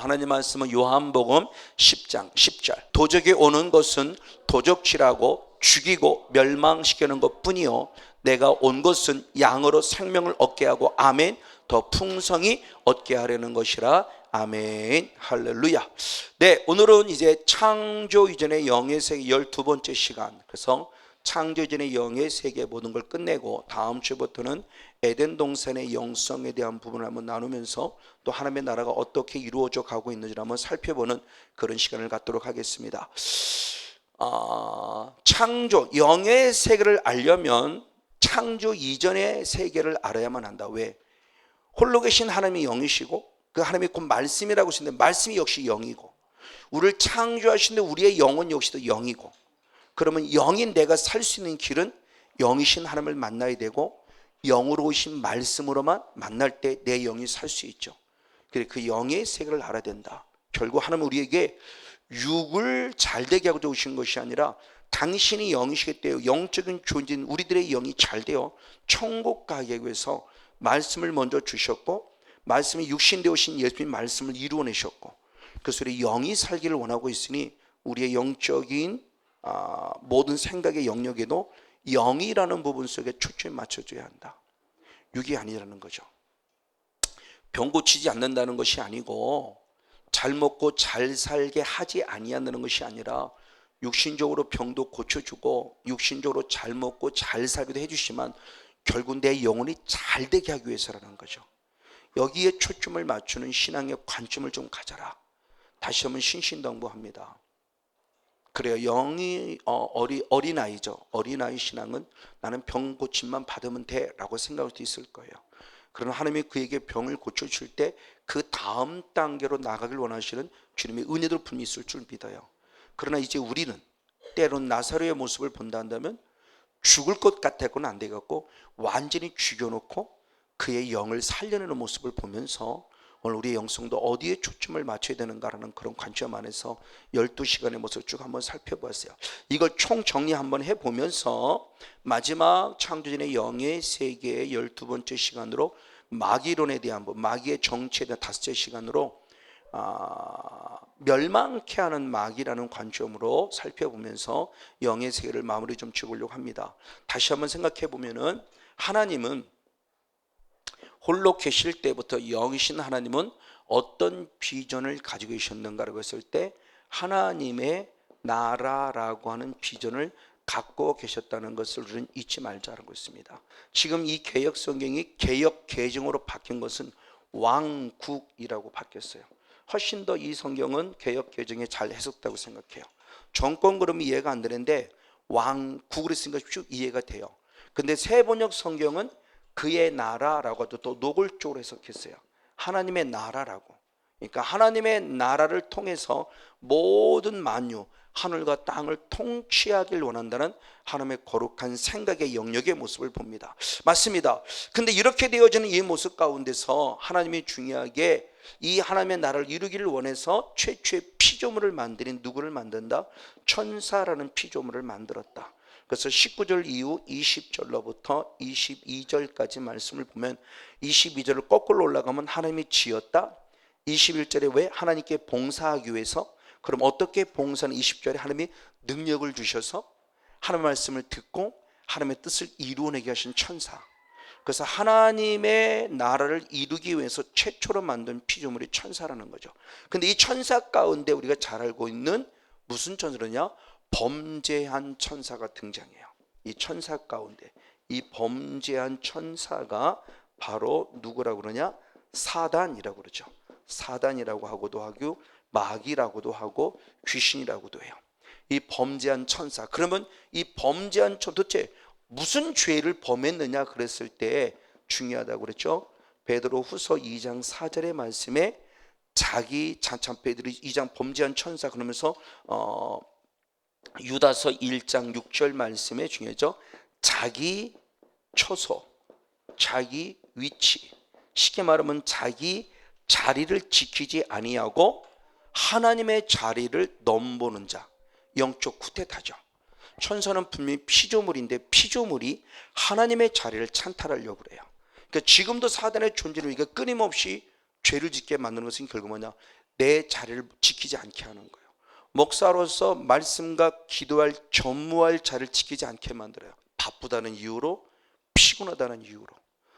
하나님 말씀은 요한복음 10장 10절 도적이 오는 것은 도적질하고 죽이고 멸망시키는 것뿐이요 내가 온 것은 양으로 생명을 얻게 하고 아멘 더 풍성히 얻게 하려는 것이라 아멘 할렐루야. 네, 오늘은 이제 창조 이전의 영의 세계 12번째 시간, 그래서 창조 이전의 영의 세계 모든 걸 끝내고 다음 주부터는 에덴 동산의 영성에 대한 부분을 한번 나누면서 또 하나님의 나라가 어떻게 이루어져 가고 있는지를 한번 살펴보는 그런 시간을 갖도록 하겠습니다. 창조 영의 세계를 알려면 창조 이전의 세계를 알아야만 한다. 왜? 홀로 계신 하나님이 영이시고 그 하나님이 곧 말씀이라고 하시는데 말씀이 역시 영이고 우리를 창조하시는데 우리의 영은 역시 또 영이고, 그러면 영인 내가 살 수 있는 길은 영이신 하나님을 만나야 되고 영으로 오신 말씀으로만 만날 때 내 영이 살 수 있죠. 그래, 그 영의 세계를 알아야 된다. 결국 하나님은 우리에게 육을 잘되게 하고자 오신 것이 아니라 당신이 영이시기 때문에 영적인 존재인 우리들의 영이 잘되어 천국 가기 위해서 말씀을 먼저 주셨고 말씀이 육신되어 오신 예수님 말씀을 이루어내셨고 그래서 우리 영이 살기를 원하고 있으니 우리의 영적인 모든 생각의 영역에도 영이라는 부분 속에 초점을 맞춰줘야 한다. 육이 아니라는 거죠. 병 고치지 않는다는 것이 아니고 잘 먹고 잘 살게 하지 아니한다는 것이 아니라 육신적으로 병도 고쳐주고 육신적으로 잘 먹고 잘 살기도 해주시지만 결국 내 영혼이 잘 되게 하기 위해서라는 거죠. 여기에 초점을 맞추는 신앙의 관점을 좀 가져라. 다시 한번 신신당부합니다. 그래요. 영이 어린아이죠. 어린아이 신앙은 나는 병 고침만 받으면 돼 라고 생각할 수 있을 거예요. 그러나 하나님이 그에게 병을 고쳐줄 때 그 다음 단계로 나가길 원하시는 주님의 은혜도 분명히 있을 줄 믿어요. 그러나 이제 우리는 때론 나사로의 모습을 본다 한다면 죽을 것 같았고는 안 되겠고 완전히 죽여놓고 그의 영을 살려내는 모습을 보면서 오늘 우리의 영성도 어디에 초점을 맞춰야 되는가라는 그런 관점 안에서 12시간의 모습을 쭉 한번 살펴보았어요. 이걸 총 정리 한번 해보면서 마지막 창조전의 영의 세계의 12번째 시간으로 마귀론에 대한 부 마귀의 정치에 대한 5째 시간으로 멸망케 하는 마귀라는 관점으로 살펴보면서 영의 세계를 마무리 좀 지으려고 합니다. 다시 한번 생각해 보면은 하나님은 홀로 계실 때부터 영이신 하나님은 어떤 비전을 가지고 계셨는가라고 했을 때 하나님의 나라라고 하는 비전을 갖고 계셨다는 것을 우리는 잊지 말자라고 했습니다. 지금 이 개역 성경이 개역 개정으로 바뀐 것은 왕국이라고 바뀌었어요. 훨씬 더 이 성경은 개역 개정에 잘 해석됐다고 생각해요. 정권 그러면 이해가 안 되는데 왕국을 했으니까 쭉 이해가 돼요. 근데 새 번역 성경은 그의 나라라고 또 노골적으로 해석했어요. 하나님의 나라라고. 그러니까 하나님의 나라를 통해서 모든 만유 하늘과 땅을 통치하길 원한다는 하나님의 거룩한 생각의 영역의 모습을 봅니다. 맞습니다. 근데 이렇게 되어지는 이 모습 가운데서 하나님이 중요하게 이 하나님의 나라를 이루기를 원해서 최초의 피조물을 만드는 누구를 만든다? 천사라는 피조물을 만들었다. 그래서 19절 이후 20절로부터 22절까지 말씀을 보면 22절을 거꾸로 올라가면 하나님이 지었다. 21절에 왜? 하나님께 봉사하기 위해서. 그럼 어떻게 봉사는 20절에 하나님이 능력을 주셔서 하나님의 말씀을 듣고 하나님의 뜻을 이루어내게 하신 천사. 그래서 하나님의 나라를 이루기 위해서 최초로 만든 피조물이 천사라는 거죠. 근데 이 천사 가운데 우리가 잘 알고 있는 무슨 천사냐? 범죄한 천사가 등장해요. 이 천사 가운데 이 범죄한 천사가 바로 누구라고 그러냐? 사단이라고 그러죠. 사단이라고 하고도 하고 마귀라고도 하고 귀신이라고도 해요. 이 범죄한 천사. 그러면 이 범죄한 천사 도대체 무슨 죄를 범했느냐 그랬을 때 중요하다고 그랬죠. 베드로 후서 2장 4절의 말씀에 자기 참 베드로 2장 범죄한 천사 그러면서 유다서 1장 6절 말씀에 중요하죠. 자기 처소, 자기 위치, 쉽게 말하면 자기 자리를 지키지 아니하고 하나님의 자리를 넘보는 자, 영적 쿠데타죠. 천사는 분명히 피조물인데 피조물이 하나님의 자리를 찬탈하려고 그래요. 그러니까 지금도 사단의 존재를 우리가 끊임없이 죄를 짓게 만드는 것은 결국 뭐냐? 내 자리를 지키지 않게 하는 거예요. 목사로서 말씀과 기도할 전무할 자리를 지키지 않게 만들어요. 바쁘다는 이유로, 피곤하다는 이유로.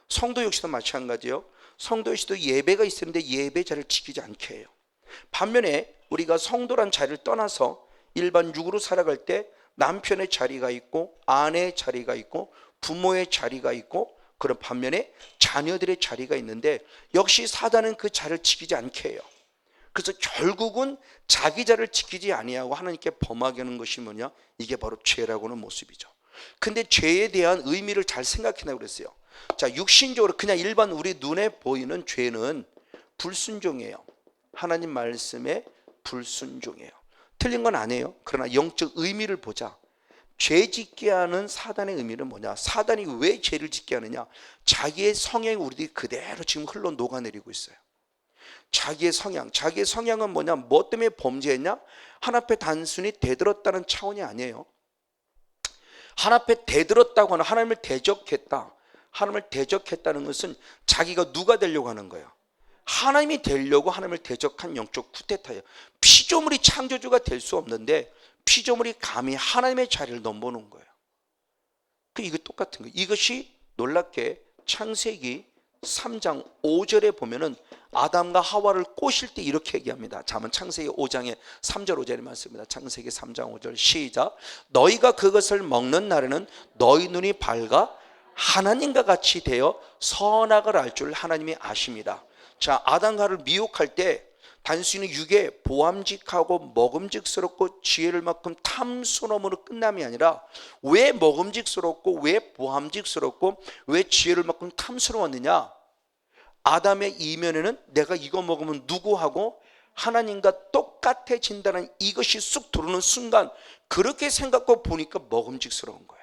성도 역시도 마찬가지요. 성도 역시도 예배가 있었는데 예배 자리를 지키지 않게 해요. 반면에 우리가 성도란 자리를 떠나서 일반 육으로 살아갈 때 남편의 자리가 있고 아내의 자리가 있고 부모의 자리가 있고 그런 반면에 자녀들의 자리가 있는데 역시 사단은 그 자리를 지키지 않게 해요. 그래서 결국은 자기 자리를 지키지 아니하고 하나님께 범하게 하는 것이 뭐냐? 이게 바로 죄라고 하는 모습이죠. 근데 죄에 대한 의미를 잘 생각해내고 그랬어요. 자, 육신적으로 그냥 일반 우리 눈에 보이는 죄는 불순종이에요. 하나님 말씀에 불순종이에요. 틀린 건 아니에요. 그러나 영적 의미를 보자. 죄 짓게 하는 사단의 의미는 뭐냐? 사단이 왜 죄를 짓게 하느냐? 자기의 성향이 우리들이 그대로 지금 흘러 녹아내리고 있어요. 자기의 성향은 뭐냐? 뭐 때문에 범죄했냐? 하나님 앞에 단순히 대들었다는 차원이 아니에요. 하나님 앞에 대들었다고 하는 하나님을 대적했다. 하나님을 대적했다는 것은 자기가 누가 되려고 하는 거예요? 하나님이 되려고 하나님을 대적한 영적 쿠데타예요. 피조물이 창조주가 될 수 없는데 피조물이 감히 하나님의 자리를 넘보는 거예요. 이거 똑같은 거예요. 이것이 놀랍게 창세기 3장 5절에 보면은 아담과 하와를 꼬실 때 이렇게 얘기합니다. 자, 한번 창세기 5장의 3절 5절의 말씀입니다. 창세기 3장 5절 시작. 너희가 그것을 먹는 날에는 너희 눈이 밝아 하나님과 같이 되어 선악을 알 줄 하나님이 아십니다. 자, 아담과 하와를 미혹할 때 단순히 육에 보암직하고 먹음직스럽고 지혜를 만큼 탐스러움으로 끝남이 아니라 왜 먹음직스럽고 왜 보암직스럽고 왜 지혜를 만큼 탐스러웠느냐? 아담의 이면에는 내가 이거 먹으면 누구하고 하나님과 똑같아진다는 이것이 쑥 들어오는 순간 그렇게 생각하고 보니까 먹음직스러운 거예요.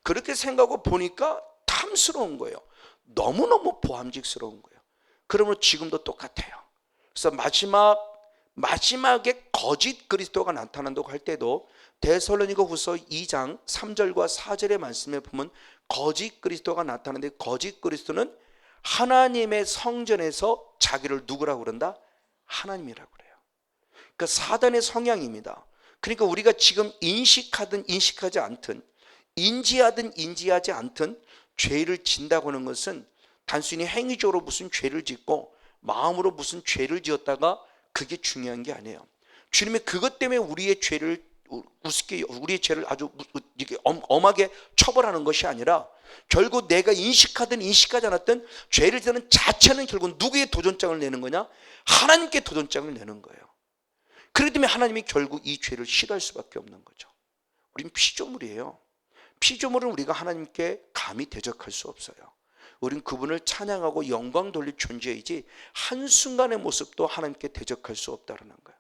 그렇게 생각하고 보니까 탐스러운 거예요. 너무너무 보암직스러운 거예요. 그러므로 지금도 똑같아요. 그래서 마지막에 거짓 그리스도가 나타난다고 할 때도 데살로니가 후서 2장 3절과 4절의 말씀에 보면 거짓 그리스도가 나타나는데 거짓 그리스도는 하나님의 성전에서 자기를 누구라고 그런다? 하나님이라고 그래요. 그러니까 사단의 성향입니다. 그러니까 우리가 지금 인식하든 인식하지 않든 인지하든 인지하지 않든 죄를 진다고 하는 것은 단순히 행위적으로 무슨 죄를 짓고 마음으로 무슨 죄를 지었다가 그게 중요한 게 아니에요. 주님이 그것 때문에 우리의 죄를 우습게 우리의 죄를 아주 이렇게 엄하게 처벌하는 것이 아니라 결국 내가 인식하든 인식하지 않았든 죄를 짓는 자체는 결국 누구의 도전장을 내는 거냐? 하나님께 도전장을 내는 거예요. 그렇기 때문에 하나님이 결국 이 죄를 싫어할 수밖에 없는 거죠. 우린 피조물이에요. 피조물은 우리가 하나님께 감히 대적할 수 없어요. 우린 그분을 찬양하고 영광 돌릴 존재이지 한순간의 모습도 하나님께 대적할 수 없다는 거예요.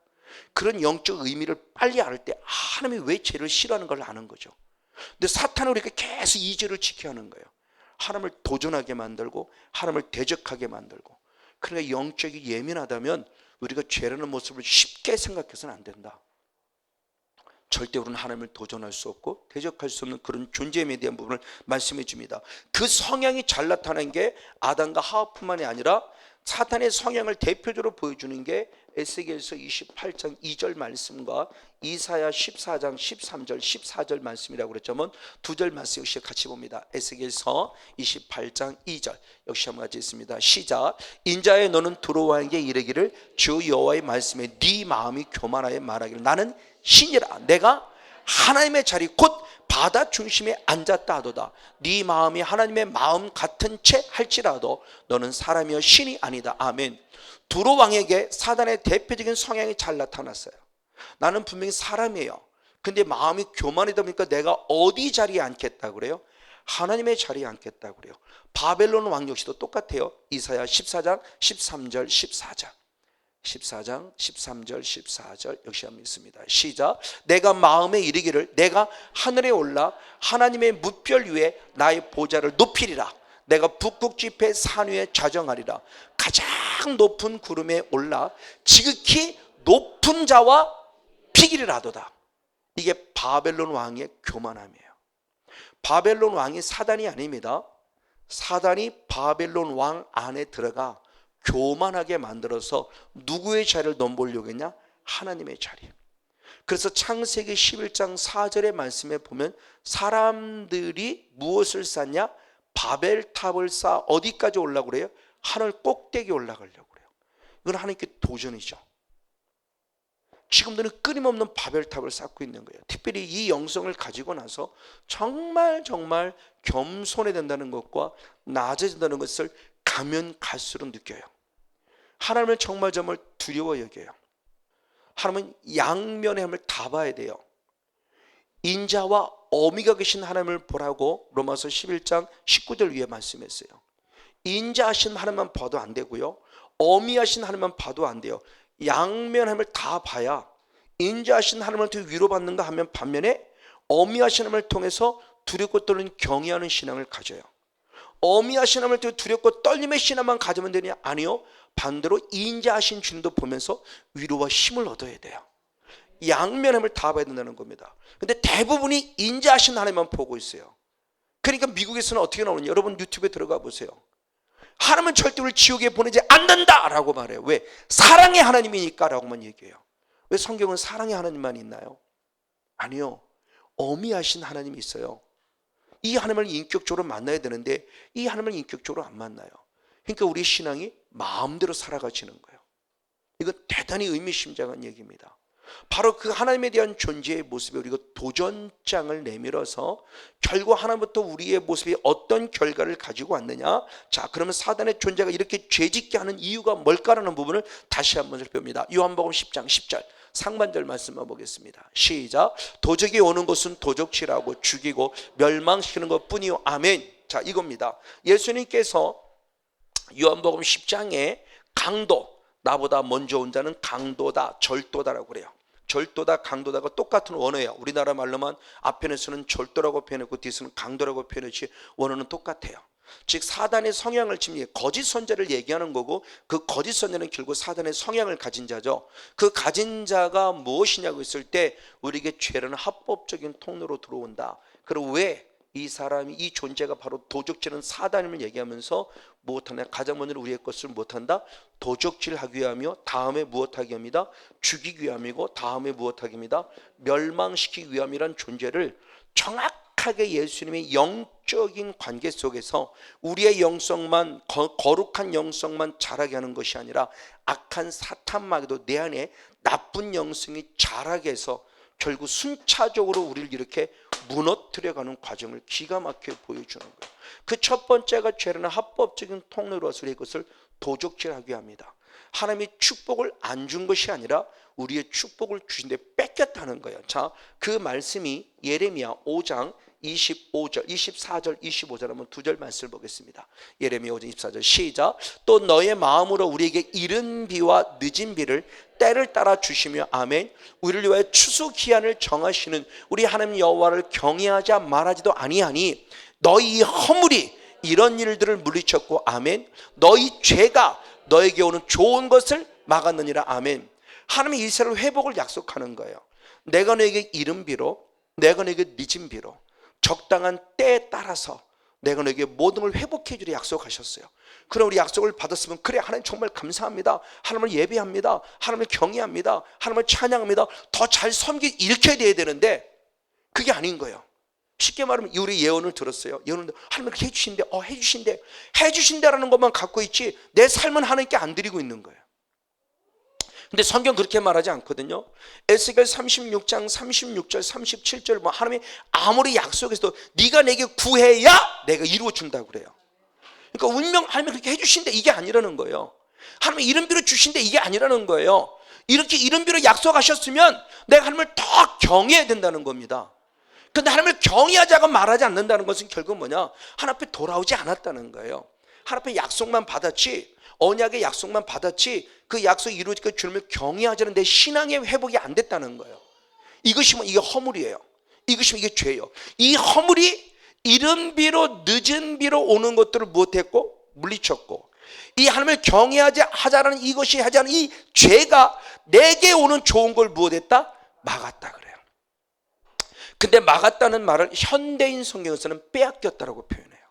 그런 영적 의미를 빨리 알 때 하나님이 왜 죄를 싫어하는 걸 아는 거죠. 근데 사탄은 우리가 계속 이 죄를 지켜야 하는 거예요. 하나님을 도전하게 만들고 하나님을 대적하게 만들고. 그러니까 영적이 예민하다면 우리가 죄라는 모습을 쉽게 생각해서는 안 된다. 절대 우리는 하나님을 도전할 수 없고 대적할 수 없는 그런 존재에 대한 부분을 말씀해 줍니다. 그 성향이 잘 나타나는 게 아담과 하와뿐만이 아니라 사탄의 성향을 대표적으로 보여주는 게 에스겔서 28장 2절 말씀과 이사야 14장 13절 14절 말씀이라고 그랬지만 두 절 말씀 역시 같이 봅니다. 에스겔서 28장 2절 역시 한번 같이 있습니다. 시작. 인자의 너는 두로와에게 이르기를 주 여호와의 말씀에 네 마음이 교만하여 말하기를 나는 신이라 내가 하나님의 자리 곧 바다 중심에 앉았다 하도다. 네 마음이 하나님의 마음 같은 채 할지라도 너는 사람이여 신이 아니다. 아멘. 두로 왕에게 사단의 대표적인 성향이 잘 나타났어요. 나는 분명히 사람이에요. 근데 마음이 교만하다 보니까 내가 어디 자리에 앉겠다고 그래요? 하나님의 자리에 앉겠다고 그래요. 바벨론 왕 역시도 똑같아요. 이사야 14장 13절 14절 14장 13절 14절 역시 한번 있습니다. 시작. 내가 마음에 이르기를 내가 하늘에 올라 하나님의 뭇별 위에 나의 보좌를 높이리라. 내가 북극 지폐 산 위에 좌정하리라. 가장 높은 구름에 올라 지극히 높은 자와 비기를 하도다. 이게 바벨론 왕의 교만함이에요. 바벨론 왕이 사단이 아닙니다. 사단이 바벨론 왕 안에 들어가 교만하게 만들어서 누구의 자리를 넘보려고 했냐? 하나님의 자리. 그래서 창세기 11장 4절의 말씀에 보면 사람들이 무엇을 쌓냐? 바벨탑을 쌓아 어디까지 올라가고 그래요? 하늘 꼭대기에 올라가려고 그래요. 이건 하나님께 도전이죠. 지금들은 끊임없는 바벨탑을 쌓고 있는 거예요. 특별히 이 영성을 가지고 나서 정말 겸손해야 된다는 것과 낮아진다는 것을 가면 갈수록 느껴요. 하나님을 정말 두려워 여겨요. 하나님은 양면의 하나님을 다 봐야 돼요. 인자와 어미가 계신 하나님을 보라고 로마서 11장 19절 위에 말씀했어요. 인자하신 하나님만 봐도 안 되고요, 어미하신 하나님만 봐도 안 돼요. 양면 하나님을 다 봐야 인자하신 하나님을 통해 위로받는가 하면 반면에 어미하신 하나님을 통해서 두렵고 떨리는 경외하는 신앙을 가져요. 어미하신 하나님을 통해 두렵고 떨림의 신앙만 가지면 되냐? 아니요, 반대로 인자하신 주님도 보면서 위로와 힘을 얻어야 돼요. 양면함을 다 봐야 된다는 겁니다. 근데 대부분이 인자하신 하나님만 보고 있어요. 그러니까 미국에서는 어떻게 나오느냐? 여러분 유튜브에 들어가 보세요. 하나님은 절대 우리를 지옥에 보내지 않는다 라고 말해요. 왜? 사랑의 하나님이니까 라고만 얘기해요. 왜 성경은 사랑의 하나님만 있나요? 아니요, 어미하신 하나님이 있어요. 이 하나님을 인격적으로 만나야 되는데 이 하나님을 인격적으로 안 만나요. 그러니까 우리 신앙이 마음대로 살아가지는 거예요. 이건 대단히 의미심장한 얘기입니다. 바로 그 하나님에 대한 존재의 모습에 우리가 도전장을 내밀어서 결국 하나님부터 우리의 모습이 어떤 결과를 가지고 왔느냐. 자, 그러면 사단의 존재가 이렇게 죄짓게 하는 이유가 뭘까라는 부분을 다시 한번 살펴봅니다. 요한복음 10장 10절 상반절 말씀만 보겠습니다. 시작. 도적이 오는 것은 도적질하고 죽이고 멸망시키는 것뿐이요. 아멘. 자, 이겁니다. 예수님께서 요한복음 10장에 강도, 나보다 먼저 온 자는 강도다, 절도다라고 그래요. 절도다, 강도다가 똑같은 원어예요. 우리나라 말로만 앞편에서는 절도라고 표현했고 뒤에서는 강도라고 표현했지 원어는 똑같아요. 즉 사단의 성향을 지금 거짓 선자를 얘기하는 거고, 그 거짓 선자는 결국 사단의 성향을 가진 자죠. 그 가진 자가 무엇이냐고 했을 때 우리에게 죄라는 합법적인 통로로 들어온다. 그리고 왜 이 사람이, 이 존재가 바로 도적질은 사단임을 얘기하면서 무엇하냐? 가장 먼저 우리의 것을 무엇한다? 도적질하기 위하며 다음에 무엇하기 위함이다? 죽이기 위함이고 다음에 무엇하기 위함이다? 멸망시키기 위함이란 존재를 정확하게 예수님의 영적인 관계 속에서 우리의 영성만, 거룩한 영성만 자라게 하는 것이 아니라 악한 사탄 마귀도 내 안에 나쁜 영성이 자라게 해서 결국 순차적으로 우리를 이렇게 무너뜨려가는 과정을 기가 막히게 보여주는 거예요. 그 첫 번째가 죄라는 합법적인 통로로서 우리의 것을 도적질하게 합니다. 하나님이 축복을 안 준 것이 아니라 우리의 축복을 주신데 뺏겼다는 거예요. 자, 그 말씀이 예레미야 5장 25절, 24절, 25절 한번 두 절 말씀을 보겠습니다. 예레미야 5장 24절 시작. 또 너의 마음으로 우리에게 이른 비와 늦은 비를 때를 따라 주시며 아멘. 우리를 위하여 추수 기한을 정하시는 우리 하나님 여호와를 경외하자 말하지도 아니하니 너희 허물이 이런 일들을 물리쳤고 아멘. 너희 죄가 너에게 오는 좋은 것을 막았느니라 아멘. 하나님이 이스라엘 회복을 약속하는 거예요. 내가 너에게 이른 비로, 내가 너에게 늦은 비로, 적당한 때에 따라서 내가 너에게 모든 걸 회복해 주려 약속하셨어요. 그럼 우리 약속을 받았으면 그래, 하나님 정말 감사합니다, 하나님을 예배합니다, 하나님을 경외합니다, 하나님을 찬양합니다, 더 잘 섬기, 이렇게 돼야 되는데 그게 아닌 거예요. 쉽게 말하면 우리 예언을 들었어요. 예언을 하나님 그렇게 해주신대라는 것만 갖고 있지 내 삶은 하나님께 안 드리고 있는 거예요. 근데 성경 그렇게 말하지 않거든요. 에스겔 36장 36절 37절 뭐 하나님이 아무리 약속해서도 네가 내게 구해야 내가 이루어 준다고 그래요. 그러니까 운명 하나님이 그렇게 해주신대 이게 아니라는 거예요. 하나님이 이른비로 주신대 이게 아니라는 거예요. 이렇게 이른비로 약속하셨으면 내가 하나님을 더 경외해야 된다는 겁니다. 근데 하나님을 경외하자고 말하지 않는다는 것은 결국 뭐냐? 하나님 앞에 돌아오지 않았다는 거예요. 하나님 앞에 약속만 받았지, 언약의 약속만 받았지 그 약속이 이루어지기까지 주님을 경외하지 않은 내 신앙의 회복이 안 됐다는 거예요. 이것이 이게 허물이에요. 이게 죄예요. 이 허물이 이른 비로 늦은 비로 오는 것들을 무엇했고? 물리쳤고, 이 하나님을 경외하자라는 이것이 하지 않은 이 죄가 내게 오는 좋은 걸 무엇했다? 막았다 그래요. 근데 막았다는 말을 현대인 성경에서는 빼앗겼다라고 표현해요.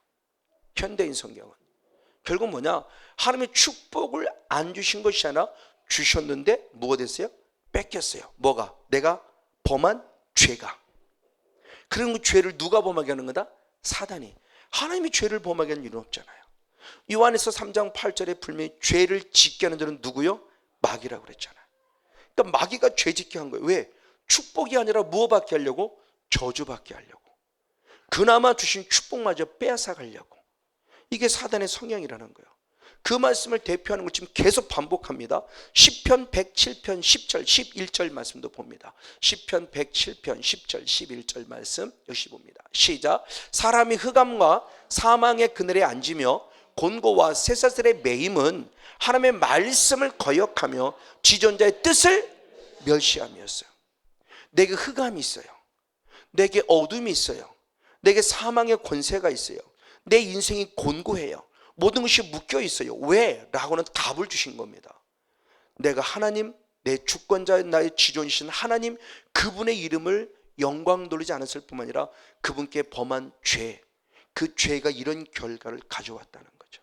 현대인 성경은 결국 뭐냐? 하나님의 축복을 안 주신 것이 아니라 주셨는데 뭐가 됐어요? 뺏겼어요. 뭐가? 내가 범한 죄가. 그런 그 죄를 누가 범하게 하는 거다? 사단이. 하나님이 죄를 범하게 하는 일은 없잖아요. 요한에서 3장 8절에 분명히 죄를 짓게 하는 자는 누구요? 마귀라고 그랬잖아요. 그러니까 마귀가 죄 짓게 한 거예요. 왜? 축복이 아니라 무엇 받게 하려고? 저주 받게 하려고. 그나마 주신 축복마저 빼앗아 가려고. 이게 사단의 성향이라는 거예요. 그 말씀을 대표하는 걸 지금 계속 반복합니다. 시편 107편 10절 11절 말씀도 봅니다. 시편 107편 10절 11절 말씀 역시 봅니다. 시작. 사람이 흑암과 사망의 그늘에 앉으며 곤고와 쇠사슬의 매임은 하나님의 말씀을 거역하며 지존자의 뜻을 멸시함이었어요. 내게 흑암이 있어요. 내게 어둠이 있어요. 내게 사망의 권세가 있어요. 내 인생이 곤고해요. 모든 것이 묶여 있어요. 왜? 라고는 답을 주신 겁니다. 내가 하나님, 내 주권자, 나의 지존이신 하나님, 그분의 이름을 영광 돌리지 않았을 뿐만 아니라 그분께 범한 죄, 그 죄가 이런 결과를 가져왔다는 거죠.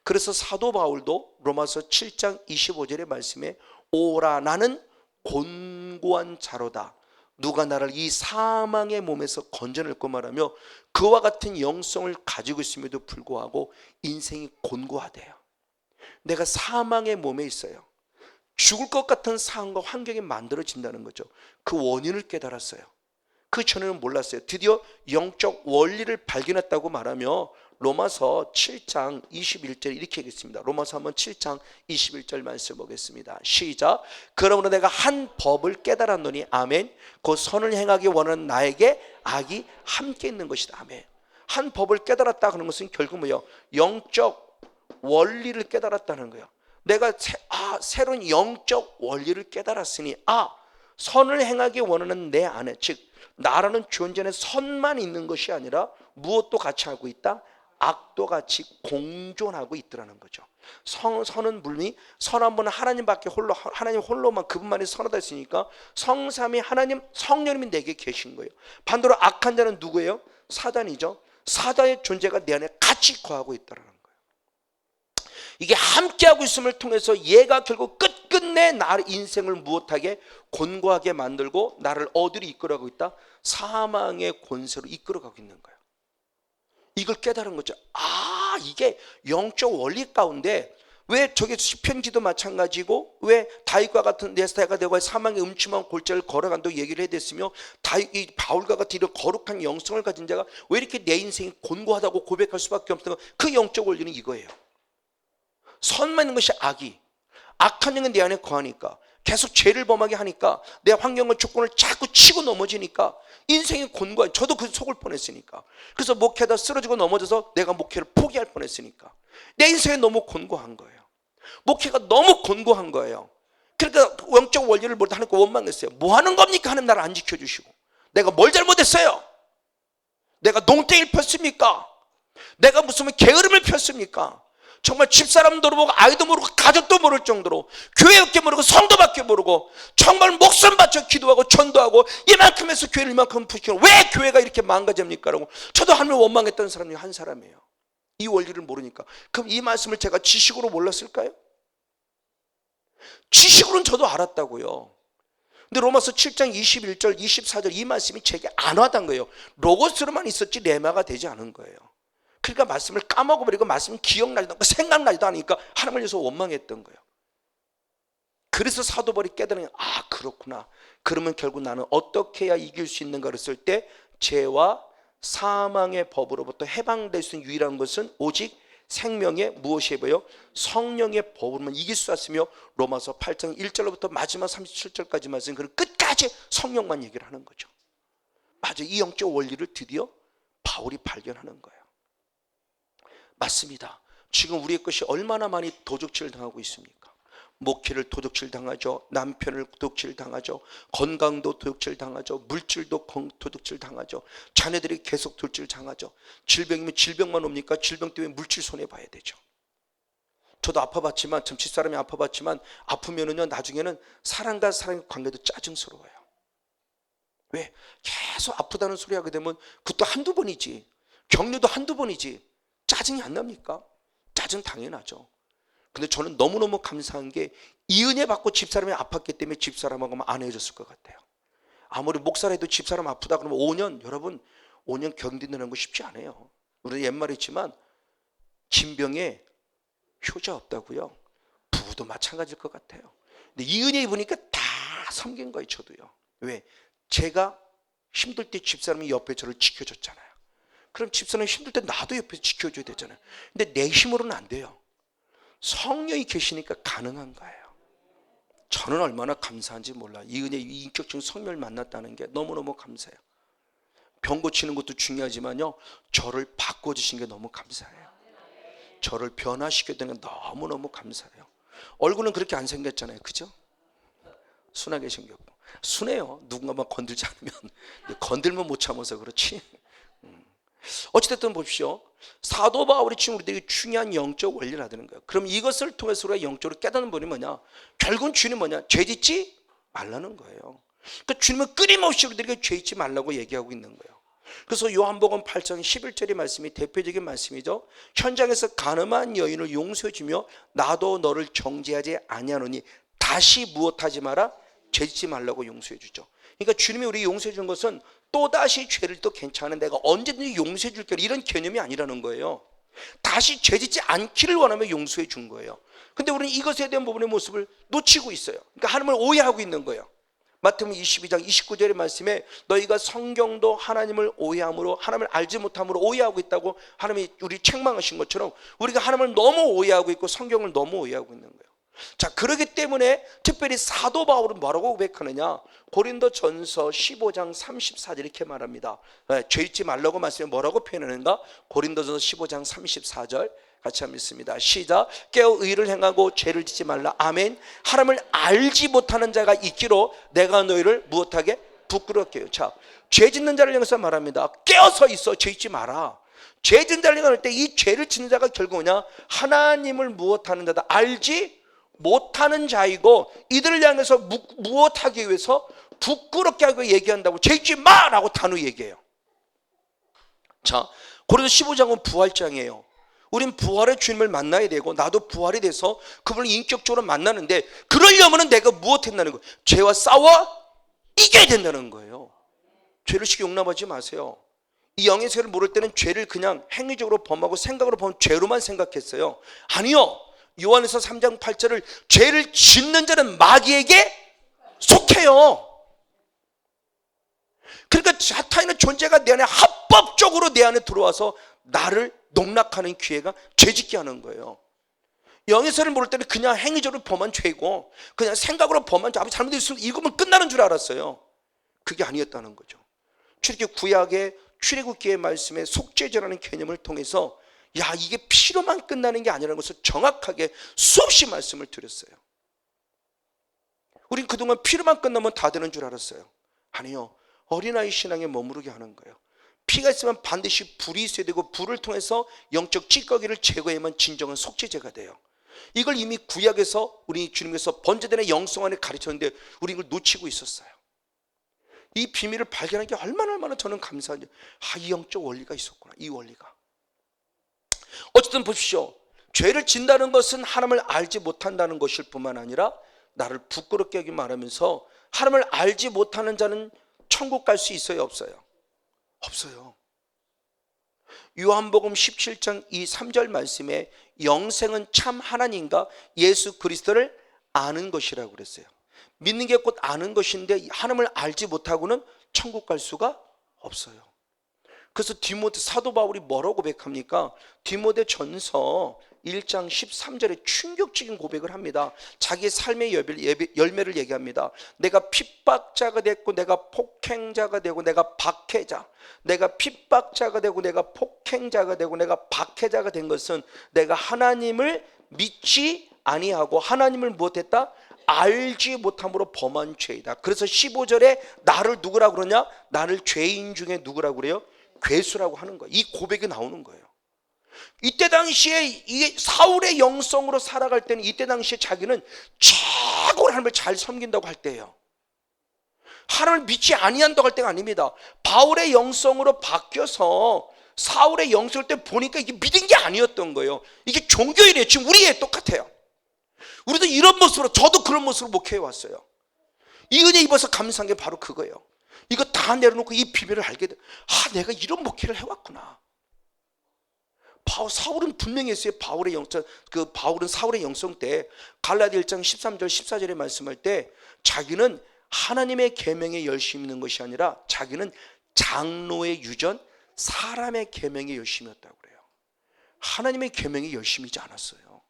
그래서 사도 바울도 로마서 7장 25절의 말씀에 오라 나는 곤고한 자로다. 누가 나를 이 사망의 몸에서 건져낼고 말하며 그와 같은 영성을 가지고 있음에도 불구하고 인생이 곤고하대요. 내가 사망의 몸에 있어요. 죽을 것 같은 상황과 환경이 만들어진다는 거죠. 그 원인을 깨달았어요. 그 전에는 몰랐어요. 드디어 영적 원리를 발견했다고 말하며 로마서 7장 21절 이렇게 얘기했습니다. 로마서 한번 7장 21절 말씀 보겠습니다. 시작. 그러므로 내가 한 법을 깨달았노니 아멘. 그 선을 행하기 원하는 나에게 악이 함께 있는 것이다. 아멘. 한 법을 깨달았다 하는 것은 결국 뭐예요? 영적 원리를 깨달았다는 거예요. 내가 새로운 영적 원리를 깨달았으니 선을 행하기 원하는 내 안에, 즉 나라는 존재는 선만 있는 것이 아니라 무엇도 같이 하고 있다? 악도 같이 공존하고 있더라는 거죠. 선은 물론 선한 분은 하나님밖에 하나님 홀로만 그분만이 선하다 했으니까 성삼위 하나님 성령님이 내게 계신 거예요. 반대로 악한 자는 누구예요? 사단이죠. 사단의 존재가 내 안에 같이 거하고 있다는 거예요. 이게 함께하고 있음을 통해서 얘가 결국 끝끝내 나의 인생을 무엇하게 곤고하게 만들고 나를 어디로 이끌어가고 있다? 사망의 권세로 이끌어가고 있는 거예요. 이걸 깨달은 거죠. 이게 영적 원리 가운데 왜 저게 시편기도 마찬가지고 왜 다윗과 같은 네스타가 되고 사망의 음침한 골짜기를 걸어간다고 얘기를 해댔으며 바울과 같은 이런 거룩한 영성을 가진 자가 왜 이렇게 내 인생이 곤고하다고 고백할 수밖에 없는가? 그 영적 원리는 이거예요. 선만 있는 것이 악이, 악한 영은 내 안에 거하니까 계속 죄를 범하게 하니까 내 환경과 조건을 자꾸 치고 넘어지니까 인생이 곤고해. 저도 그 속을 뻔했으니까. 그래서 목회하다 쓰러지고 넘어져서 내가 목회를 포기할 뻔했으니까 내 인생이 너무 곤고한 거예요. 목회가 너무 곤고한 거예요. 그러니까 영적 원리를 못 하는 거 원망했어요. 뭐 하는 겁니까? 하나님 나를 안 지켜주시고 내가 뭘 잘못했어요? 내가 농땡이를 폈습니까? 내가 무슨 게으름을 폈습니까? 정말 집사람도 모르고 아이도 모르고 가족도 모를 정도로 교회밖에 모르고 성도밖에 모르고 정말 목숨 바쳐 기도하고 전도하고 이만큼 해서 교회를 이만큼 부시고 왜 교회가 이렇게 망가집니까? 라고 저도 하나님을 원망했던 사람 중에 한 사람이에요. 이 원리를 모르니까. 그럼 이 말씀을 제가 지식으로 몰랐을까요? 지식으로는 저도 알았다고요. 근데 로마서 7장 21절 24절 이 말씀이 제게 안 와닿은 거예요. 로고스로만 있었지 레마가 되지 않은 거예요. 그러니까 말씀을 까먹어버리고 말씀 기억나지도 않고 생각나지도 않으니까 하나님을 위해서 원망했던 거예요. 그래서 사도 바울이 깨달으니 그렇구나. 그러면 결국 나는 어떻게 해야 이길 수 있는가 그랬을 때 죄와 사망의 법으로부터 해방될 수 있는 유일한 것은 오직 생명의 무엇이에요? 성령의 법으로만 이길 수 있으며 로마서 8장 1절로부터 마지막 37절까지 말씀 그 끝까지 성령만 얘기를 하는 거죠. 맞아요. 이 영적 원리를 드디어 바울이 발견하는 거예요. 맞습니다. 지금 우리의 것이 얼마나 많이 도적질을 당하고 있습니까? 목회를 도둑질 당하죠. 남편을 도둑질 당하죠. 건강도 도둑질 당하죠. 물질도 도둑질 당하죠. 자녀들이 계속 도둑질 당하죠. 질병이면 질병만 옵니까? 질병 때문에 물질 손해봐야 되죠. 저도 아파봤지만 참 집사람이 아파봤지만 아프면은요 나중에는 사람과 사람의 관계도 짜증스러워요. 왜? 계속 아프다는 소리 하게 되면 그것도 한두 번이지 격려도 한두 번이지 짜증이 안 납니까? 짜증 당연하죠. 근데 저는 너무너무 감사한 게 이 은혜 받고 집사람이 아팠기 때문에 집사람하고 안 헤어졌을 것 같아요. 아무리 목사라도 집사람 아프다 그러면 5년, 여러분 5년 견딘다는 거 쉽지 않아요. 우리 옛말에 있지만 진병에 효자 없다고요. 부부도 마찬가지일 것 같아요. 근데 이 은혜 입으니까 다 섬긴 거예요. 저도요. 왜? 제가 힘들 때 집사람이 옆에 저를 지켜줬잖아요. 그럼 집사람이 힘들 때 나도 옆에서 지켜줘야 되잖아요. 근데 내 힘으로는 안 돼요. 성령이 계시니까 가능한 거예요. 저는 얼마나 감사한지 몰라요. 이 은혜, 이 인격적인 성령을 만났다는 게 너무너무 감사해요. 병 고치는 것도 중요하지만요, 저를 바꿔주신 게 너무 감사해요. 저를 변화시켜야 되는 게 너무너무 감사해요. 얼굴은 그렇게 안 생겼잖아요. 그죠? 순하게 생겼고. 순해요. 누군가만 건들지 않으면. 건들면 못 참아서 그렇지. 어찌됐든 보십시오. 사도 바울이 지금 우리에게 중요한 영적 원리를 하는 거예요. 그럼 이것을 통해서 우리가 영적으로 깨닫는 분이 뭐냐? 결국은 주님은 뭐냐? 죄 짓지 말라는 거예요. 그러니까 주님은 끊임없이 우리들에게 죄 짓지 말라고 얘기하고 있는 거예요. 그래서 요한복음 8장 11절의 말씀이 대표적인 말씀이죠. 현장에서 간음한 여인을 용서해 주며 나도 너를 정죄하지 아니하노니 다시 무엇하지 마라? 죄 짓지 말라고 용서해 주죠. 그러니까 주님이 우리 용서해 준 것은 또다시 죄를 또 괜찮은 내가 언제든지 용서해 줄게 이런 개념이 아니라는 거예요. 다시 죄 짓지 않기를 원하며 용서해 준 거예요. 근데 우리는 이것에 대한 부분의 모습을 놓치고 있어요. 그러니까 하나님을 오해하고 있는 거예요. 마태복음 22장 29절의 말씀에 너희가 성경도 하나님을 오해함으로 하나님을 알지 못함으로 오해하고 있다고 하나님이 우리 책망하신 것처럼 우리가 하나님을 너무 오해하고 있고 성경을 너무 오해하고 있는 거예요. 자, 그렇기 때문에 특별히 사도 바울은 뭐라고 고백하느냐? 고린도전서 15장 34절 이렇게 말합니다. 죄 잊지 말라고 말씀에 뭐라고 표현하는가? 고린도전서 15장 34절 같이 한번 읽습니다. 시작. 깨어 의를 행하고 죄를 짓지 말라. 아멘. 하나님을 알지 못하는 자가 있기로 내가 너희를 무엇하게? 부끄럽게 해요. 자, 죄 짓는 자를 향해서 말합니다. 깨어서 있어. 죄 짓지 마라. 죄 짓는 자를 향할 때 이 죄를 짓는 자가 결국 뭐냐? 하나님을 무엇하는 자다. 알지 못하는 자이고 이들을 향해서 무엇하기 위해서 부끄럽게 하고 얘기한다고. 죄 짓지 마라고 단호 얘기해요. 자, 고린도 15장은 부활장이에요. 우린 부활의 주님을 만나야 되고 나도 부활이 돼서 그분을 인격적으로 만나는데 그러려면 내가 무엇했다는 거예요? 죄와 싸워 이겨야 된다는 거예요. 죄를 쉽게 용납하지 마세요. 이 영의 세계를 모를 때는 죄를 그냥 행위적으로 범하고 생각으로 범하면 죄로만 생각했어요. 아니요. 요한에서 3장 8절을 죄를 짓는 자는 마귀에게 속해요. 그러니까 사탄의 존재가 내 안에 합법적으로 내 안에 들어와서 나를 농락하는 기회가 죄짓게 하는 거예요. 영에서를 모를 때는 그냥 행위적으로 범한 죄고 그냥 생각으로 범한 죄, 아버지 잘못했으면 이거면 끝나는 줄 알았어요. 그게 아니었다는 거죠. 출애굽 구약의 출애굽기의 말씀에 속죄죄라는 개념을 통해서 야, 이게 피로만 끝나는 게 아니라는 것을 정확하게 수없이 말씀을 드렸어요. 우린 그동안 피로만 끝나면 다 되는 줄 알았어요. 아니요. 어린아이 신앙에 머무르게 하는 거예요. 피가 있으면 반드시 불이 있어야 되고 불을 통해서 영적 찌꺼기를 제거해야만 진정한 속죄제가 돼요. 이걸 이미 구약에서 우리 주님께서 번제되는 영성 안에 가르쳤는데 우리 이걸 놓치고 있었어요. 이 비밀을 발견한 게 얼마나 저는 감사한지. 이 영적 원리가 있었구나. 이 원리가. 어쨌든 보십시오. 죄를 진다는 것은 하나님을 알지 못한다는 것일 뿐만 아니라 나를 부끄럽게 하기 말하면서 하나님을 알지 못하는 자는 천국 갈 수 있어요, 없어요? 없어요. 요한복음 17장 3절 말씀에 영생은 참 하나님과 예수 그리스도를 아는 것이라고 그랬어요. 믿는 게 곧 아는 것인데 하나님을 알지 못하고는 천국 갈 수가 없어요. 그래서 디모데 사도 바울이 뭐라고 고백합니까? 디모데 전서 1장 13절에 충격적인 고백을 합니다. 자기의 삶의 열매를 얘기합니다. 내가 핍박자가 됐고 내가 폭행자가 되고 내가 박해자, 내가 핍박자가 되고 내가 폭행자가 되고 내가 박해자가 된 것은 내가 하나님을 믿지 아니하고 하나님을 못했다? 알지 못함으로 범한 죄이다. 그래서 15절에 나를 누구라고 그러냐? 나를 죄인 중에 누구라고 그래요? 괴수라고 하는 거예요. 이 고백이 나오는 거예요. 이때 당시에 이 사울의 영성으로 살아갈 때는 이때 당시에 자기는 최고로 하나님을 잘 섬긴다고 할 때예요. 하나님을 믿지 아니한다고 할 때가 아닙니다. 바울의 영성으로 바뀌어서 사울의 영성을 때 보니까 이게 믿은 게 아니었던 거예요. 이게 종교이래요. 지금 우리의 똑같아요. 우리도 이런 모습으로, 저도 그런 모습으로 목회해 왔어요. 이 은혜 입어서 감사한 게 바로 그거예요. 이거 다 내려놓고 이 비밀을 알게 돼. 내가 이런 목회를 해왔구나. 사울은 분명히 했어요. 바울은 사울의 영성 때 갈라디아 1장 13절 14절에 말씀할 때 자기는 하나님의 계명에 열심히 있는 것이 아니라 자기는 장로의 유전, 사람의 계명에 열심이었다고 그래요. 하나님의 계명에 열심이지 않았어요.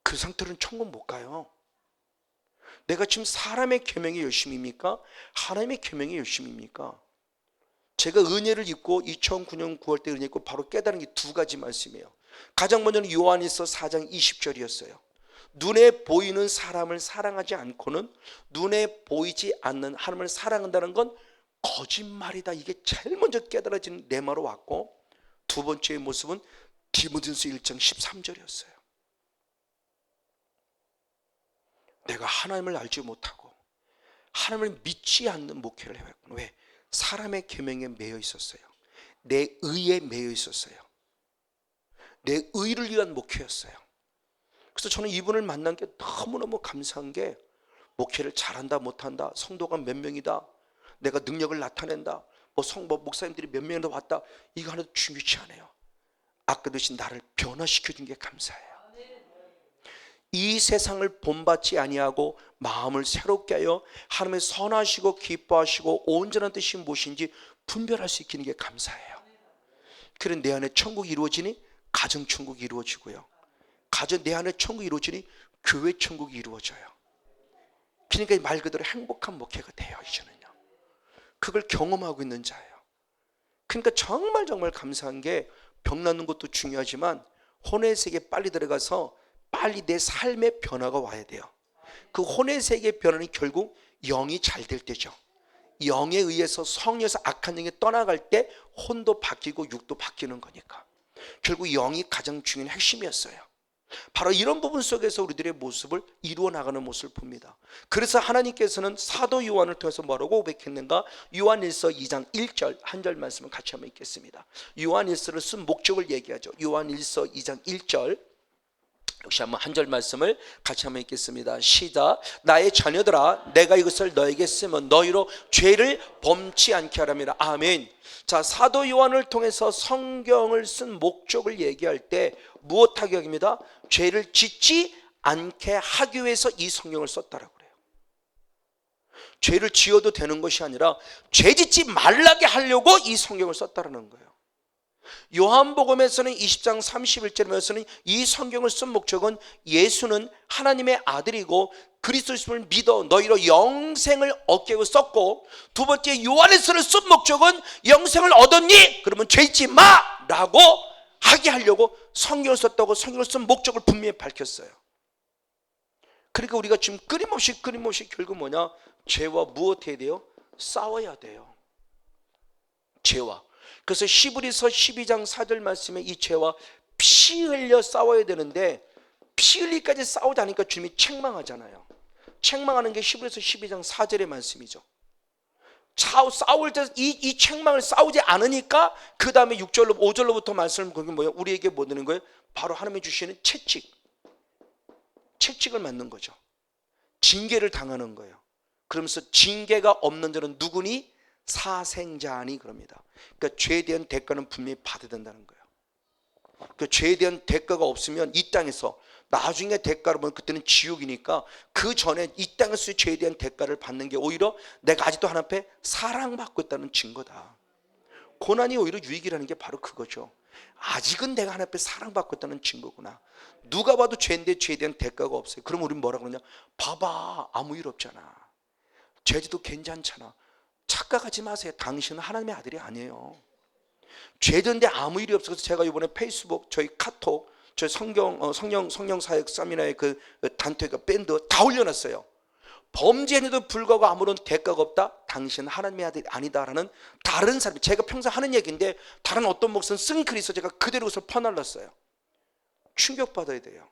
그 상태로는 천국 못 가요. 내가 지금 사람의 계명에 열심입니까? 하나님의 계명에 열심입니까? 제가 은혜를 입고 2009년 9월 때 은혜 입고 바로 깨달은 게 두 가지 말씀이에요. 가장 먼저는 요한일서 4장 20절이었어요. 눈에 보이는 사람을 사랑하지 않고는 눈에 보이지 않는 하나님을 사랑한다는 건 거짓말이다. 이게 제일 먼저 깨달아진 레마로 왔고, 두 번째의 모습은 디모데전서 1장 13절이었어요. 내가 하나님을 알지 못하고 하나님을 믿지 않는 목회를 해왔구나. 왜? 사람의 계명에 매여 있었어요. 내 의에 매여 있었어요. 내 의를 위한 목회였어요. 그래서 저는 이분을 만난 게 너무너무 감사한 게, 목회를 잘한다 못한다, 성도가 몇 명이다, 내가 능력을 나타낸다, 목사님들이 몇 명이나 왔다, 이거 하나도 중요치 않아요. 아까 드신 나를 변화시켜준 게 감사해요. 이 세상을 본받지 아니하고 마음을 새롭게 하여 하나님의 선하시고 기뻐하시고 온전한 뜻이 무엇인지 분별할 수 있는 게 감사해요. 그래 내 안에 천국이 이루어지니 가정 천국이 이루어지고요, 내 안에 천국이 이루어지니 교회 천국이 이루어져요. 그러니까 말 그대로 행복한 목회가 돼요. 이제는요, 그걸 경험하고 있는 자예요. 그러니까 정말 감사한 게, 병 낫는 것도 중요하지만 혼의 세계에 빨리 들어가서 빨리 내 삶의 변화가 와야 돼요. 그 혼의 세계의 변화는 결국 영이 잘 될 때죠. 영에 의해서 성령에서 악한 영이 떠나갈 때 혼도 바뀌고 육도 바뀌는 거니까 결국 영이 가장 중요한 핵심이었어요. 바로 이런 부분 속에서 우리들의 모습을 이루어 나가는 모습을 봅니다. 그래서 하나님께서는 사도 요한을 통해서 뭐라고 고백했는가? 요한일서 2장 1절 한 절 말씀을 같이 한번 읽겠습니다. 요한일서를 쓴 목적을 얘기하죠. 요한일서 2장 1절 역시 한번 한 절 말씀을 같이 한번 읽겠습니다. 시작. 나의 자녀들아, 내가 이것을 너에게 쓰면 너희로 죄를 범치 않게 하랍니다. 아멘. 자, 사도 요한을 통해서 성경을 쓴 목적을 얘기할 때 무엇하게 합니다? 죄를 짓지 않게 하기 위해서 이 성경을 썼다라고 그래요. 죄를 지어도 되는 것이 아니라 죄 짓지 말라게 하려고 이 성경을 썼다라는 거예요. 요한복음에서는 20장 31절에서는 이 성경을 쓴 목적은 예수는 하나님의 아들이고 그리스도를 믿어 너희로 영생을 얻게 하고 썼고, 두 번째 요한일서를 쓴 목적은 영생을 얻었니? 그러면 죄 짓지 마! 라고 하게 하려고 성경을 썼다고 성경을 쓴 목적을 분명히 밝혔어요. 그러니까 우리가 지금 끊임없이 결국 뭐냐? 죄와 무엇해야 돼요? 싸워야 돼요. 죄와. 그래서 히브리서 12장 4절 말씀에 이 죄와 피 흘려 싸워야 되는데, 피 흘리기까지 싸우지 않으니까 주님이 책망하잖아요. 책망하는 게 히브리서 12장 4절의 말씀이죠. 싸울 때 이 책망을 싸우지 않으니까 그 다음에 6절로 5절로부터 말씀을 거기 뭐예요? 우리에게 뭐 되는 거예요? 바로 하나님이 주시는 채찍을 맞는 거죠. 징계를 당하는 거예요. 그러면서 징계가 없는 자는 누구니? 사생자니 그럽니다. 그러니까 죄에 대한 대가는 분명히 받아야 된다는 거예요. 그 죄에 대한 대가가 없으면 이 땅에서 나중에 대가를 보면 그때는 지옥이니까 그 전에 이 땅에서의 죄에 대한 대가를 받는 게 오히려 내가 아직도 하나님 앞에 사랑받고 있다는 증거다. 고난이 오히려 유익이라는 게 바로 그거죠. 아직은 내가 하나님 앞에 사랑받고 있다는 증거구나. 누가 봐도 죄인데 죄에 대한 대가가 없어요. 그럼 우리는 뭐라 그러냐? 봐봐, 아무 일 없잖아. 죄지도 괜찮잖아. 착각하지 마세요. 당신은 하나님의 아들이 아니에요. 죄든데 아무 일이 없어서 제가 이번에 페이스북, 저희 카톡, 저희 성령 사역 세미나의 그 단톡 밴드 다 올려놨어요. 범죄에도 불구하고 아무런 대가가 없다? 당신은 하나님의 아들이 아니다라는 다른 사람, 제가 평소 하는 얘기인데 다른 어떤 목사는 쓴 글이 있어 제가 그대로 그것을 퍼날랐어요. 충격받아야 돼요.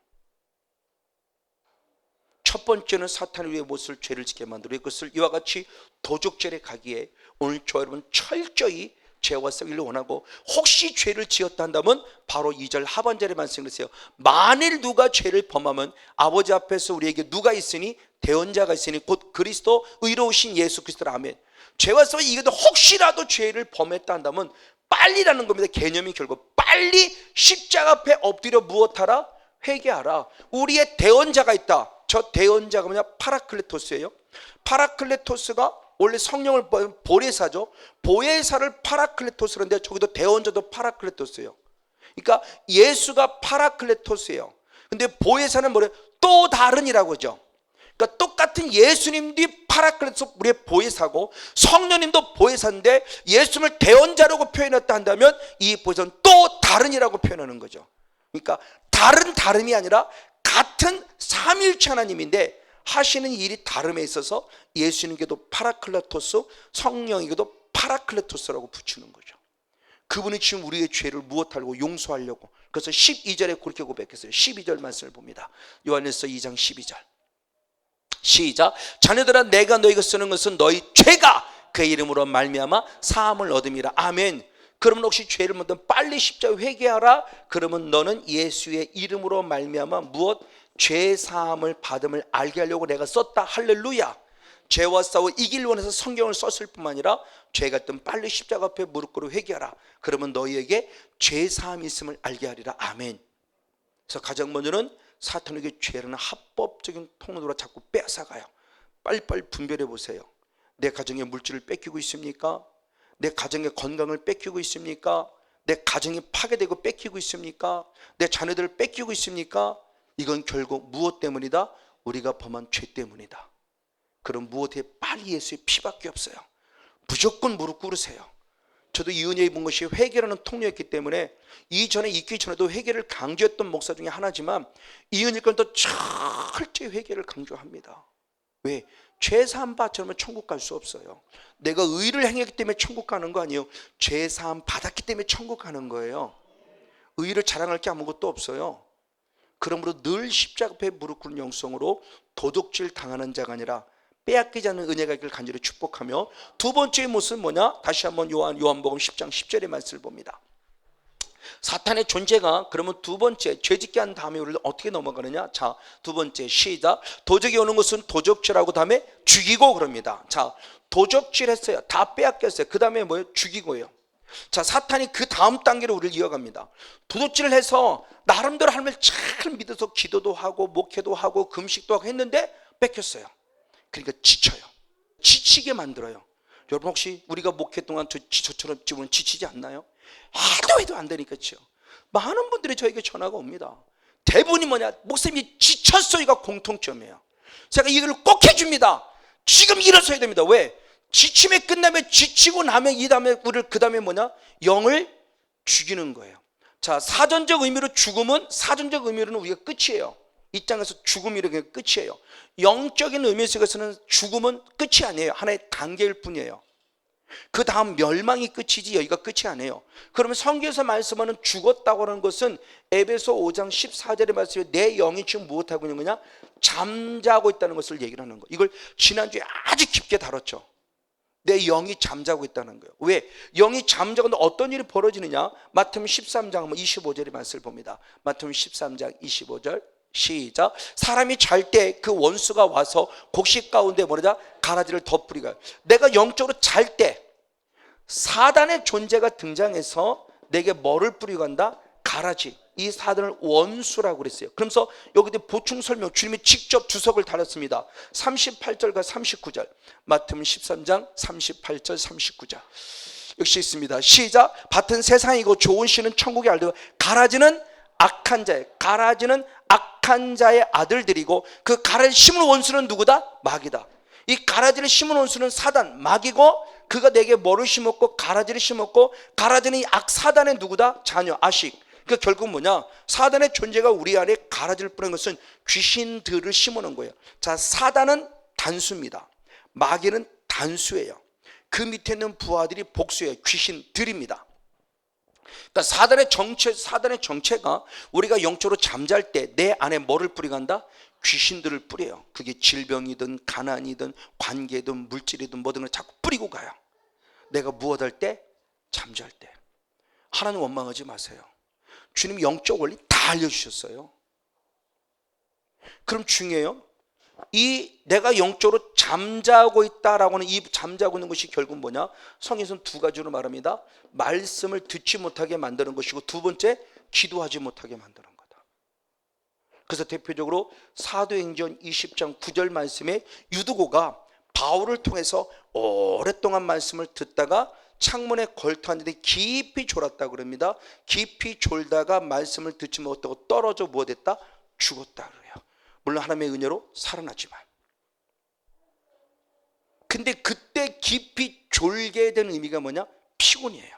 첫 번째는 사탄이 우리의 모습을 죄를 짓게 만들고 이것을 이와 같이 도적질에 가기에 오늘 저 여러분 철저히 죄와 썩기를 원하고 혹시 죄를 지었다 한다면 바로 2절 하반절에 말씀하세요. 만일 누가 죄를 범하면 아버지 앞에서 우리에게 누가 있으니 대언자가 있으니 곧 그리스도 의로우신 예수 그리스도라. 아멘. 죄와 썩이 이겨도 혹시라도 죄를 범했다 한다면 빨리라는 겁니다. 개념이 결국 빨리 십자가 앞에 엎드려 무엇하라? 회개하라. 우리의 대언자가 있다. 저 대언자가 뭐냐? 파라클레토스예요. 파라클레토스가 원래 성령을 보혜사죠. 보혜사를 파라클레토스라는데 저기도 대언자도 파라클레토스예요. 그러니까 예수가 파라클레토스예요. 근데 보혜사는 뭐래요? 또 다른이라고 하죠. 그러니까 똑같은 예수님도 파라클레토스 우리의 보혜사고 성령님도 보혜사인데 예수님을 대언자라고 표현했다 한다면 이 보혜사는 또 다른이라고 표현하는 거죠. 그러니까 다름이 아니라 같은 삼위일체 하나님인데 하시는 일이 다름에 있어서 예수님께도 파라클레토스, 성령에게도 파라클레토스라고 붙이는 거죠. 그분이 지금 우리의 죄를 무엇하려고 용서하려고. 그래서 12절에 그렇게 고백했어요. 12절 말씀을 봅니다. 요한일서 2장 12절 시작. 자녀들아 내가 너희가 쓰는 것은 너희 죄가 그의 이름으로 말미암아 사함을 얻음이라. 아멘. 그러면 혹시 죄를 묻든 빨리 십자가 회개하라. 그러면 너는 예수의 이름으로 말미암아 무엇? 죄 사함을 받음을 알게 하려고 내가 썼다. 할렐루야. 죄와 싸워 이길 원해서 성경을 썼을 뿐만 아니라 죄가 있든 빨리 십자가 앞에 무릎 꿇어 회개하라. 그러면 너희에게 죄 사함이 있음을 알게 하리라. 아멘. 그래서 가장 먼저는 사탄에게 죄라는 합법적인 통로로 자꾸 빼앗아가요. 빨리빨리 분별해 보세요. 내 가정의 물질을 뺏기고 있습니까? 내 가정의 건강을 뺏기고 있습니까? 내 가정이 파괴되고 뺏기고 있습니까? 내 자녀들을 뺏기고 있습니까? 이건 결국 무엇 때문이다? 우리가 범한 죄 때문이다. 그럼 무엇에 빨리 예수의 피밖에 없어요. 무조건 무릎 꿇으세요. 저도 이 은혜 입은 것이 회개라는 통로였기 때문에 이전에 있기 전에도 회개를 강조했던 목사 중에 하나지만 이 은혜 건 더 철저히 회개를 강조합니다. 왜? 죄사함 받지 않으면 천국 갈 수 없어요. 내가 의를 행했기 때문에 천국 가는 거 아니에요. 죄사함 받았기 때문에 천국 가는 거예요. 의를 자랑할 게 아무것도 없어요. 그러므로 늘 십자가 앞에 무릎 꿇는 영성으로 도둑질 당하는 자가 아니라 빼앗기지 않는 은혜가 있기를 간절히 축복하며, 두 번째 모습은 뭐냐? 다시 한번 요한복음 10장 10절의 말씀을 봅니다. 사탄의 존재가 그러면 두 번째 죄짓게 한 다음에 우리를 어떻게 넘어가느냐? 자, 두 번째 시작. 도적이 오는 것은 도적질하고 다음에 죽이고 그럽니다. 자, 도적질했어요. 다 빼앗겼어요. 그 다음에 뭐예요? 죽이고요. 자, 사탄이 그 다음 단계로 우리를 이어갑니다. 도둑질을 해서 나름대로 하나님을 잘 믿어서 기도도 하고 목회도 하고 금식도 하고 했는데 뺏겼어요. 그러니까 지쳐요. 지치게 만들어요. 여러분 혹시 우리가 목회 동안 저처럼 지금은 지치지 않나요? 해도 안 되니까요. 많은 분들이 저에게 전화가 옵니다. 대부분이 뭐냐? 목사님이 지쳤어요가 공통점이에요. 제가 이걸 꼭 해줍니다. 지금 일어서야 됩니다. 왜? 지침에 끝나면 지치고 나면 이 다음에 우리를 그 다음에 뭐냐? 영을 죽이는 거예요. 자, 사전적 의미로 죽음은 사전적 의미로는 우리가 끝이에요. 이 땅에서 죽음이라는 게 끝이에요. 영적인 의미에서는 죽음은 끝이 아니에요. 하나의 단계일 뿐이에요. 그 다음 멸망이 끝이지 여기가 끝이 아니에요. 그러면 성경에서 말씀하는 죽었다고 하는 것은 에베소 5장 14절의 말씀에 내 영이 지금 무엇하고 있는 거냐? 잠자고 있다는 것을 얘기를 하는 거예요. 이걸 지난주에 아주 깊게 다뤘죠. 내 영이 잠자고 있다는 거예요. 왜? 영이 잠자고 있는데 어떤 일이 벌어지느냐? 마태복음 13장 25절의 말씀을 봅니다. 마태복음 13장 25절 시작. 사람이 잘 때 그 원수가 와서 곡식 가운데 뭐냐? 가라지를 덧뿌리고, 내가 영적으로 잘 때 사단의 존재가 등장해서 내게 뭐를 뿌리고 간다? 가라지. 이 사단을 원수라고 그랬어요. 그러면서 여기도 보충 설명, 주님이 직접 주석을 달았습니다. 38절과 39절 마태복음 13장 38절 39절 역시 있습니다. 시작. 밭은 세상이고 좋은 씨는 천국에 알되고 가라지는 악한 자의, 가라지는 악한 자의 아들들이고 그 가라지를 심은 원수는 누구다? 마귀다. 이 가라지를 심은 원수는 사단, 마귀고, 그가 내게 뭐를 심었고 가라지를 심었고, 가라지는 이 악사단의 누구다? 자녀, 아식. 그러니까 결국 뭐냐? 사단의 존재가 우리 안에 가라지를 뿌리는 것은 귀신들을 심어놓은 거예요. 자, 사단은 단수입니다. 마귀는 단수예요. 그 밑에 있는 부하들이 복수예요. 귀신들입니다. 그러니까 사단의 정체가 우리가 영적으로 잠잘 때 내 안에 뭐를 뿌리간다? 귀신들을 뿌려요. 그게 질병이든 가난이든 관계든 물질이든 뭐든 자꾸 뿌리고 가요. 내가 무엇 할 때? 잠잘 때. 하나님 원망하지 마세요. 주님 영적 원리 다 알려주셨어요. 그럼 중요해요. 이 내가 영적으로 잠자고 있다라고 하는 이 잠자고 있는 것이 결국 뭐냐? 성경에서는 두 가지로 말합니다. 말씀을 듣지 못하게 만드는 것이고, 두 번째 기도하지 못하게 만드는 거다. 그래서 대표적으로 사도행전 20장 9절 말씀에 유두고가 바울을 통해서 오랫동안 말씀을 듣다가 창문에 걸터 앉는데 깊이 졸았다 그럽니다. 깊이 졸다가 말씀을 듣지 못하고 떨어져 무엇했다? 죽었다 그래요. 물론 하나님의 은혜로 살아났지만. 근데 그때 깊이 졸게 된 의미가 뭐냐? 피곤이에요.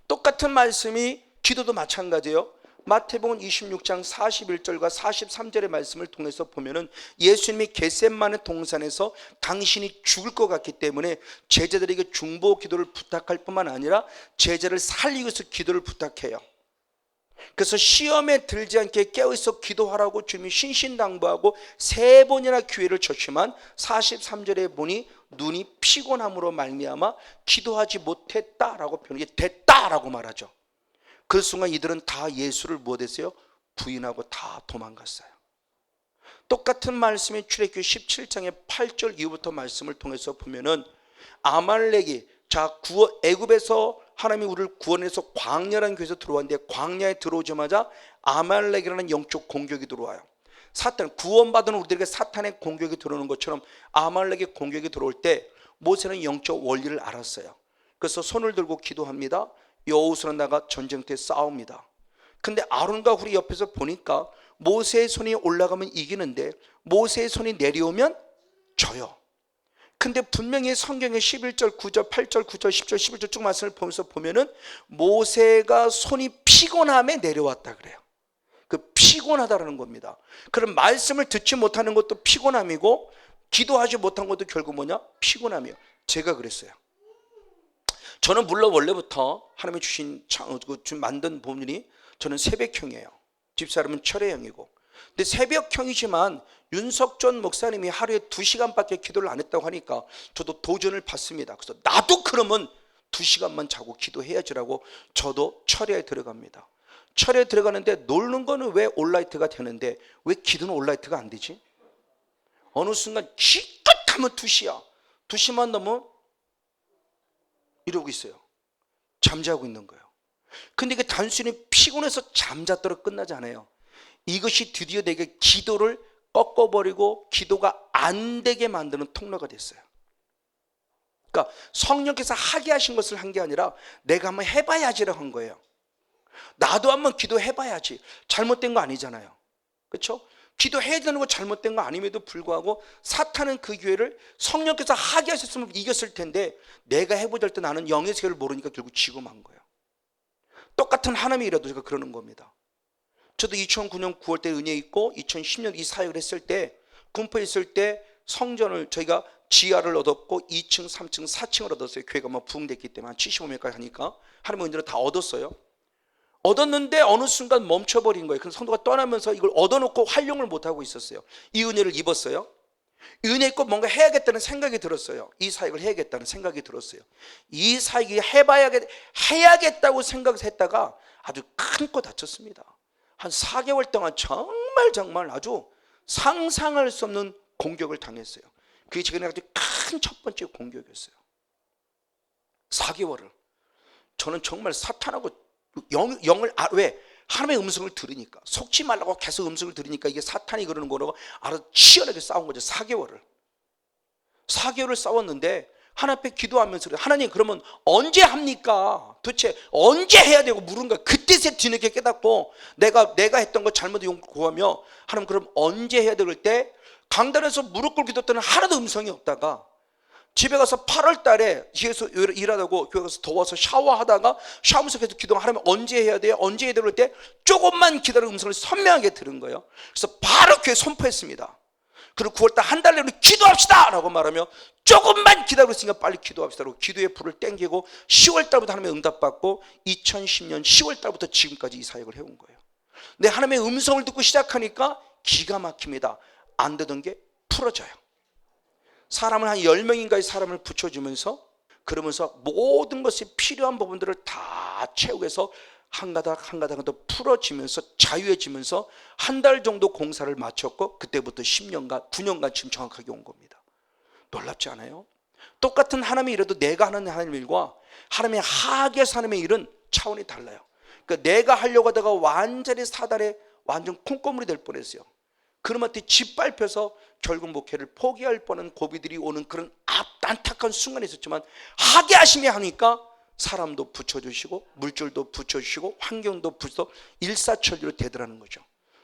똑같은 말씀이 기도도 마찬가지예요. 마태복음 26장 41절과 43절의 말씀을 통해서 보면은 예수님이 겟세마네 동산에서 당신이 죽을 것 같기 때문에 제자들에게 중보 기도를 부탁할 뿐만 아니라 제자를 살리기 위해서 기도를 부탁해요. 그래서 시험에 들지 않게 깨어있어 기도하라고 주님이 신신당부하고 3번이나 기회를 줬지만 43절에 보니 눈이 피곤함으로 말미암아 기도하지 못했다라고 표현이 됐다라고 말하죠. 그 순간 이들은 다 예수를 못했어요? 부인하고 다 도망갔어요. 똑같은 말씀이 출애굽기 17장의 8절 이후부터 말씀을 통해서 보면은 아말렉이 애굽에서 하나님이 우리를 구원해서 광야라는 교회에서 들어왔는데, 광야에 들어오자마자 아말렉이라는 영적 공격이 들어와요. 사탄, 구원받은 우리들에게 사탄의 공격이 들어오는 것처럼 아말렉의 공격이 들어올 때 모세는 영적 원리를 알았어요. 그래서 손을 들고 기도합니다. 여호수아는 나가 전쟁터에 싸웁니다. 근데 아론과 훌이 옆에서 보니까 모세의 손이 올라가면 이기는데 모세의 손이 내려오면 져요. 근데 분명히 성경의 11절, 9절, 8절, 9절, 10절, 11절 쭉 말씀을 보면서 보면은 모세가 손이 피곤함에 내려왔다 그래요. 그 피곤하다라는 겁니다. 그럼 말씀을 듣지 못하는 것도 피곤함이고 기도하지 못한 것도 결국 뭐냐? 피곤함이에요. 제가 그랬어요. 저는 물론 원래부터 하나님이 주신 만든 본인이 저는 새벽형이에요. 집사람은 철회형이고. 근데 새벽형이지만 윤석전 목사님이 하루에 2시간밖에 기도를 안 했다고 하니까 저도 도전을 받습니다. 그래서 나도 그러면 2시간만 자고 기도해야지라고 저도 철회에 들어갑니다. 철회에 들어가는데 놀는 거는 왜 온라이트가 되는데 왜 기도는 온라이트가 안 되지? 어느 순간 기껏 하면 2시야. 2시만 넘으면 이러고 있어요. 잠자고 있는 거예요. 근데 이게 단순히 피곤해서 잠잤더라 끝나지 않아요. 이것이 드디어 내게 기도를 꺾어버리고 기도가 안 되게 만드는 통로가 됐어요. 그러니까 성령께서 하게 하신 것을 한 게 아니라 내가 한번 해봐야지라고 한 거예요. 나도 한번 기도해봐야지. 잘못된 거 아니잖아요. 그렇죠? 기도해야 되는 거 잘못된 거 아님에도 불구하고 사탄은 그 기회를 성령께서 하게 하셨으면 이겼을 텐데 내가 해보자 할 때 나는 영의 세계를 모르니까 결국 지고 만 거예요. 똑같은 하나님의 일에도 제가 그러는 겁니다. 저도 2009년 9월 때 은혜 있고 2010년 이 사역을 했을 때 군포에 있을 때 성전을 저희가 지하를 얻었고 2층, 3층, 4층을 얻었어요. 교회가 막 부흥됐기 때문에 한 75명까지 하니까 하나님의 은혜를 다 얻었어요. 얻었는데 어느 순간 멈춰버린 거예요. 그래서 성도가 떠나면서 이걸 얻어놓고 활용을 못하고 있었어요. 이 은혜를 입었어요. 이 은혜 있고 뭔가 해야겠다는 생각이 들었어요. 이 사역을 해야겠다는 생각이 들었어요. 이 사역이 해야겠다고 생각했다가 아주 큰 거 다쳤습니다. 한 4개월 동안 정말 아주 상상할 수 없는 공격을 당했어요. 그게 제가 아주 큰 첫 번째 공격이었어요. 4개월을 저는 정말 사탄하고 영을 왜? 하나님의 음성을 들으니까 속지 말라고 계속 음성을 들으니까 이게 사탄이 그러는 거라고 알아서 치열하게 싸운 거죠. 4개월을 싸웠는데 하나님 앞에 기도하면서 하나님 그러면 언제 합니까? 도대체 언제 해야 되고 물은 거야. 그때서 뒤늦게 깨닫고 내가 했던 거 잘못 구하며 하나님 그럼 언제 해야 될 때 강단에서 무릎 꿇고 기도했더니 하나도 음성이 없다가 집에 가서 8월 달에 뒤에서 일하다고 교회 가서 더워서 샤워하다가 샤워하면서 계속 기도하면 하나님 언제 해야 돼요? 언제 해야 될 때 조금만 기다리는 음성을 선명하게 들은 거예요. 그래서 바로 교회 선포했습니다. 그리고 9월달 한 달 내로 기도합시다 라고 말하며 조금만 기다리고 있으니까 빨리 기도합시다 라고 기도의 불을 땡기고 10월달부터 하나님의 응답받고 2010년 10월달부터 지금까지 이 사역을 해온 거예요. 근데 하나님의 음성을 듣고 시작하니까 기가 막힙니다. 안 되던 게 풀어져요. 사람을 한 10명인가의 사람을 붙여주면서 그러면서 모든 것이 필요한 부분들을 다 채우해서 한 가닥 한 가닥 더 풀어지면서 자유해지면서 한 달 정도 공사를 마쳤고 그때부터 10년간 9년간 지금 정확하게 온 겁니다. 놀랍지 않아요? 똑같은 하나님의 일에도 내가 하는 하나님의 일과 하나님의 하계에서 하나님의 일은 차원이 달라요. 그러니까 내가 하려고 하다가 완전히 사단에 완전 콩고물이 될 뻔했어요. 그놈한테 짓밟혀서 결국 목회를 포기할 뻔한 고비들이 오는 그런 안타까운 순간이 있었지만 하계하심이 하니까 사람도 붙여주시고 물질도 붙여주시고 환경도 붙여 일사천리로 되더라는 거죠.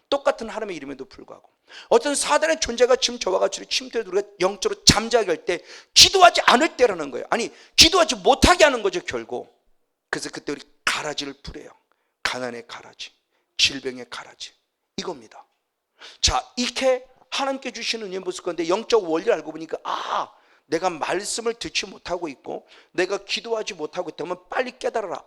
똑같은 하나님의 이름에도 불구하고 어떤 사단의 존재가 지금 저와 같이 침투해 들어가 영적으로 잠자게 할 때 기도하지 않을 때라는 거예요. 아니 기도하지 못하게 하는 거죠 결국. 그래서 그때 우리 가라지를 뿌려요. 가난의 가라지, 질병의 가라지, 이겁니다. 자, 이렇게 하나님께 주시는 은혜 모습 건데 영적 원리를 알고 보니까 내가 말씀을 듣지 못하고 있고 내가 기도하지 못하고 있다면 빨리 깨달아라.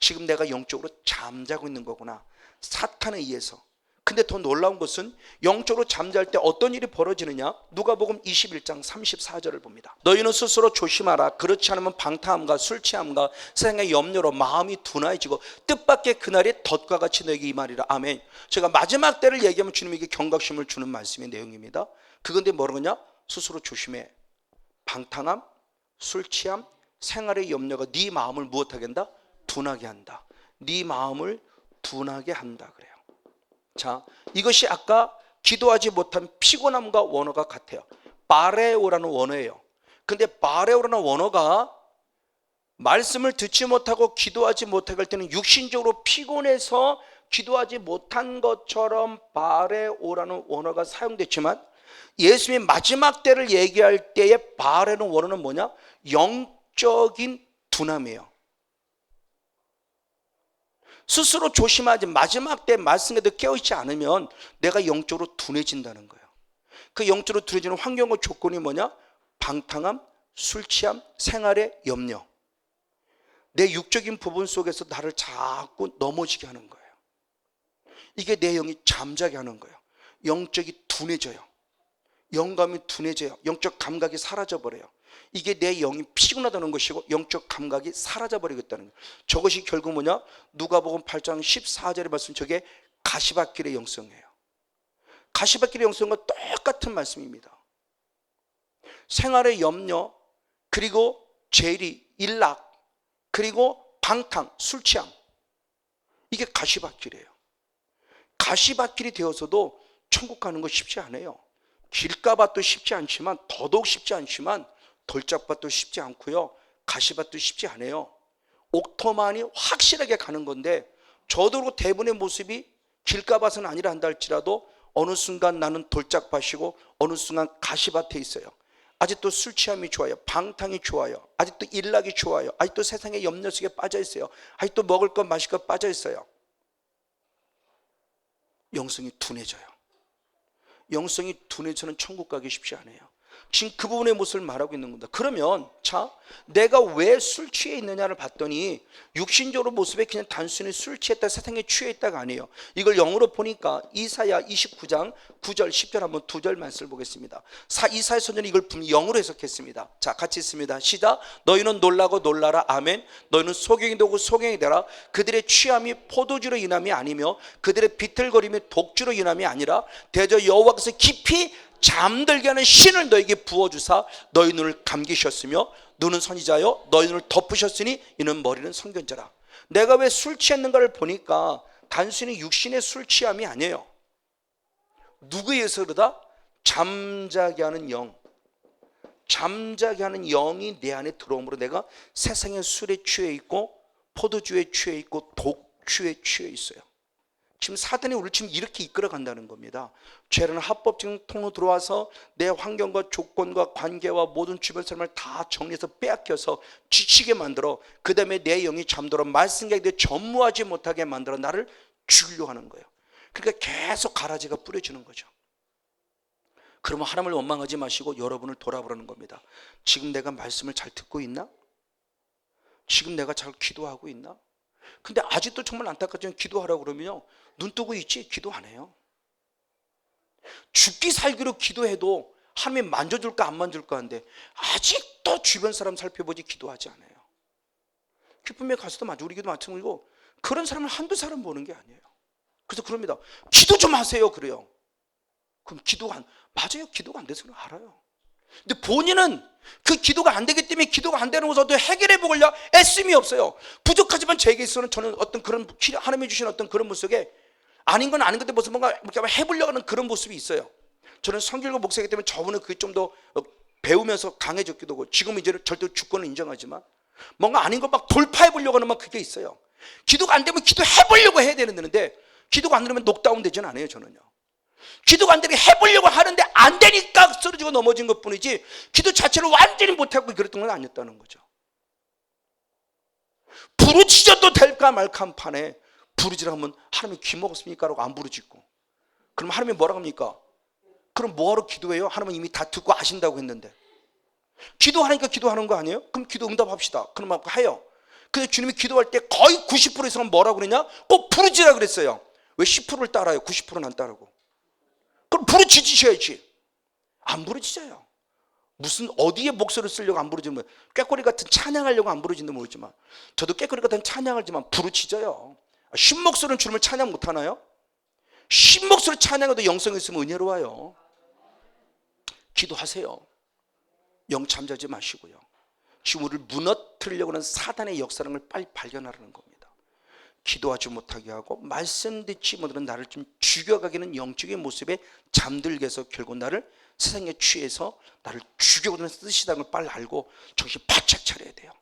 지금 내가 영적으로 잠자고 있는 거구나, 사탄에 의해서. 근데 더 놀라운 것은 영적으로 잠잘 때 어떤 일이 벌어지느냐. 누가복음 21장 34절을 봅니다. 너희는 스스로 조심하라. 그렇지 않으면 방탕함과 술 취함과 세상의 염려로 마음이 둔해지고 뜻밖의 그날이 덫과 같이 너에게 임하리라. 아멘. 제가 마지막 때를 얘기하면 주님에게 경각심을 주는 말씀의 내용입니다. 그건데 뭐라고냐? 스스로 조심해. 방탕함, 술 취함, 생활의 염려가 네 마음을 무엇하게 한다? 둔하게 한다. 네 마음을 둔하게 한다 그래요. 자, 이것이 아까 기도하지 못한 피곤함과 원어가 같아요. 바레오라는 원어예요. 근데 바레오라는 원어가 말씀을 듣지 못하고 기도하지 못하게 할 때는 육신적으로 피곤해서 기도하지 못한 것처럼 바레오라는 원어가 사용됐지만 예수님의 마지막 때를 얘기할 때의 바레는 원어는 뭐냐? 영적인 둔함이에요. 스스로 조심하지. 마지막 때 말씀에도 깨어있지 않으면 내가 영적으로 둔해진다는 거예요. 그 영적으로 둔해지는 환경과 조건이 뭐냐? 방탕함, 술 취함, 생활의 염려. 내 육적인 부분 속에서 나를 자꾸 넘어지게 하는 거예요. 이게 내 영이 잠자게 하는 거예요. 영적이 둔해져요. 영감이 둔해져요. 영적 감각이 사라져버려요. 이게 내 영이 피곤하다는 것이고 영적 감각이 사라져버리겠다는 거예요. 저것이 결국 뭐냐? 누가복음 8장 14절의 말씀, 저게 가시밭길의 영성이에요. 가시밭길의 영성과 똑같은 말씀입니다. 생활의 염려, 그리고 죄리, 일락, 그리고 방탕, 술 취함, 이게 가시밭길이에요. 가시밭길이 되어서도 천국 가는 거 쉽지 않아요. 길가밭도 쉽지 않지만, 더더욱 쉽지 않지만 돌짝밭도 쉽지 않고요, 가시밭도 쉽지 않아요. 옥토만이 확실하게 가는 건데, 저도 대부분의 모습이 길가밭은 아니라 한다 할지라도 어느 순간 나는 돌짝밭이고 어느 순간 가시밭에 있어요. 아직도 술 취함이 좋아요. 방탕이 좋아요. 아직도 일락이 좋아요. 아직도 세상의 염려 속에 빠져 있어요. 아직도 먹을 것 마실 것 빠져 있어요. 영성이 둔해져요. 영성이 둔해져는 천국 가기 쉽지 않아요. 지금 그 부분의 모습을 말하고 있는 겁니다. 그러면 자, 내가 왜 술 취해 있느냐를 봤더니 육신적으로 모습에 그냥 단순히 술 취했다, 세상에 취해 있다가 아니에요. 이걸 영어로 보니까 이사야 29장 9절 10절 한번 두 절 말씀을 보겠습니다. 이사야 선지자는 이걸 분명히 영어로 해석했습니다. 자, 같이 있습니다. 시작. 너희는 놀라고 놀라라. 아멘. 너희는 소경이 되고 소경이 되라. 그들의 취함이 포도주로 인함이 아니며 그들의 비틀거림이 독주로 인함이 아니라 대저 여호와께서 깊이 잠들게 하는 신을 너에게 부어주사 너희 눈을 감기셨으며 눈은 선지자여 너희 눈을 덮으셨으니 이는 머리는 선견자라. 내가 왜 술 취했는가를 보니까 단순히 육신의 술 취함이 아니에요. 누구에 의해서 그러다? 잠자게 하는 영, 잠자게 하는 영이 내 안에 들어옴으로 내가 세상의 술에 취해 있고 포도주에 취해 있고 독주에 취해 있어요. 지금 사단이 우리를 지금 이렇게 이끌어 간다는 겁니다. 죄라는 합법적인 통로 들어와서 내 환경과 조건과 관계와 모든 주변 사람을 다 정리해서 빼앗겨서 지치게 만들어, 그 다음에 내 영이 잠들어 말씀에 대해 전무하지 못하게 만들어 나를 죽이려고 하는 거예요. 그러니까 계속 가라지가 뿌려지는 거죠. 그러면 하나님을 원망하지 마시고 여러분을 돌아보라는 겁니다. 지금 내가 말씀을 잘 듣고 있나? 지금 내가 잘 기도하고 있나? 근데 아직도 정말 안타깝지만 기도하라고 그러면요, 눈 뜨고 있지 기도 안 해요. 죽기 살기로 기도해도 하나님이 만져줄까 안 만져줄까 하는데 아직도 주변 사람 살펴보지 기도하지 않아요. 기쁨에 가서도 우리 기도 마찬가지고 그런 사람을 한두 사람 보는 게 아니에요. 그래서 그럽니다. 기도 좀 하세요. 그래요. 그럼 맞아요. 기도가 안 돼서 알아요. 근데 본인은 그 기도가 안 되기 때문에 기도가 안 되는 것을 어떻게 해결해 보려고 애씀이 없어요. 부족하지만 제게 있어서는 저는 어떤 그런 하나님이 주신 어떤 그런 모습 속에 아닌 건 아닌 것들 모습 뭔가 해보려고 하는 그런 모습이 있어요. 저는 성결과 목사이기 때문에 저분은 그게 좀 더 배우면서 강해졌기도 하고 지금 이제는 절대 주권을 인정하지만 뭔가 아닌 걸 막 돌파해 보려고 하는 막 그게 있어요. 기도가 안 되면 기도해 보려고 해야 되는데 기도가 안 되면 녹다운 되지는 않아요. 저는요. 기도가 안 되게 해보려고 하는데 안 되니까 쓰러지고 넘어진 것뿐이지 기도 자체를 완전히 못하고 그랬던 건 아니었다는 거죠. 부르짖어도 될까 말까 한 판에 부르짖으라면 하나님이 귀 먹었습니까? 라고 안 부르짖고 그럼 하나님이 뭐라고 합니까? 그럼 뭐하러 기도해요? 하나님은 이미 다 듣고 아신다고 했는데 기도하니까 기도하는 거 아니에요? 그럼 기도 응답합시다. 그럼 해요. 근데 주님이 기도할 때 거의 90% 이상은 뭐라고 그랬냐? 꼭 부르짖으라 그랬어요. 왜 10%를 따라요? 90%는 안 따르고. 그럼 부르짖으셔야지. 안 부르짖어요. 무슨 어디에 목소리를 쓰려고 안 부르짖는 거예요? 꾀꼬리 같은 찬양하려고 안 부르짖는 모르지만 저도 꾀꼬리 같은 찬양하지만 부르짖어요. 신목소리는 주님을 찬양 못하나요? 신목소리 찬양해도 영성이 있으면 은혜로워요. 기도하세요. 영 잠자지 마시고요. 지금 우리를 무너뜨리려고 하는 사단의 역사를 빨리 발견하라는 겁니다. 기도하지 못하게 하고 말씀 듣지 못하는 나를 좀 죽여가기는 영적인 모습에 잠들게 해서 결국 나를 세상에 취해서 나를 죽여오는 뜻이라는 걸 빨리 알고 정신 바짝 차려야 돼요.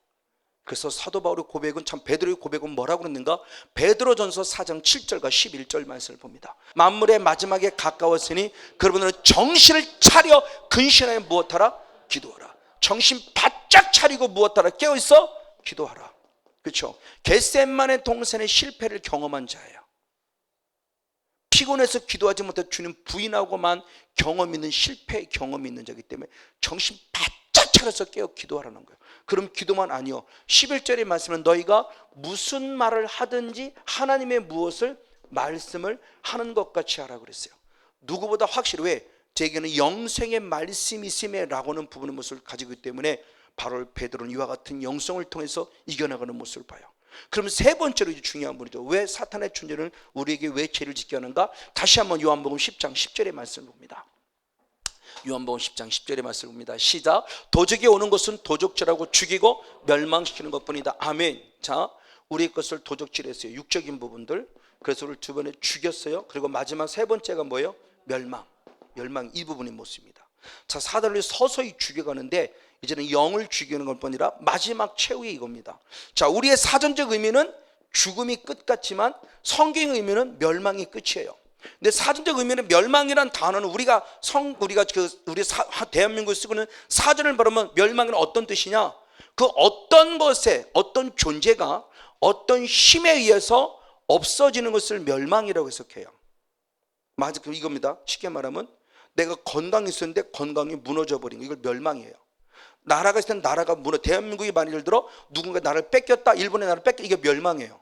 그래서 사도 바울의 고백은 참 베드로의 고백은 뭐라고 그랬는가? 베드로전서 4장 7절과 11절 말씀을 봅니다. 만물의 마지막에 가까웠으니 그러므로 정신을 차려 근신하여 무엇하라? 기도하라. 정신 바짝 차리고 무엇하라? 깨어있어? 기도하라. 그렇죠? 겟세마네 동산의 실패를 경험한 자예요. 피곤해서 기도하지 못해 주님 부인하고만 경험 있는 실패의 경험이 있는 자이기 때문에 정신 바짝 차려서 깨어 기도하라는 거예요. 그럼 기도만 아니요. 11절의 말씀은 너희가 무슨 말을 하든지 하나님의 무엇을 말씀을 하는 것 같이 하라 그랬어요. 누구보다 확실히 왜? 제게는 영생의 말씀이 있음에 라고 하는 부분의 모습을 가지고 있기 때문에 바로 베드로는 이와 같은 영성을 통해서 이겨나가는 모습을 봐요. 그럼 세 번째로 이제 중요한 분이죠. 왜 사탄의 존재를 우리에게 왜 죄를 짓게 하는가? 다시 한번 요한복음 10장 10절의 말씀을 봅니다. 요한복음 10장 10절의 말씀을 봅니다. 시작. 도적이 오는 것은 도적질하고 죽이고 멸망시키는 것뿐이다. 아멘. 자, 우리 것을 도적질했어요. 육적인 부분들. 그래서 우리를 두 번에 죽였어요. 그리고 마지막 세 번째가 뭐예요? 멸망 이 부분의 모습입니다. 자, 사단을 서서히 죽여가는데 이제는 영을 죽이는 것뿐 아니라 마지막 최후의 이겁니다. 자, 우리의 사전적 의미는 죽음이 끝 같지만 성경의 의미는 멸망이 끝이에요. 근데 사전적 의미는 멸망이란 단어는 우리가 대한민국에 쓰고 있는 사전을 바르면 멸망은 어떤 뜻이냐? 그 어떤 것에 어떤 존재가 어떤 힘에 의해서 없어지는 것을 멸망이라고 해석해요. 맞아, 이겁니다. 쉽게 말하면 내가 건강이 있었는데 건강이 무너져 버린 거, 이걸 멸망이에요. 나라가 있을 땐 나라가 대한민국이 만일 예를 들어 누군가 나를 뺏겼다, 일본의 나를 뺏겼다, 이게 멸망이에요.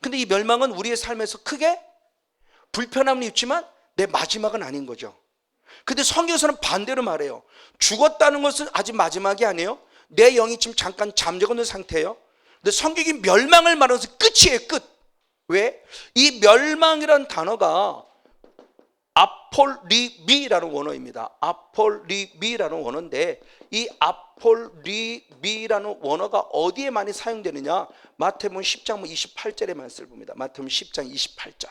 근데 이 멸망은 우리의 삶에서 크게 불편함은 있지만 내 마지막은 아닌 거죠. 근데 성경에서는 반대로 말해요. 죽었다는 것은 아직 마지막이 아니에요. 내 영이 지금 잠깐 잠자고 있는 상태예요. 근데 성경이 멸망을 말하면서 끝이에요. 끝. 왜? 이 멸망이라는 단어가 아폴리미라는 원어입니다. 아폴리미라는 원어인데 이 아폴리미라는 원어가 어디에 많이 사용되느냐? 마태복음 10장 28절의 말씀을 봅니다. 마태복음 10장 28절.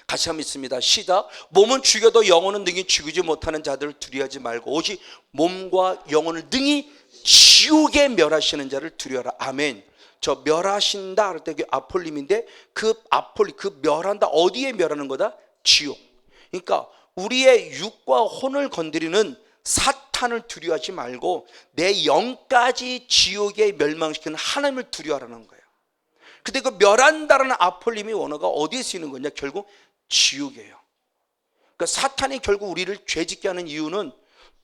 같이 한번 있습니다. 시작. 몸은 죽여도 영혼은 능히 죽이지 못하는 자들을 두려워하지 말고 오직 몸과 영혼을 능히 지옥에 멸하시는 자를 두려워하라. 아멘. 저 멸하신다 할 때 아폴림인데 그 멸한다 어디에 멸하는 거다? 지옥. 그러니까 우리의 육과 혼을 건드리는 사탄을 두려워하지 말고 내 영까지 지옥에 멸망시키는 하나님을 두려워하라는 거예요. 근데 그 멸한다라는 아폴림의 원어가 어디에 쓰이는 거냐? 결국 지옥이에요. 그러니까 사탄이 결국 우리를 죄짓게 하는 이유는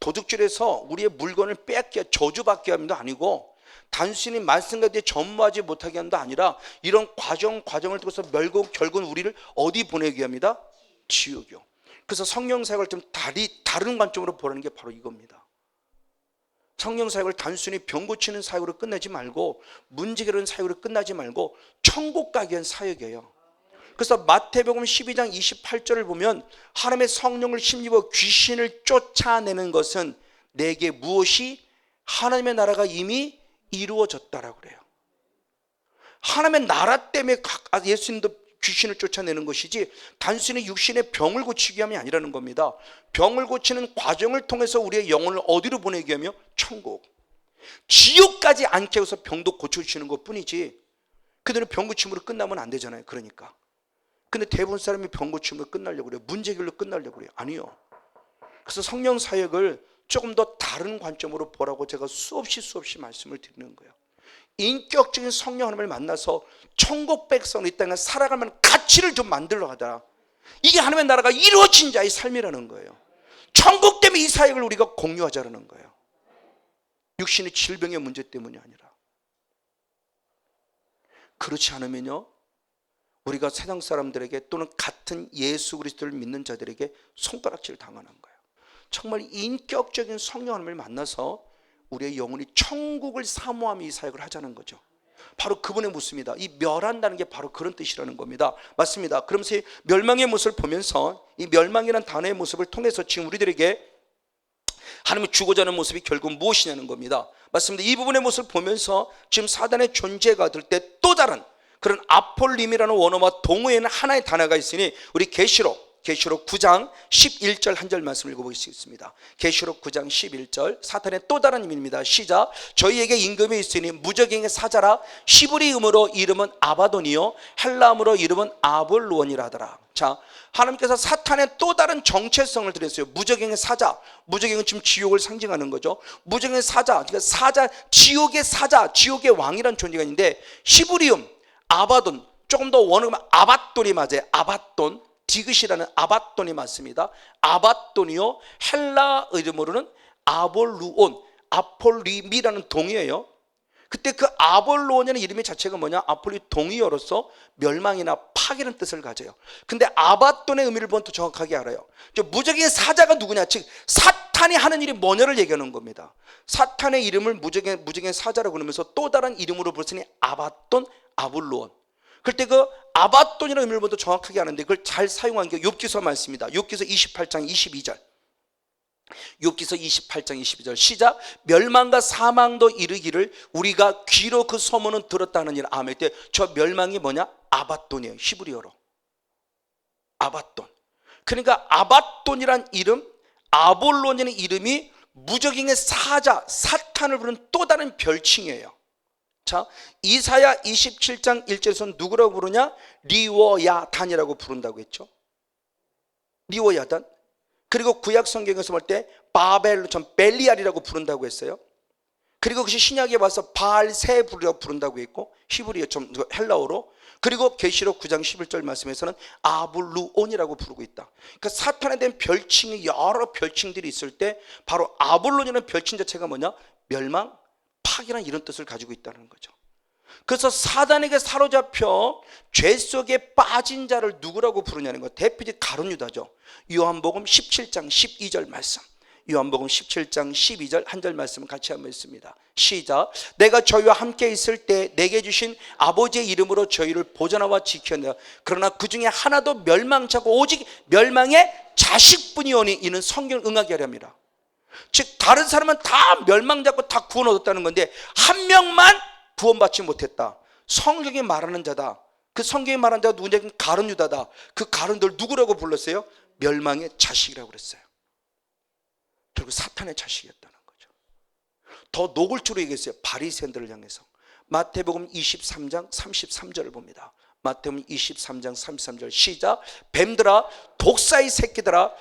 도둑질해서 우리의 물건을 뺏게 저주받게 하는 게 아니고 단순히 말씀과 뒤에 전무하지 못하게 하는 게 아니라 이런 과정을 통해서 결국은 우리를 어디 보내게 합니다? 지옥이요. 그래서 성령 사역을 좀 다른 관점으로 보라는 게 바로 이겁니다. 성령 사역을 단순히 병 고치는 사역으로 끝내지 말고, 문제 해결하는 사역으로 끝나지 말고 천국 가기 위한 사역이에요. 그래서 마태복음 12장 28절을 보면 하나님의 성령을 힘입어 귀신을 쫓아내는 것은 내게 무엇이 하나님의 나라가 이미 이루어졌다라고 그래요. 하나님의 나라 때문에 예수님도 귀신을 쫓아내는 것이지 단순히 육신의 병을 고치기 위함이 아니라는 겁니다. 병을 고치는 과정을 통해서 우리의 영혼을 어디로 보내기 위하며? 천국, 지옥까지 않게 해서 병도 고쳐주시는 것뿐이지 그들은 병 고침으로 끝나면 안 되잖아요. 그러니까. 근데 대부분 사람이 병 고침으로 끝나려고 그래요. 문제 해결로 끝나려고 그래요. 아니요. 그래서 성령 사역을 조금 더 다른 관점으로 보라고 제가 수없이 말씀을 드리는 거예요. 인격적인 성령 하나님을 만나서 천국 백성이 이 땅에 살아갈 만한 가치를 좀 만들어 가자. 이게 하나님의 나라가 이루어진 자의 삶이라는 거예요. 천국 때문에 이 사역을 우리가 공유하자는 거예요. 육신의 질병의 문제 때문이 아니라. 그렇지 않으면요, 우리가 세상 사람들에게 또는 같은 예수 그리스도를 믿는 자들에게 손가락질 당하는 거예요. 정말 인격적인 성령 하나님을 만나서 우리의 영혼이 천국을 사모하며 이 사역을 하자는 거죠. 바로 그분의 모습입니다. 이 멸한다는 게 바로 그런 뜻이라는 겁니다. 맞습니다. 그러면서 이 멸망의 모습을 보면서 이 멸망이라는 단어의 모습을 통해서 지금 우리들에게 하나님이 주고자 하는 모습이 결국 무엇이냐는 겁니다. 맞습니다. 이 부분의 모습을 보면서 지금 사단의 존재가 될 때 또 다른 그런 아폴림이라는 원어와 동어에는 하나의 단어가 있으니 우리 계시록 9장 11절 한 절 말씀을 읽어보겠습니다. 계시록 9장 11절 사탄의 또 다른 이름입니다. 시작. 저희에게 임금이 있으니 무적행의 사자라. 히브리음으로 이름은 아바돈이요 헬라음으로 이름은 아볼루온이라 하더라. 자, 하나님께서 사탄의 또 다른 정체성을 드렸어요. 무적행의 사자. 무적행은 지금 지옥을 상징하는 거죠. 무적행의 사자, 그러니까 사자, 지옥의 사자, 지옥의 왕이라는 존재가 있는데 히브리음 아바돈, 조금 더 원어면 아바돈이 맞아요. 아바돈, 디귿이라는 아바돈이 맞습니다. 아바돈이요 헬라 이름으로는 아볼루온, 아폴림이라는 동의어예요. 그때 그 아볼루온이라는 이름의 자체가 뭐냐? 아폴리 동의어로서 멸망이나 파괴라는 뜻을 가져요. 근데 아바돈의 의미를 보면 더 정확하게 알아요. 무적행의 사자가 누구냐? 즉 사탄이 하는 일이 뭐냐를 얘기하는 겁니다. 사탄의 이름을 무적행의 사자라고 그러면서 또 다른 이름으로 부르시니 아바돈, 아볼루온. 그때 그 아바돈이라는 의미를 보면 더 정확하게 아는데 그걸 잘 사용한 게 욥기서 말씀입니다. 욥기서 28장 22절. 욥기서 28장 22절 시작. 멸망과 사망도 이르기를 우리가 귀로 그 소문은 들었다는 일. 아멘. 때 저 멸망이 뭐냐? 아바돈이에요. 히브리어로 아바돈. 그러니까 아바돈이란 이름, 아볼론이라는 이름이 무적행의 사자, 사탄을 부르는 또 다른 별칭이에요. 자, 이사야 27장 1절에서는 누구라고 부르냐? 리워야단이라고 부른다고 했죠. 리워야단. 그리고 구약 성경에서 볼 때 벨리알이라고 부른다고 했어요. 그리고 그것이 신약에 와서 바알세불이라고 부른다고 했고 히브리어 좀 헬라어로. 그리고 계시록 9장 11절 말씀에서는 아볼루온이라고 부르고 있다. 그러니까 사탄에 대한 별칭이 여러 별칭들이 있을 때 바로 아볼론이라는 별칭 자체가 뭐냐? 멸망, 파괴란 이런 뜻을 가지고 있다는 거죠. 그래서 사단에게 사로잡혀 죄 속에 빠진 자를 누구라고 부르냐는 거. 대표적 가룟 유다죠. 요한복음 17장 12절 말씀. 요한복음 17장 12절 한 절 말씀을 같이 한번 읽습니다. 시작. 내가 저희와 함께 있을 때 내게 주신 아버지의 이름으로 저희를 보존하와 지켰느라. 그러나 그 중에 하나도 멸망치 않고 오직 멸망의 자식뿐이오니 이는 성경을 응하게 하렵니다. 즉 다른 사람은 다 멸망잡고 다 구원 얻었다는 건데 한 명만 구원받지 못했다. 성경이 말하는 자다. 그 성경이 말하는 자가 누구냐면 가룟 유다다. 그 가룟들 누구라고 불렀어요? 멸망의 자식이라고 그랬어요. 결국 사탄의 자식이었다는 거죠. 더 노골적으로 얘기했어요. 바리새인들을 향해서. 마태복음 23장 33절을 봅니다. 마태복음 23장 33절 시작. 뱀들아 독사의 새끼들아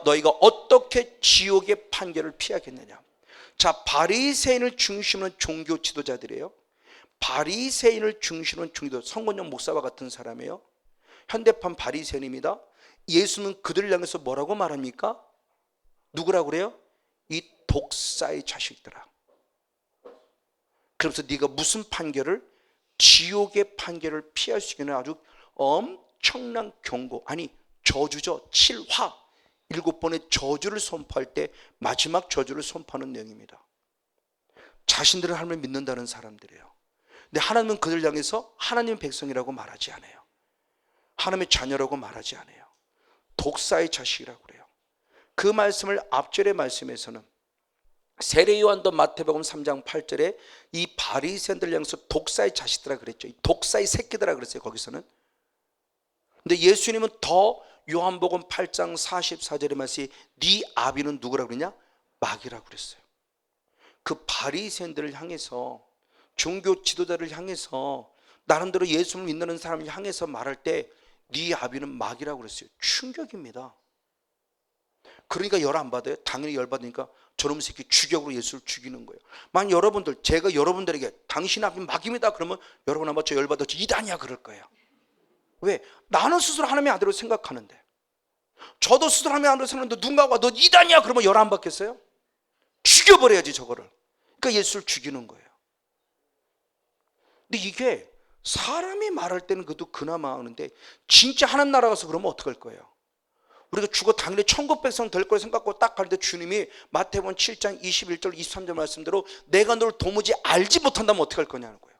너희가 어떻게 지옥의 판결을 피하겠느냐. 자, 바리새인을 중심으로 한 종교 지도자들이에요. 바리새인을 중심으로 한 종교, 성건영 목사와 같은 사람이에요. 현대판 바리새인입니다. 예수는 그들을 향해서 뭐라고 말합니까? 누구라고 그래요? 이 독사의 자식들아. 그러면서 네가 무슨 판결을? 지옥의 판결을 피할 수 있는 아주 엄청난 경고, 아니 저주죠. 7화. 7번의 저주를 선포할 때 마지막 저주를 선포하는 내용입니다. 자신들은 하나님을 믿는다는 사람들이에요. 근데 하나님은 그들을 향해서 하나님의 백성이라고 말하지 않아요. 하나님의 자녀라고 말하지 않아요. 독사의 자식이라고 그래요. 그 말씀을 앞절의 말씀에서는 세례 요한도 마태복음 3장 8절에 이 바리새인들 향해서 독사의 자식들이라 그랬죠. 독사의 새끼들이라 그랬어요. 거기서는. 근데 예수님은 더 요한복음 8장 44절의 말씀이 네 아비는 누구라고 그러냐? 마귀라고 그랬어요. 그 바리새인들을 향해서, 종교 지도자를 향해서, 나름대로 예수를 믿는 사람을 향해서 말할 때 네 아비는 마귀라고 그랬어요. 충격입니다. 그러니까 열 안 받아요? 당연히 열 받으니까 저놈 새끼 주격으로 예수를 죽이는 거예요. 만약 여러분들, 제가 여러분들에게 당신 아비 마귀입니다 그러면 여러분 아마 저 열 받아서 이단이야 그럴 거예요. 왜? 나는 스스로 하나님의 아들로 생각하는데, 저도 스스로 하나님의 아들로 생각하는데 누군가가 너 이단이야 그러면 열 안 받겠어요? 죽여버려야지 저거를. 그러니까 예수를 죽이는 거예요. 근데 이게 사람이 말할 때는 그래도 그나마 하는데 진짜 하나님 나라 가서 그러면 어떡할 거예요? 우리가 죽어 당연히 천국 백성 될 걸 생각하고 딱 가는데 주님이 마태복음 7장 21절 23절 말씀대로 내가 너를 도무지 알지 못한다면 어떡할 거냐는 거예요.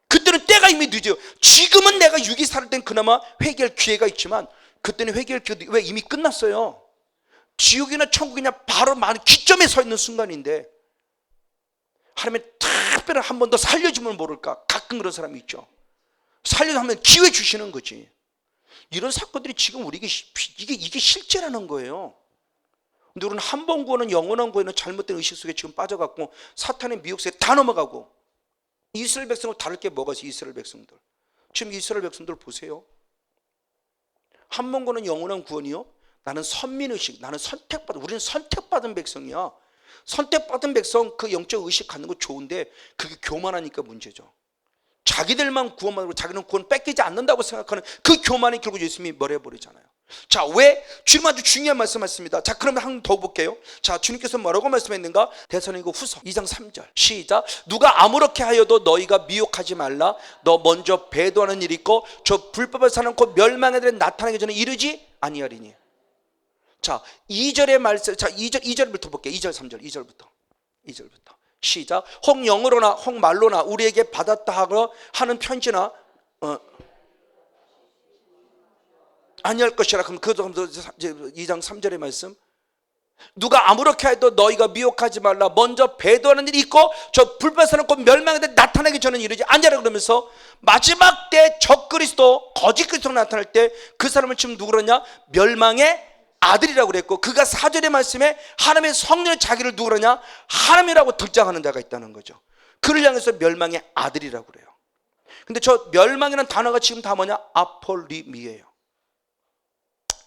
그때는 때가 이미 늦어요. 지금은 내가 육이 살을 땐 그나마 회개할 기회가 있지만 그때는 회개할 기회도 왜 이미 끝났어요. 지옥이나 천국이냐 바로 많은 기점에 서 있는 순간인데 하나님의 특별히 한 번 더 살려주면 모를까? 가끔 그런 사람이 있죠. 살려주면 기회 주시는 거지. 이런 사건들이 지금 우리에게 이게 실제라는 거예요. 근데 우리는 한 번 구원은 영원한 구원은 잘못된 의식 속에 지금 빠져갖고 사탄의 미혹 속에 다 넘어가고, 이스라엘 백성을 다를 게 뭐가 있어요? 이스라엘 백성들 지금 이스라엘 백성들 보세요. 한 번 구원은 영원한 구원이요, 나는 선민의식, 나는 선택받은, 우리는 선택받은 백성이야. 선택받은 백성 그 영적 의식 갖는 거 좋은데 그게 교만하니까 문제죠. 자기들만 구원받고 자기는 구원 뺏기지 않는다고 생각하는 그 교만이 결국 예수님이 멸해버리잖아요. 자, 왜? 주님 아주 중요한 말씀하십니다. 자, 그러면 한 번 더 볼게요. 자, 주님께서 뭐라고 말씀했는가? 데살로니가 후서 2장 3절 시작. 누가 아무렇게 하여도 너희가 미혹하지 말라. 너 먼저 배도하는 일이 있고 저 불법을 사놓고 멸망의 날에 나타나기 전에 이르지 아니하리니. 자, 2절의 말씀, 자, 2절부터 볼게요. 2절 3절 2절부터 시작. 혹 영으로나 혹 말로나 우리에게 받았다 하고 하는 편지나 아니할 것이라. 그럼 그도 2장 3절의 말씀, 누가 아무렇게 해도 너희가 미혹하지 말라. 먼저 배도하는 일이 있고 저 불법을 사놓고 멸망의 때 나타나기 전에 이르지 아니하라. 그러면서 마지막 때 적그리스도 거짓 그리스도가 나타날 때 그 사람을 지금 누구라냐? 멸망의 아들이라고 그랬고, 그가 4절의 말씀에 하나님의 성령의 자기를 누구라냐? 하나님이라고 등장하는 자가 있다는 거죠. 그를 향해서 멸망의 아들이라고 그래요. 근데 저 멸망이라는 단어가 지금 다 뭐냐? 아폴림이에요.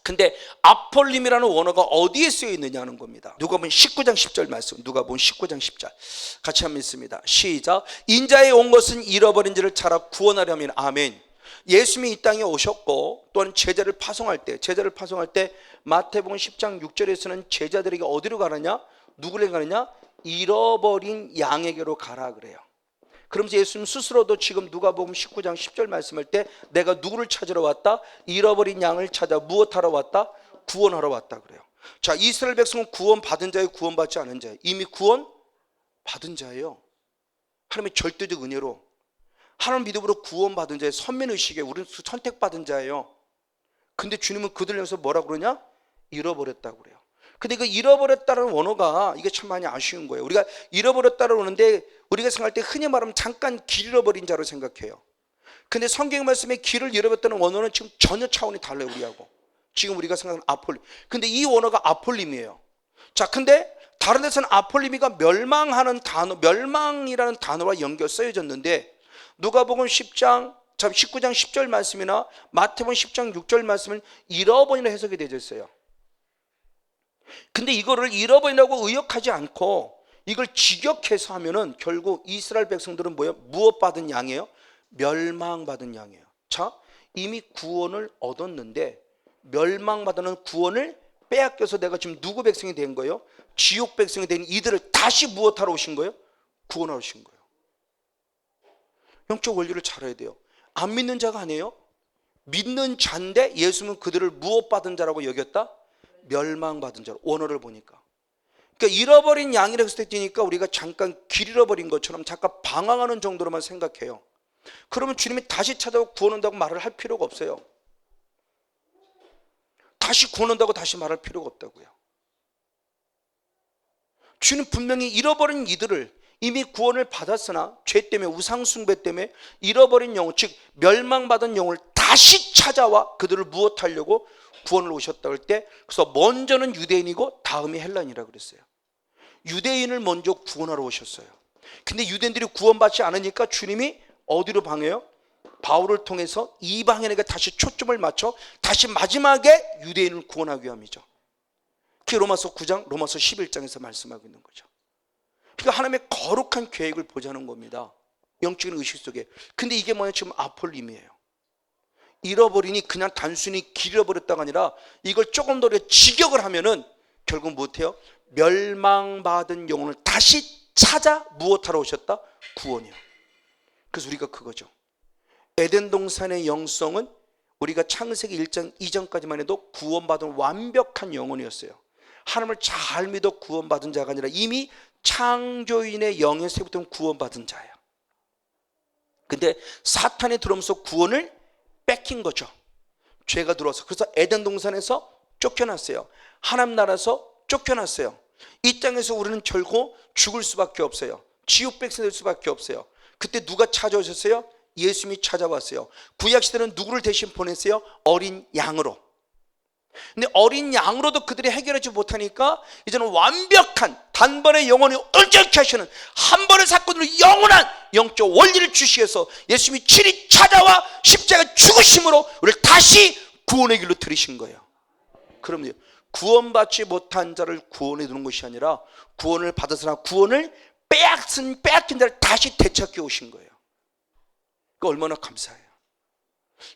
근데 아폴림이라는 원어가 어디에 쓰여 있느냐는 겁니다. 누가복음 19장 10절 말씀, 누가복음 19장 10절 같이 한번 읽습니다. 시작. 인자에 온 것은 잃어버린 자를 찾아 구원하려면. 아멘. 예수님이 이 땅에 오셨고 또한 제자를 파송할 때 마태복음 10장 6절에서는 제자들에게 어디로 가느냐? 누구를 가느냐? 잃어버린 양에게로 가라 그래요. 그러면서 예수님 스스로도 지금 누가복음 19장 10절 말씀할 때 내가 누구를 찾으러 왔다? 잃어버린 양을 찾아 무엇하러 왔다? 구원하러 왔다 그래요. 자, 이스라엘 백성은 구원받은 자예요, 구원받지 않은 자예요? 이미 구원받은 자예요. 하나님의 절대적 은혜로 하나님 믿음으로 구원받은 자의 선민의식에 우리는 선택받은 자예요. 근데 주님은 그들 향해서 뭐라고 그러냐? 잃어버렸다고 그래요. 근데 그 잃어버렸다는 원어가 이게 참 많이 아쉬운 거예요. 우리가 잃어버렸다고 하는데 우리가 생각할 때 흔히 말하면 잠깐 길 잃어버린 자로 생각해요. 근데 성경 말씀에 길을 잃어버렸다는 원어는 지금 전혀 차원이 달라요, 우리하고. 지금 우리가 생각하는 아폴림. 근데 이 원어가 아폴림이에요. 자, 근데 다른 데서는 아폴림이가 멸망하는 단어, 멸망이라는 단어와 연결 써져졌는데 누가복음 19장 10절 말씀이나 마태복음 10장 6절 말씀은 잃어버리는 해석이 되어 있어요. 근데 이거를 잃어버리라고 의역하지 않고 이걸 직역해서 하면은 결국 이스라엘 백성들은 뭐예요? 무엇 받은 양이에요? 멸망받은 양이에요. 자, 이미 구원을 얻었는데 멸망받은 구원을 빼앗겨서 내가 지금 누구 백성이 된 거예요? 지옥 백성이 된 이들을 다시 무엇하러 오신 거예요? 구원하러 오신 거예요. 영적 원리를 잘 알아야 돼요. 안 믿는 자가 아니에요. 믿는 자인데 예수님은 그들을 무엇 받은 자라고 여겼다? 멸망받은 자로, 원어를 보니까. 그러니까 잃어버린 양이라고 했을 때 뛰니까 우리가 잠깐 길 잃어버린 것처럼 잠깐 방황하는 정도로만 생각해요. 그러면 주님이 다시 찾아오고 구원한다고 말을 할 필요가 없어요. 다시 구원한다고 다시 말할 필요가 없다고요. 주님 분명히 잃어버린 이들을 이미 구원을 받았으나 죄 때문에, 우상 숭배 때문에 잃어버린 영혼, 즉 멸망받은 영혼을 다시 찾아와 그들을 무엇하려고 구원을 오셨다고 할 때, 그래서 먼저는 유대인이고 다음이 헬라인이라고 그랬어요. 유대인을 먼저 구원하러 오셨어요. 근데 유대인들이 구원받지 않으니까 주님이 어디로 방해요? 바울을 통해서 이방인에게 다시 초점을 맞춰 다시 마지막에 유대인을 구원하기 위함이죠. 그게 로마서 9장, 로마서 11장에서 말씀하고 있는 거죠. 그러니까 하나님의 거룩한 계획을 보자는 겁니다. 영적인 의식 속에. 근데 이게 뭐냐, 지금 아폴림이에요. 잃어버리니 그냥 단순히 길 잃어버렸다가 아니라 이걸 조금 더 직역을 하면은 결국 못해요? 멸망받은 영혼을 다시 찾아 무엇하러 오셨다? 구원이요. 그래서 우리가 그거죠. 에덴 동산의 영성은 우리가 창세기 1장 이전까지만 해도 구원받은 완벽한 영혼이었어요. 하나님을 잘 믿어 구원받은 자가 아니라 이미 창조인의 영의 세부터 구원받은 자예요. 근데 사탄이 들어오면서 구원을 뺏긴 거죠. 죄가 들어와서. 그래서 에덴 동산에서 쫓겨났어요. 하나님 나라에서 쫓겨났어요. 이 땅에서 우리는 결국 죽을 수밖에 없어요. 지옥 백성 될 수밖에 없어요. 그때 누가 찾아오셨어요? 예수님이 찾아왔어요. 구약시대는 누구를 대신 보냈어요? 어린 양으로. 근데 어린 양으로도 그들이 해결하지 못하니까 이제는 완벽한 단번에 영혼이 온전케 하시는 한 번의 사건으로 영원한 영적 원리를 주시해서 예수님이 친히 찾아와 십자가 죽으심으로 우리를 다시 구원의 길로 들이신 거예요. 그러면 구원받지 못한 자를 구원해 두는 것이 아니라 구원을 받았으나 구원을 빼앗긴 자를 다시 되찾게 오신 거예요. 그러니까 얼마나 감사해요.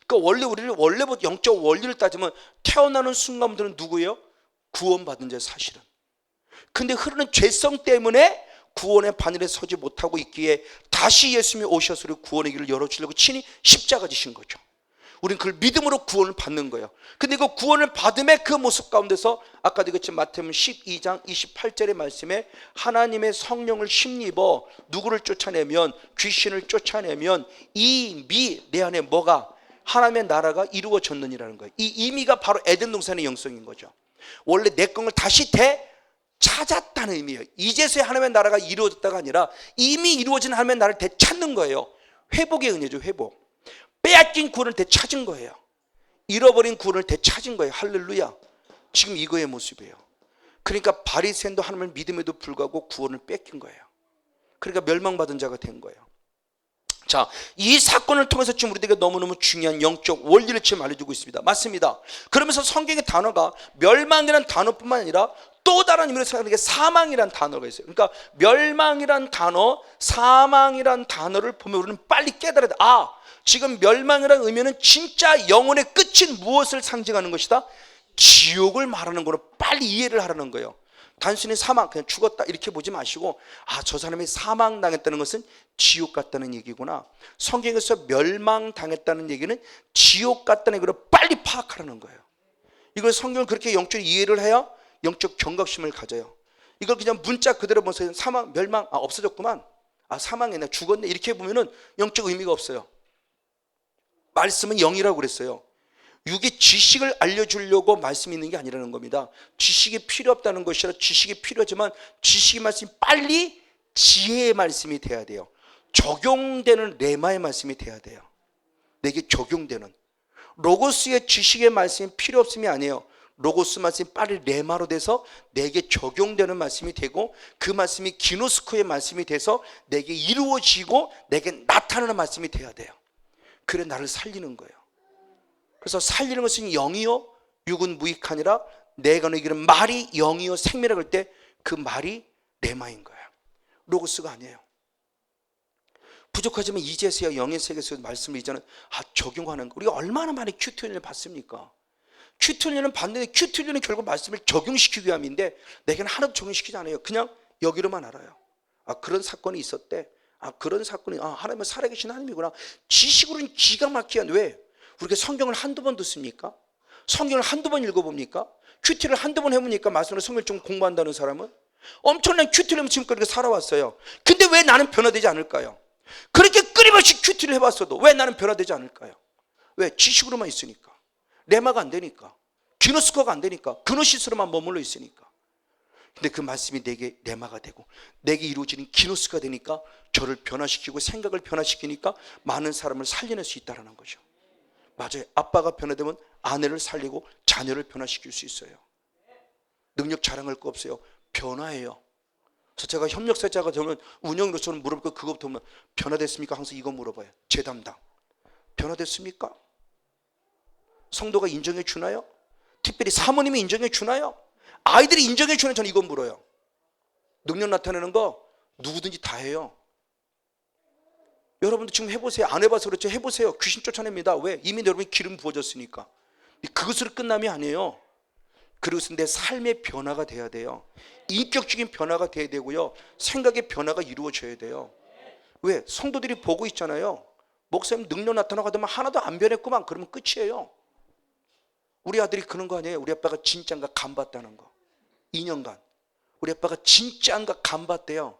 그러니까 원래부터 영적 원리를 따지면 태어나는 순간부터는 누구예요? 구원받은 자 사실은. 근데 흐르는 죄성 때문에 구원의 바늘에 서지 못하고 있기에 다시 예수님이 오셔서 우리 구원의 길을 열어주려고 친히 십자가 지신 거죠. 우리는 그걸 믿음으로 구원을 받는 거예요. 근데 그 구원을 받음의 그 모습 가운데서 아까도 얘기했지만 마태복음 12장 28절의 말씀에 하나님의 성령을 힘입어 누구를 쫓아내면, 귀신을 쫓아내면 이미 내 안에 뭐가, 하나님의 나라가 이루어졌느니라는 거예요. 이 이미가 바로 에덴 동산의 영성인 거죠. 원래 내 건을 다시 되찾았다는 의미예요. 이제서야 하나님의 나라가 이루어졌다가 아니라 이미 이루어진 하나님의 나라를 되찾는 거예요. 회복의 은혜죠. 회복. 빼앗긴 구원을 되찾은 거예요. 잃어버린 구원을 되찾은 거예요. 할렐루야. 지금 이거의 모습이에요. 그러니까 바리새인도 하나님을 믿음에도 불구하고 구원을 뺏긴 거예요. 그러니까 멸망받은 자가 된 거예요. 자, 이 사건을 통해서 지금 우리에게 너무너무 중요한 영적 원리를 지금 알려주고 있습니다. 맞습니다. 그러면서 성경의 단어가 멸망이라는 단어뿐만 아니라 또 다른 의미로 생각하는 게 사망이라는 단어가 있어요. 그러니까 멸망이라는 단어, 사망이라는 단어를 보면 우리는 빨리 깨달아야 돼. 지금 멸망이라는 의미는 진짜 영혼의 끝인 무엇을 상징하는 것이다? 지옥을 말하는 거로 빨리 이해를 하라는 거예요. 단순히 사망, 그냥 죽었다 이렇게 보지 마시고 저 사람이 사망당했다는 것은 지옥 같다는 얘기구나. 성경에서 멸망당했다는 얘기는 지옥 같다는 얘기를 빨리 파악하라는 거예요. 이걸 성경을 그렇게 영적으로 이해를 해야 영적 경각심을 가져요. 이걸 그냥 문자 그대로 보세요. 사망, 멸망, 없어졌구만. 사망했네, 죽었네 이렇게 보면은 영적 의미가 없어요. 말씀은 영이라고 그랬어요. 육의 지식을 알려주려고 말씀이 있는 게 아니라는 겁니다. 지식이 필요 없다는 것이 아니라 지식이 필요하지만 지식의 말씀이 빨리 지혜의 말씀이 돼야 돼요. 적용되는 레마의 말씀이 돼야 돼요. 내게 적용되는. 로고스의 지식의 말씀이 필요 없음이 아니에요. 로고스 말씀이 빨리 레마로 돼서 내게 적용되는 말씀이 되고 그 말씀이 기노스코의 말씀이 돼서 내게 이루어지고 내게 나타나는 말씀이 돼야 돼요. 그래 나를 살리는 거예요. 그래서 살리는 것은 영이요 육은 무익하니라. 내가 너에게는 말이 영이요 생명이라고 할 때 그 말이 레마인 거예요. 로고스가 아니에요. 부족하지만 이제서야 영의 세계에서 말씀을 이제는 적용하는 거. 우리가 얼마나 많이 큐트훈련을 받습니까? 큐트훈련은 받는데 큐트훈련은 결국 말씀을 적용시키기 위함인데 내게는 하나도 적용시키지 않아요. 그냥 여기로만 알아요. 그런 사건이 있었대. 그런 사건이 하나님은 살아계신 하나님이구나. 지식으로는 기가 막히게. 왜? 우리가 성경을 한두 번 듣습니까? 성경을 한두 번 읽어봅니까? 큐티를 한두 번 해보니까 말씀으로 성경 좀 공부한다는 사람은 엄청난 큐티를 하면 지금까지 살아왔어요. 근데 왜 나는 변화되지 않을까요? 그렇게 끊임없이 큐티를 해봤어도 왜 나는 변화되지 않을까요? 왜? 지식으로만 있으니까, 레마가 안 되니까, 기노스코가 안 되니까, 그노시스로만 머물러 있으니까. 근데 그 말씀이 내게 레마가 되고 내게 이루어지는 기노스가 되니까 저를 변화시키고 생각을 변화시키니까 많은 사람을 살려낼 수 있다는 거죠. 맞아요. 아빠가 변화되면 아내를 살리고 자녀를 변화시킬 수 있어요. 능력 자랑할 거 없어요. 변화예요. 그래서 제가 협력사자가 되면 운영으로서는 물어볼 거 그거부터 보면 변화됐습니까? 항상 이거 물어봐요. 제 담당. 변화됐습니까? 성도가 인정해 주나요? 특별히 사모님이 인정해 주나요? 아이들이 인정해 주는 저는 이건 물어요. 능력 나타내는 거 누구든지 다 해요. 여러분도 지금 해보세요. 안 해봐서 그렇죠. 해보세요. 귀신 쫓아냅니다. 왜? 이미 여러분이 기름 부어졌으니까. 그것으로 끝남이 아니에요. 그것은 내 삶의 변화가 돼야 돼요. 인격적인 변화가 돼야 되고요. 생각의 변화가 이루어져야 돼요. 왜? 성도들이 보고 있잖아요. 목사님 능력 나타나고 하더만 하나도 안 변했구만. 그러면 끝이에요. 우리 아들이 그런 거 아니에요. 우리 아빠가 진짜인가 간봤다는 거. 2년간 우리 아빠가 진짜인가 간봤대요.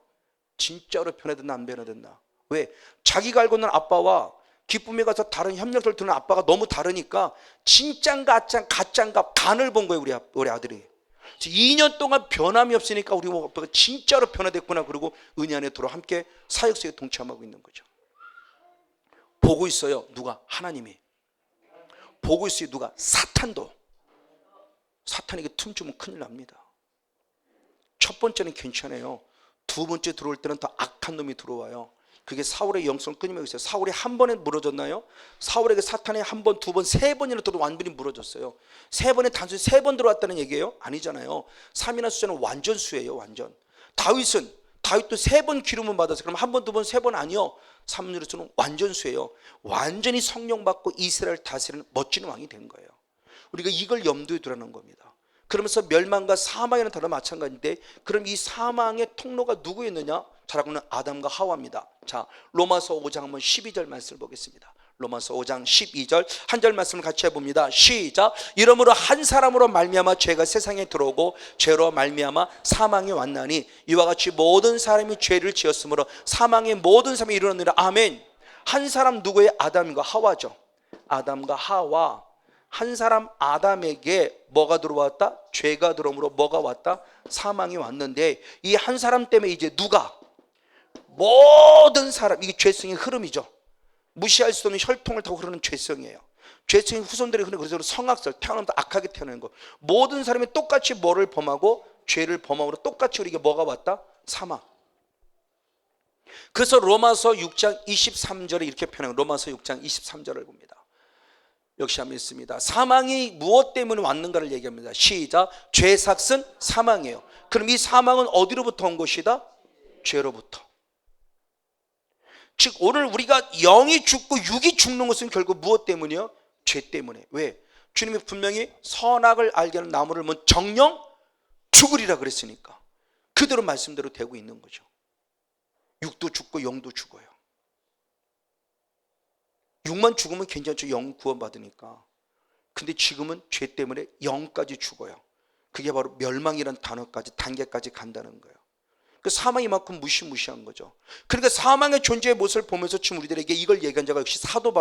진짜로 변화됐나 안 변화됐나. 왜? 자기가 알고 있는 아빠와 기쁨에 가서 다른 협력을 두는 아빠가 너무 다르니까 진짠가 가짠가 간을 본 거예요. 우리 아들이 2년 동안 변함이 없으니까 우리 아빠가 진짜로 변화됐구나. 그리고 은혜 안에 들어 함께 사역수에 동참하고 있는 거죠. 보고 있어요. 누가? 하나님이. 보고 있어요. 누가? 사탄도. 사탄에게 틈주면 큰일 납니다. 첫 번째는 괜찮아요. 두 번째 들어올 때는 더 악한 놈이 들어와요. 그게 사울의 영성 끊임이 있어요. 사울이 한 번에 무너졌나요? 사울에게 사탄이 한 번, 두 번, 세 번이나 또 완전히 무너졌어요. 세 번에 단순히 세 번 들어왔다는 얘기예요? 아니잖아요. 3이나 숫자는 완전수예요. 완전. 다윗도 세 번 기름을 받았어요. 그럼 한 번, 두 번, 세 번 아니요. 3으로서는 완전수예요. 완전히 성령 받고 이스라엘 다스리는 멋진 왕이 된 거예요. 우리가 이걸 염두에 두라는 겁니다. 그러면서 멸망과 사망이라는 단어 마찬가지인데, 그럼 이 사망의 통로가 누구였느냐? 잘하고는 아담과 하와입니다. 자, 로마서 5장 한번 12절 말씀을 보겠습니다. 로마서 5장 12절 한 절 말씀을 같이 해봅니다. 시작. 이러므로 한 사람으로 말미암아 죄가 세상에 들어오고 죄로 말미암아 사망이 왔나니 이와 같이 모든 사람이 죄를 지었으므로 사망의 모든 사람이 일어나느니라. 아멘. 한 사람 누구예요? 아담과 하와죠. 아담과 하와. 한 사람 아담에게 뭐가 들어왔다? 죄가 들어오므로 뭐가 왔다? 사망이 왔는데 이 한 사람 때문에 이제 누가? 모든 사람, 이게 죄성의 흐름이죠. 무시할 수 없는 혈통을 타고 흐르는 죄성이에요. 죄성의 후손들이 흐르는, 그래서 성악설, 태어나면 악하게 태어나는 거. 모든 사람이 똑같이 뭐를 범하고 죄를 범함으로 똑같이 우리에게 뭐가 왔다? 사망. 그래서 로마서 6장 23절에 이렇게 표현해요. 로마서 6장 23절을 봅니다. 역시 한번 있습니다. 사망이 무엇 때문에 왔는가를 얘기합니다. 시작. 죄의 삭은 사망이에요. 그럼 이 사망은 어디로부터 온 것이다? 죄로부터. 즉 오늘 우리가 영이 죽고 육이 죽는 것은 결국 무엇 때문이요? 죄 때문에. 왜? 주님이 분명히 선악을 알게 하는 나무를 뭐 정령 죽으리라 그랬으니까 그대로 말씀대로 되고 있는 거죠. 육도 죽고 영도 죽어요. 육만 죽으면 괜찮죠. 영 구원받으니까. 근데 지금은 죄 때문에 영까지 죽어요. 그게 바로 멸망이라는 단계까지 간다는 거예요. 그 사망이 만큼 무시무시한 거죠. 그러니까 사망의 존재의 모습을 보면서 지금 우리들에게 이걸 얘기한 자가 역시 사도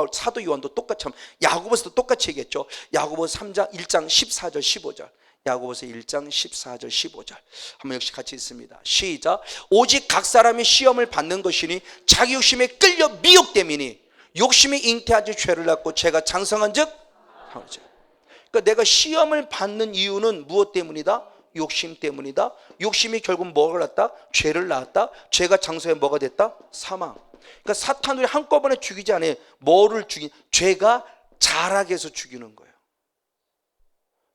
요한도 똑같이, 야고보서도 똑같이 얘기했죠. 야고보서 3장 1장 14절 15절. 야고보서 1장 14절 15절 한번 역시 같이 있습니다. 시작. 오직 각 사람이 시험을 받는 것이니 자기 욕심에 끌려 미혹됨이니 욕심이 잉태하지 죄를 낳고 죄가 장성한 즉 그러니까 내가 시험을 받는 이유는 무엇 때문이다? 욕심 때문이다. 욕심이 결국 뭐를 낳았다? 죄를 낳았다. 죄가 장성해 뭐가 됐다? 사망. 그러니까 사탄을 한꺼번에 죽이지 않아요. 뭐를 죄가 자라게 해서 죽이는 거예요.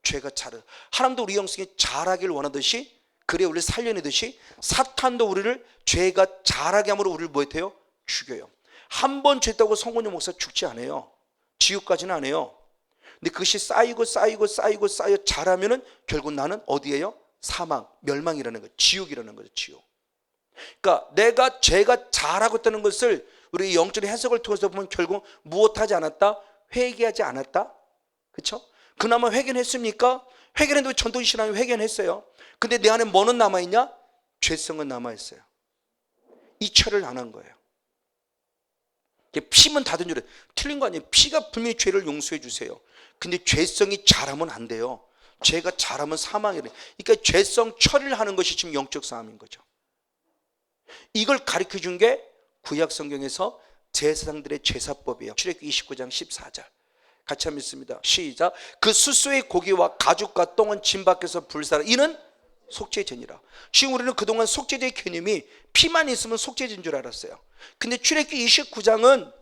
죄가 자라. 하나님도 우리 영성이 자라기를 원하듯이, 그래 우리를 살려내듯이 사탄도 우리를 죄가 자라게 함으로 우리를 뭐 해요? 죽여요. 한 번 죄다고 성곤용 목사 죽지 않아요. 지옥까지는 안 해요. 근데 그것이 쌓이고 자라면은 결국 나는 어디에요? 사망, 멸망이라는 거, 지옥이라는 거죠. 지옥. 그러니까 내가 죄가 자라고 있다는 것을 우리 영적인 해석을 통해서 보면 결국 무엇하지 않았다? 회개하지 않았다. 그렇죠? 그나마 회개했습니까? 회개했는데 전도지 신앙이 회개했어요. 근데 내 안에 뭐는 남아있냐? 죄성은 남아있어요. 이 처리를 안 한 거예요. 피면 다든 줄 틀린 거 아니에요. 피가 분명히 죄를 용서해 주세요. 근데 죄성이 자라면 안 돼요. 죄가 자라면 사망이래요. 그러니까 죄성 처리를 하는 것이 지금 영적 싸움인 거죠. 이걸 가르쳐 준 게 구약 성경에서 제사장들의 제사법이에요. 출애굽기 29장 14절 같이 한번 읽습니다. 시작. 그 수소의 고기와 가죽과 똥은 진 밖에서 불사라. 이는 속죄제니라. 지금 우리는 그동안 속죄제의 개념이 피만 있으면 속죄제인 줄 알았어요. 근데 출애굽기 29장은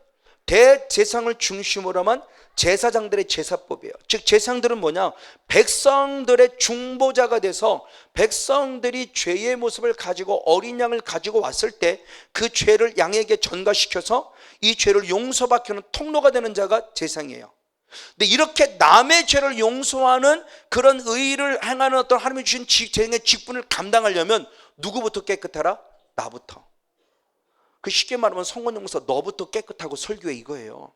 대제사장을 중심으로 한 제사장들의 제사법이에요. 즉 제사장들은 뭐냐? 백성들의 중보자가 돼서 백성들이 죄의 모습을 가지고 어린 양을 가지고 왔을 때 그 죄를 양에게 전가시켜서 이 죄를 용서받게 하는 통로가 되는 자가 제사장이에요. 근데 이렇게 남의 죄를 용서하는 그런 의의를 행하는 어떤 하나님이 주신 제사장의 직분을 감당하려면 누구부터 깨끗하라? 나부터. 그 쉽게 말하면 성권용서 너부터 깨끗하고 설교해 이거예요.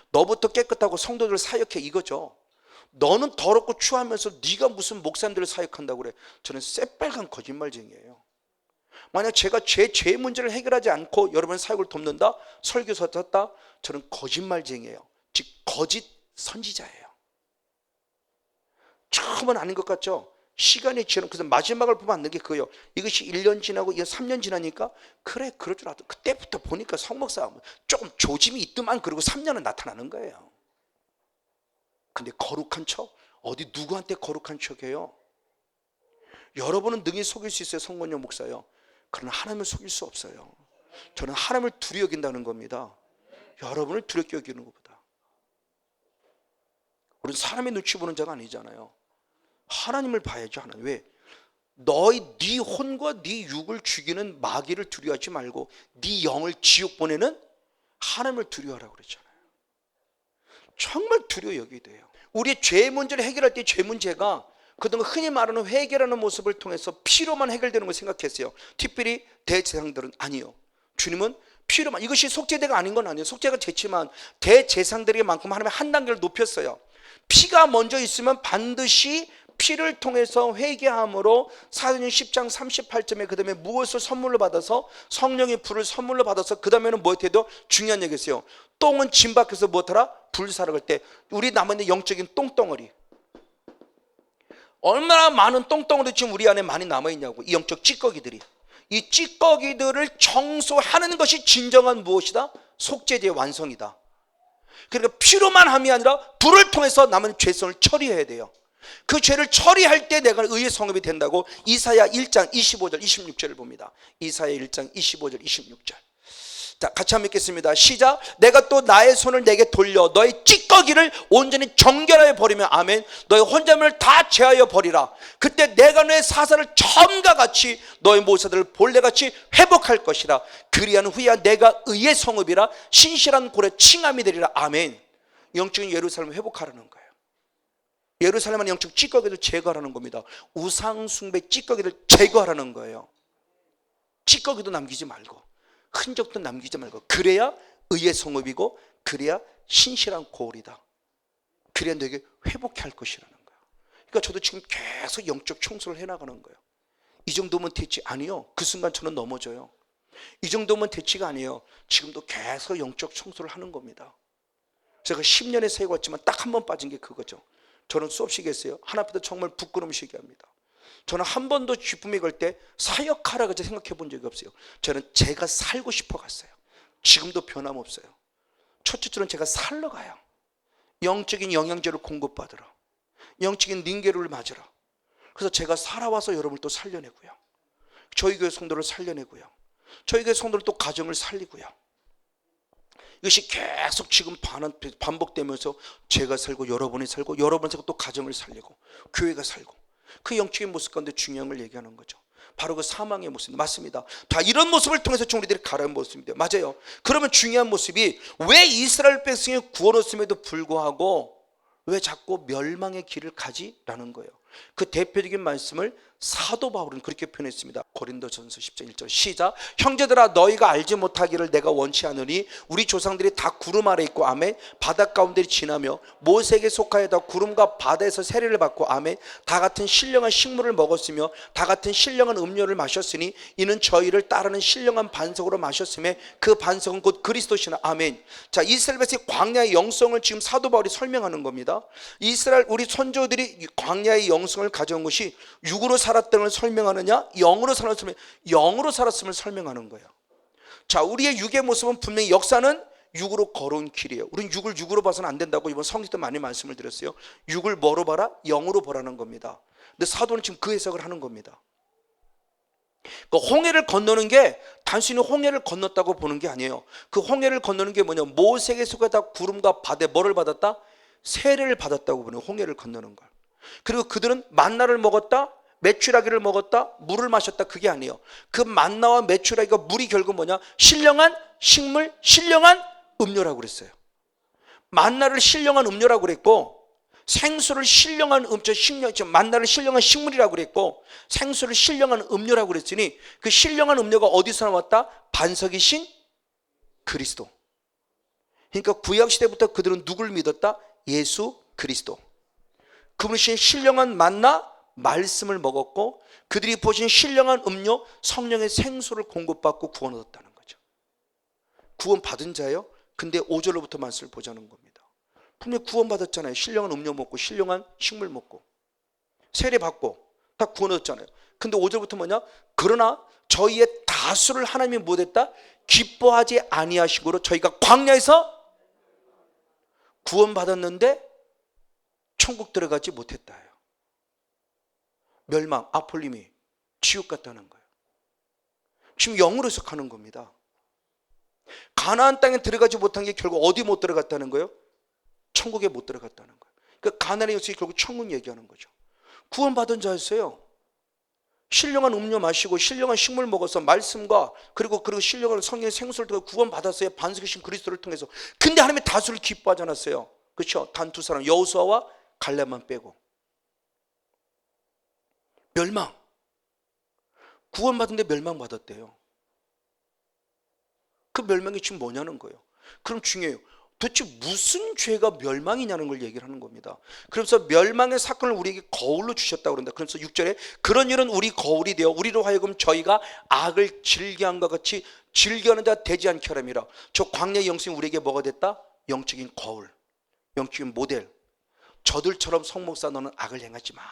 너부터 깨끗하고 성도들을 사역해 이거죠. 너는 더럽고 추하면서 네가 무슨 목사님들을 사역한다고 그래. 저는 새빨간 거짓말쟁이에요. 만약 제가 죄의 문제를 해결하지 않고 여러분의 사역을 돕는다, 설교서 썼다, 저는 거짓말쟁이에요. 즉 거짓 선지자예요. 처음은 아닌 것 같죠? 시간이 지나면, 그래서 마지막을 보면 안 되는 게 그거예요. 이것이 1년 지나고 이게 3년 지나니까 그래 그럴 줄 알았다. 그때부터 보니까 성목사 조금 조짐이 있더만 그러고 3년은 나타나는 거예요. 근데 거룩한 척? 어디 누구한테 거룩한 척이에요? 여러분은 능히 속일 수 있어요. 성권용 목사요. 그러나 하나님을 속일 수 없어요. 저는 하나님을 두려워 여긴다는 겁니다. 여러분을 두렵게 여기는 것보다. 우리는 사람의 눈치 보는 자가 아니잖아요. 하나님을 봐야죠. 하나님. 왜? 네 혼과 네 육을 죽이는 마귀를 두려워하지 말고 네 영을 지옥 보내는 하나님을 두려워하라고 그랬잖아요. 정말 두려워 여기게 돼요. 우리의 죄 문제를 해결할 때 죄 문제가 그동안 흔히 말하는 회개라는 모습을 통해서 피로만 해결되는 걸 생각했어요. 특별히 대제사장들은 아니요. 주님은 피로만, 이것이 속죄제가 아닌 건 아니에요. 속죄가 됐지만 대제사장들에게만큼 하나님의 한 단계를 높였어요. 피가 먼저 있으면 반드시 피를 통해서 회개함으로 사도행전 10장 38절에 그 다음에 무엇을 선물로 받아서 성령의 불을 선물로 받아서 그 다음에는 무엇해도 중요한 얘기였어요. 똥은 진 밖에서 무엇하라? 불사를 할 때 우리 남아있는 영적인 똥덩어리, 얼마나 많은 똥덩어리 지금 우리 안에 많이 남아있냐고. 이 영적 찌꺼기들이, 이 찌꺼기들을 청소하는 것이 진정한 무엇이다? 속죄제의 완성이다. 그러니까 피로만 함이 아니라 불을 통해서 남은 죄성을 처리해야 돼요. 그 죄를 처리할 때 내가 의의 성읍이 된다고 이사야 1장 25절 26절을 봅니다. 이사야 1장 25절 26절. 자, 같이 한번 읽겠습니다. 시작. 내가 또 나의 손을 내게 돌려 너의 찌꺼기를 온전히 정결하여 버리며, 아멘. 너의 혼자물을 다 제하여 버리라. 그때 내가 너의 사사를 처음과 같이 너의 모사들을 본래같이 회복할 것이라. 그리한 후에 내가 의의 성읍이라 신실한 골에 칭함이 되리라. 아멘. 영적인 예루살렘을 회복하라는 거예요. 예루살렘은 영적 찌꺼기를 제거하라는 겁니다. 우상 숭배 찌꺼기를 제거하라는 거예요. 찌꺼기도 남기지 말고 흔적도 남기지 말고, 그래야 의의 성읍이고 그래야 신실한 고울이다. 그래야 너에게 회복해 할 것이라는 거예요. 그러니까 저도 지금 계속 영적 청소를 해나가는 거예요. 이 정도면 됐지? 아니요. 그 순간 저는 넘어져요. 이 정도면 됐지가 아니에요. 지금도 계속 영적 청소를 하는 겁니다. 제가 10년의 세계 왔지만 딱 한 번 빠진 게 그거죠. 저는 수없이 계세요. 하나님께도 정말 부끄러움시게 합니다. 저는 한 번도 기쁨이 걸 때 사역하라고 생각해 본 적이 없어요. 저는 제가 살고 싶어 갔어요. 지금도 변함없어요. 첫째로는 제가 살러 가요. 영적인 영양제를 공급받으러, 영적인 링게루를 맞으러. 그래서 제가 살아와서 여러분을 또 살려내고요, 저희 교회 성도를 살려내고요, 저희 교회 성도를 또 가정을 살리고요. 이것이 계속 지금 반복되면서 제가 살고 여러분이 살고 여러분이 살고 또 가정을 살리고 교회가 살고, 그 영적인 모습 가운데 중요한 걸 얘기하는 거죠. 바로 그 사망의 모습입니다. 맞습니다. 다 이런 모습을 통해서 우리들이 가라는 모습입니다. 맞아요. 그러면 중요한 모습이, 왜 이스라엘 백성이 구원 얻음에도 불구하고 왜 자꾸 멸망의 길을 가지? 라는 거예요. 그 대표적인 말씀을 사도 바울은 그렇게 표현했습니다. 고린도전서 10장 1절 시작. 형제들아 너희가 알지 못하기를 내가 원치 않으니 우리 조상들이 다 구름 아래 있고 아멘 바다 가운데 지나며 모세에게 속하여다 구름과 바다에서 세례를 받고 아멘 다 같은 신령한 식물을 먹었으며 다 같은 신령한 음료를 마셨으니 이는 저희를 따르는 신령한 반석으로 마셨음에 그 반석은 곧 그리스도시나 아멘. 자, 이스라엘 백성의 광야의 영성을 지금 사도 바울이 설명하는 겁니다. 이스라엘 우리 선조들이 광야의 영성을 가져온 것이 육으로 살았던 걸 설명하느냐 영으로 살았음을 설명하는 거예요. 자, 우리의 육의 모습은 분명히 역사는 육으로 걸어온 길이에요. 우리는 육을 육으로 봐서는 안 된다고 이번 성경 때 많이 말씀을 드렸어요. 육을 뭐로 봐라? 영으로 보라는 겁니다. 근데 사도는 지금 그 해석을 하는 겁니다. 그러니까 홍해를 건너는 게 단순히 홍해를 건넜다고 보는 게 아니에요. 그 홍해를 건너는 게 뭐냐, 모세에게 속하다 구름과 바다에 뭐를 받았다? 세례를 받았다고 보는 홍해를 건너는 걸. 그리고 그들은 만나를 먹었다, 메추라기를 먹었다, 물을 마셨다. 그게 아니에요. 그 만나와 메추라기가 물이 결국 뭐냐, 신령한 식물, 신령한 음료라고 그랬어요. 만나를 신령한 음료라고 그랬고, 생수를 신령한 만나를 신령한 식물이라고 그랬고, 생수를 신령한 음료라고 그랬으니 그 신령한 음료가 어디서 나왔다? 반석이신 그리스도. 그러니까 구약시대부터 그들은 누굴 믿었다? 예수 그리스도. 그분이 신령한 만나 말씀을 먹었고, 그들이 보신 신령한 음료 성령의 생수를 공급받고 구원 얻었다는 거죠. 구원 받은 자예요. 근데 5절로부터 말씀을 보자는 겁니다. 분명히 구원 받았잖아요. 신령한 음료 먹고 신령한 식물 먹고 세례 받고 다 구원 얻었잖아요. 근데 5절부터 뭐냐? 그러나 저희의 다수를 하나님이 못했다? 기뻐하지 아니하시고로 저희가 광야에서 구원 받았는데 천국 들어가지 못했다. 멸망, 아폴림이 지옥 같다는 거예요. 지금 영으로 해석하는 겁니다. 가나안 땅에 들어가지 못한 게 결국 어디 못 들어갔다는 거예요? 천국에 못 들어갔다는 거예요. 그러니까 가나안의 역사가 결국 천국 얘기하는 거죠. 구원받은 자였어요. 신령한 음료 마시고 신령한 식물 먹어서 말씀과 그리고 신령한 성령의 생수를 통해 구원받았어요. 반석이신 그리스도를 통해서. 근데 하나님의 다수를 기뻐하지 않았어요. 그렇죠? 단 두 사람, 여호수아와 갈렙만 빼고. 멸망. 구원받은데 멸망받았대요. 그 멸망이 지금 뭐냐는 거예요. 그럼 중요해요. 도대체 무슨 죄가 멸망이냐는 걸 얘기를 하는 겁니다. 그래서 멸망의 사건을 우리에게 거울로 주셨다고 그런다. 그래서 6절에 그런 일은 우리 거울이 되어 우리로 하여금 저희가 악을 즐겨함과 같이 즐겨하는 자 되지 않게 하람이라. 저 광야의 영성이 우리에게 뭐가 됐다? 영적인 거울, 영적인 모델. 저들처럼 성목사 너는 악을 행하지 마.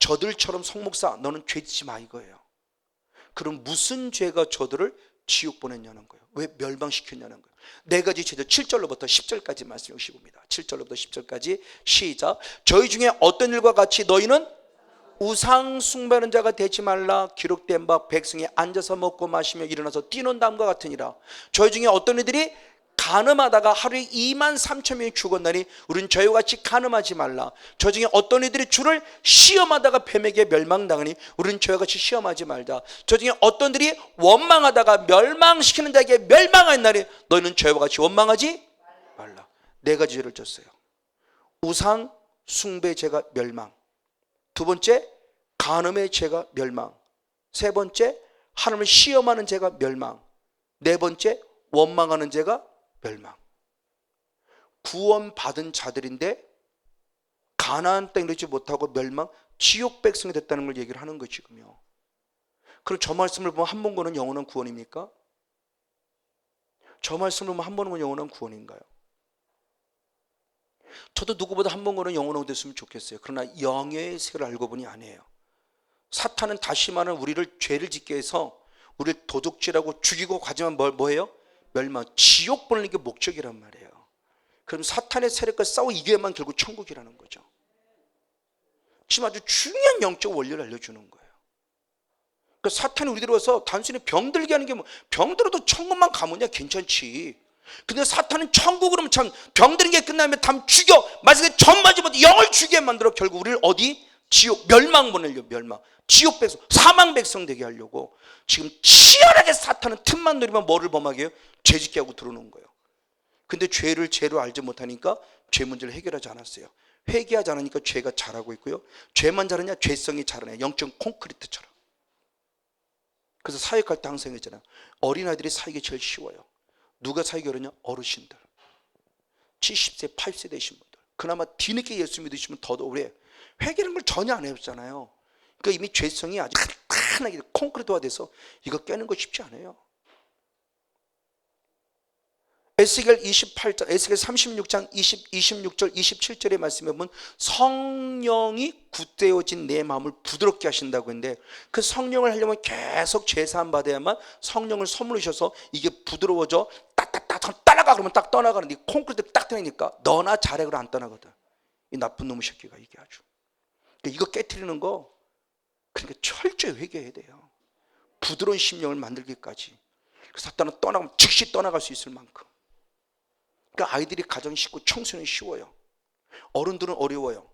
저들처럼 성목사 너는 죄 짓지 마 이거예요. 그럼 무슨 죄가 저들을 지옥 보냈냐는 거예요. 왜 멸망시켰냐는 거예요. 네 가지 죄죠. 7절로부터 10절까지 말씀 읽으십니다. 7절로부터 10절까지 시작. 저희 중에 어떤 일과 같이 너희는 우상 숭배하는 자가 되지 말라. 기록된 바 백성이 앉아서 먹고 마시며 일어나서 뛰는 담과 같으니라. 저희 중에 어떤 이들이 간음하다가 하루에 23,000명이 죽었나니 우리는 저희와 같이 간음하지 말라. 저 중에 어떤 이들이 주를 시험하다가 뱀에게 멸망당하니 우리는 저희와 같이 시험하지 말자. 저 중에 어떤 이들이 원망하다가 멸망시키는 자에게 멸망하였나니 너희는 저희와 같이 원망하지 말라. 네 가지 죄를 졌어요. 우상 숭배 죄가 멸망, 두 번째 간음의 죄가 멸망, 세 번째 하나님을 시험하는 죄가 멸망, 네 번째 원망하는 죄가 멸망. 구원받은 자들인데 가나안 땅에 이르지 못하고 멸망, 지옥 백성이 됐다는 걸 얘기를 하는 거죠 지금요. 그럼 저 말씀을 보면 한 번 보는 영원한 구원입니까? 저 말씀을 보면 한 번 보는 영원한 구원인가요? 저도 누구보다 한 번 보는 영원한 됐으면 좋겠어요. 그러나 영의 세계를 알고 보니 아니에요. 사탄은 다시 말하는 우리를 죄를 짓게 해서 우리를 도둑질하고 죽이고 가지만 뭐예요? 멸망, 지옥 보내는 게 목적이란 말이에요. 그럼 사탄의 세력과 싸워 이겨야만 결국 천국이라는 거죠. 지금 아주 중요한 영적 원리를 알려주는 거예요. 그러니까 사탄이 우리들이 와서 단순히 병들게 하는 게 병들어도 천국만 가면야 괜찮지. 근데 사탄은 천국으로 참 병드는 게 끝나면 다 죽여, 마지막에 전마지부터 영을 죽게 만들어 결국 우리를 어디? 지옥, 멸망 보내려고. 멸망, 지옥 백성, 사망 백성 되게 하려고 지금 치열하게 사탄은 틈만 노리면 뭐를 범하게 해요? 죄짓게 하고 들어오는 거예요. 근데 죄를 죄로 알지 못하니까 죄 문제를 해결하지 않았어요. 회개하지 않으니까 죄가 자라고 있고요. 죄만 자라냐? 죄성이 자라냐? 영적 콘크리트처럼. 그래서 사역할 때 항상 했잖아요. 어린아이들이 사역이 제일 쉬워요. 누가 사역이 어렵냐? 어르신들. 70세, 80세 되신 분들. 그나마 뒤늦게 예수 믿으시면 더 오래. 회개라는 걸 전혀 안 해봤잖아요. 그러니까 이미 죄성이 아주 탄탄하게 콘크리트화 돼서 이거 깨는 거 쉽지 않아요. 에스겔 28장, 에스겔 36장 26절 27절의 말씀에 보면 성령이 굳되어진 내 마음을 부드럽게 하신다고 했는데, 그 성령을 하려면 계속 제사함 받아야만 성령을 선물로 주셔서 이게 부드러워져. 딱딱딱 따라가 그러면 딱 떠나가는데, 콘크리트 딱 떠나니까 너나 잘해 그러면 안 떠나거든. 이 나쁜 놈의 새끼가 이게 아주. 그러니까 이거 깨트리는 거, 그러니까 철저히 회개해야 돼요. 부드러운 심령을 만들기까지. 그래서 사탄은 떠나가면 즉시 떠나갈 수 있을 만큼. 그러니까 아이들이 가정 쉽고 청소년이 쉬워요. 어른들은 어려워요.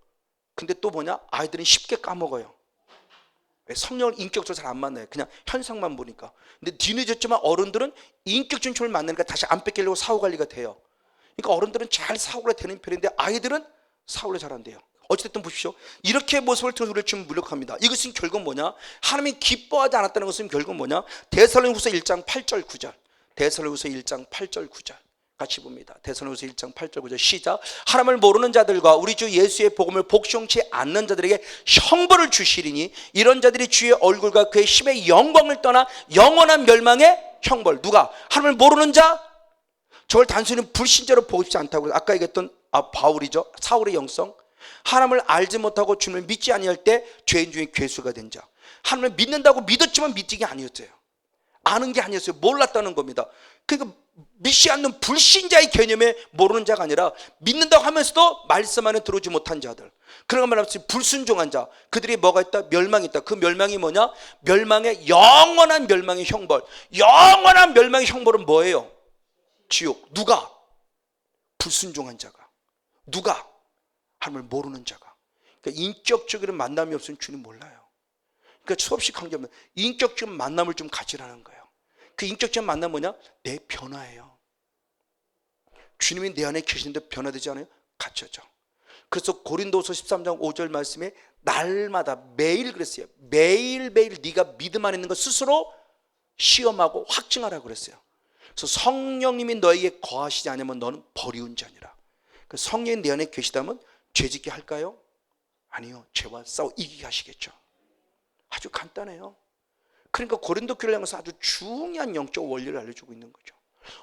근데 또 뭐냐? 아이들은 쉽게 까먹어요. 왜? 성령을 인격적으로 잘 안 만나요. 그냥 현상만 보니까. 근데 뒤늦었지만 어른들은 인격적인 걸 만나니까 다시 안 뺏기려고 사후관리가 돼요. 그러니까 어른들은 잘 사후가 되는 편인데 아이들은 사후를 잘 안 돼요. 어찌됐든 보십시오. 이렇게 모습을 통해서 우리를 지금 무력합니다. 이것은 결국 뭐냐? 하나님이 기뻐하지 않았다는 것은 결국 뭐냐? 데살로니가후서 1장 8절 9절. 데살로니가후서 1장 8절 9절. 같이 봅니다. 데살로니가후서 1장 8절 9절 시작. 하나님을 모르는 자들과 우리 주 예수의 복음을 복종치 않는 자들에게 형벌을 주시리니 이런 자들이 주의 얼굴과 그의 힘의 영광을 떠나 영원한 멸망의 형벌. 누가? 하나님을 모르는 자? 저걸 단순히 불신자로 보고 싶지 않다고. 아까 얘기했던 바울이죠. 사울의 영성. 하나님을 알지 못하고 주님을 믿지 아니할 때 죄인 중에 괴수가 된 자. 하나님을 믿는다고 믿었지만 믿는 게 아니었어요. 아는 게 아니었어요. 몰랐다는 겁니다. 그러니까 믿지 않는 불신자의 개념에 모르는 자가 아니라 믿는다고 하면서도 말씀 안에 들어오지 못한 자들. 그런 말 없이 불순종한 자. 그들이 뭐가 있다? 멸망이 있다. 그 멸망이 뭐냐? 멸망의 영원한 멸망의 형벌. 영원한 멸망의 형벌은 뭐예요? 지옥. 누가? 불순종한 자가. 누가? 하나님을 모르는 자가. 그러니까 인격적인 만남이 없으면 주님 몰라요. 그러니까 수없이 관계없는 인격적인 만남을 좀 가지라는 거예요. 그 인격적인 만남 뭐냐? 내 변화예요. 주님이 내 안에 계시는데 변화되지 않아요? 갇혀져. 그래서 고린도서 13장 5절 말씀에 날마다 매일 그랬어요. 매일매일 네가 믿음 안에 있는 것 스스로 시험하고 확증하라고 그랬어요. 그래서 성령님이 너에게 거하시지 않으면 너는 버리운 자니라. 성령이 내 안에 계시다면 죄짓게 할까요? 아니요. 죄와 싸워 이기게 하시겠죠. 아주 간단해요. 그러니까 고린도 교회를 향해서 아주 중요한 영적 원리를 알려주고 있는 거죠.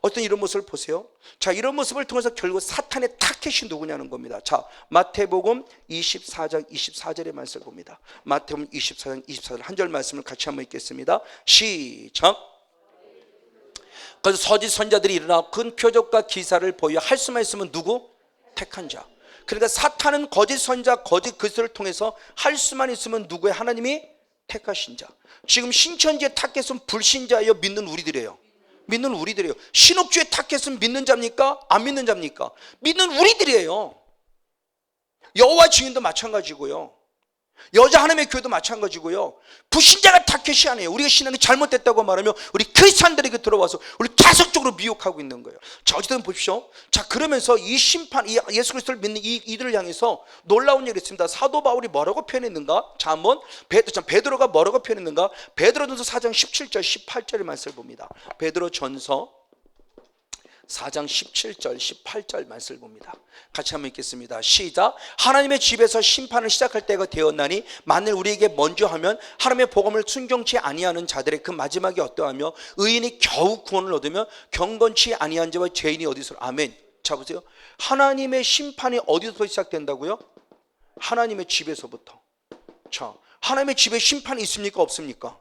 어떤 이런 모습을 보세요. 자, 이런 모습을 통해서 결국 사탄의 타켓이 누구냐는 겁니다. 자, 마태복음 24장 24절의 말씀을 봅니다. 마태복음 24장 24절 한 절 말씀을 같이 한번 읽겠습니다. 시작. 그래서 거짓 선자들이 일어나 큰 표적과 기사를 보여 할 수만 있으면 누구? 택한 자. 그러니까 사탄은 거짓 선자, 거짓 그리스도를 통해서 할 수만 있으면 누구의? 하나님이 택하신 자. 지금 신천지의 타겟은 불신자예요? 믿는 우리들이에요? 믿는 우리들이에요. 신옥주의 타겟은 믿는 자입니까? 안 믿는 자입니까? 믿는 우리들이에요. 여호와 증인도 마찬가지고요. 여자 하나님의 교회도 마찬가지고요. 불신자가 타겟이 아니에요. 우리가 신앙이 잘못됐다고 말하면 우리 크리스찬들에게 들어와서 우리 계속적으로 미혹하고 있는 거예요. 자, 어쨌든 보십시오. 자, 그러면서 이 심판, 이 예수 그리스도를 믿는 이들을 향해서 놀라운 얘기를 했습니다. 사도 바울이 뭐라고 표현했는가? 자, 한번 베드로가 뭐라고 표현했는가? 베드로전서 4장 17절 18절의 말씀을 봅니다. 베드로전서 4장 17절 18절 말씀을 봅니다. 같이 한번 읽겠습니다. 시작. 하나님의 집에서 심판을 시작할 때가 되었나니 만일 우리에게 먼저 하면 하나님의 복음을 순종치 아니하는 자들의 그 마지막이 어떠하며 의인이 겨우 구원을 얻으며 경건치 아니한 자와 죄인이 어디서. 아멘. 자, 보세요. 하나님의 심판이 어디서부터 시작된다고요? 하나님의 집에서부터. 자, 하나님의 집에 심판이 있습니까? 없습니까?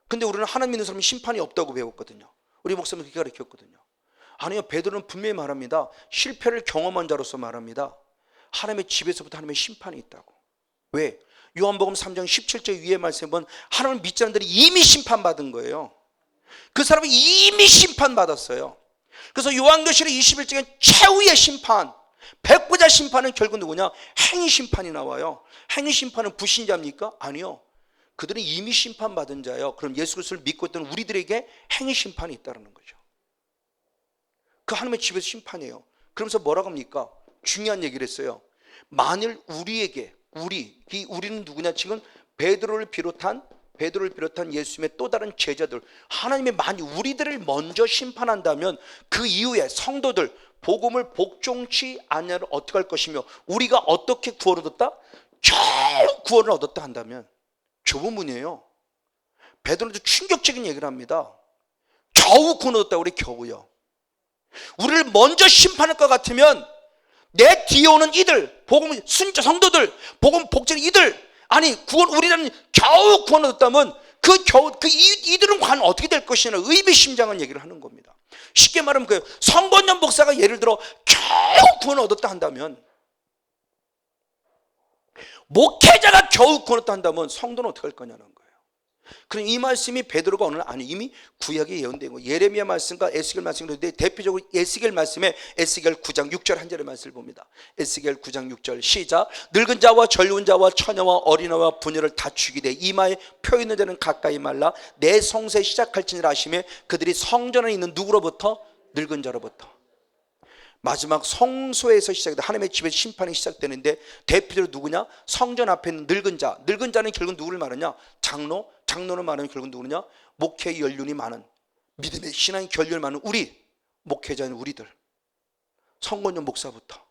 근데 우리는 하나님 믿는 사람이 심판이 없다고 배웠거든요. 우리 목사님은 그렇게 가르쳤거든요. 아니요, 베드로는 분명히 말합니다. 실패를 경험한 자로서 말합니다. 하나님의 집에서부터 하나님의 심판이 있다고. 왜? 요한복음 3장 17절 위에 말씀에 보면 하나님을 믿지 않는 자들이 이미 심판받은 거예요. 그 사람이 이미 심판받았어요. 그래서 요한계시록 21장에 최후의 심판, 백부자 심판은 결국 누구냐? 행위 심판이 나와요. 행위 심판은 불신자입니까? 아니요. 그들은 이미 심판받은 자예요. 그럼 예수 그리스도를 믿고 있던 우리들에게 행위 심판이 있다는 거죠. 그 하나님의 집에서 심판이에요. 그러면서 뭐라고 합니까? 중요한 얘기를 했어요. 만일 우리에게, 이 우리는 누구냐? 지금 베드로를 비롯한 예수님의 또 다른 제자들, 하나님이 만일 우리들을 먼저 심판한다면 그 이후에 성도들 복음을 복종치 않냐를 어떻게 할 것이며, 우리가 어떻게 구원을 얻었다? 겨우 구원을 얻었다 한다면, 좁은 문이에요. 베드로도 충격적인 얘기를 합니다. 겨우 구원 얻었다. 우리 겨우요. 우리를 먼저 심판할 것 같으면 내 뒤에 오는 이들, 복음 순자 성도들, 복음 복종 이들, 아니 구원, 우리는 겨우 구원 얻었다면 이들은 과연 어떻게 될 것이냐, 의미심장한 얘기를 하는 겁니다. 쉽게 말하면 그 성건영 목사가 예를 들어 겨우 구원 얻었다 한다면, 목회자가 겨우 구원 얻었다 한다면 성도는 어떻게 할 거냐는 거예요. 그럼 이 말씀이 베드로가 오늘 아니 이미 구약에 예언된 거예요. 예레미야 말씀과 에스겔 말씀을 보는데 대표적으로 에스겔 말씀에 에스겔 9장 6절 한 절의 말씀을 봅니다. 에스겔 9장 6절 시작. 늙은 자와 젊은 자와 처녀와 어린아이와 부녀를 다 죽이되 이마에 표 있는 자는 가까이 말라. 내 성세 시작할지니라 하시며 그들이 성전 안에 있는 누구로부터? 늙은 자로부터. 마지막 성소에서 시작돼 하나님의 집에서 심판이 시작되는데 대표적으로 누구냐? 성전 앞에 있는 늙은 자. 늙은 자는 결국 누구를 말하냐? 장로는 말하면 결국 누구냐? 목회의 연륜이 많은, 믿음의 신앙의 결륜이 많은 우리 목회자인 우리들, 성건영 목사부터.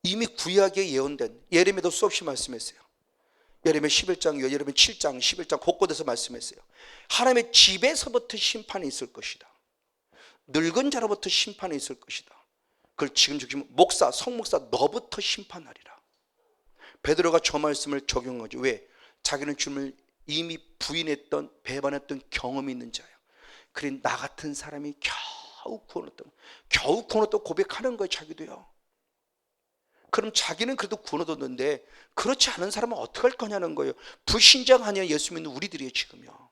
이미 구약에 예언된, 예레미야도 수없이 말씀했어요. 예레미야 11장, 예레미야 7장, 11장 곳곳에서 말씀했어요. 하나님의 집에서부터 심판이 있을 것이다. 늙은 자로부터 심판이 있을 것이다. 그걸 지금 목사, 성목사 너부터 심판하리라. 베드로가 저 말씀을 적용한 거죠. 왜? 자기는 주님을 이미 부인했던, 배반했던 경험이 있는 자예요. 그래 나 같은 사람이 겨우 구원 얻었다고 고백하는 거예요. 자기도요. 그럼 자기는 그래도 구원 얻었는데 그렇지 않은 사람은 어떻게 할 거냐는 거예요. 불신자가 예수 믿는 우리들이에요. 지금요.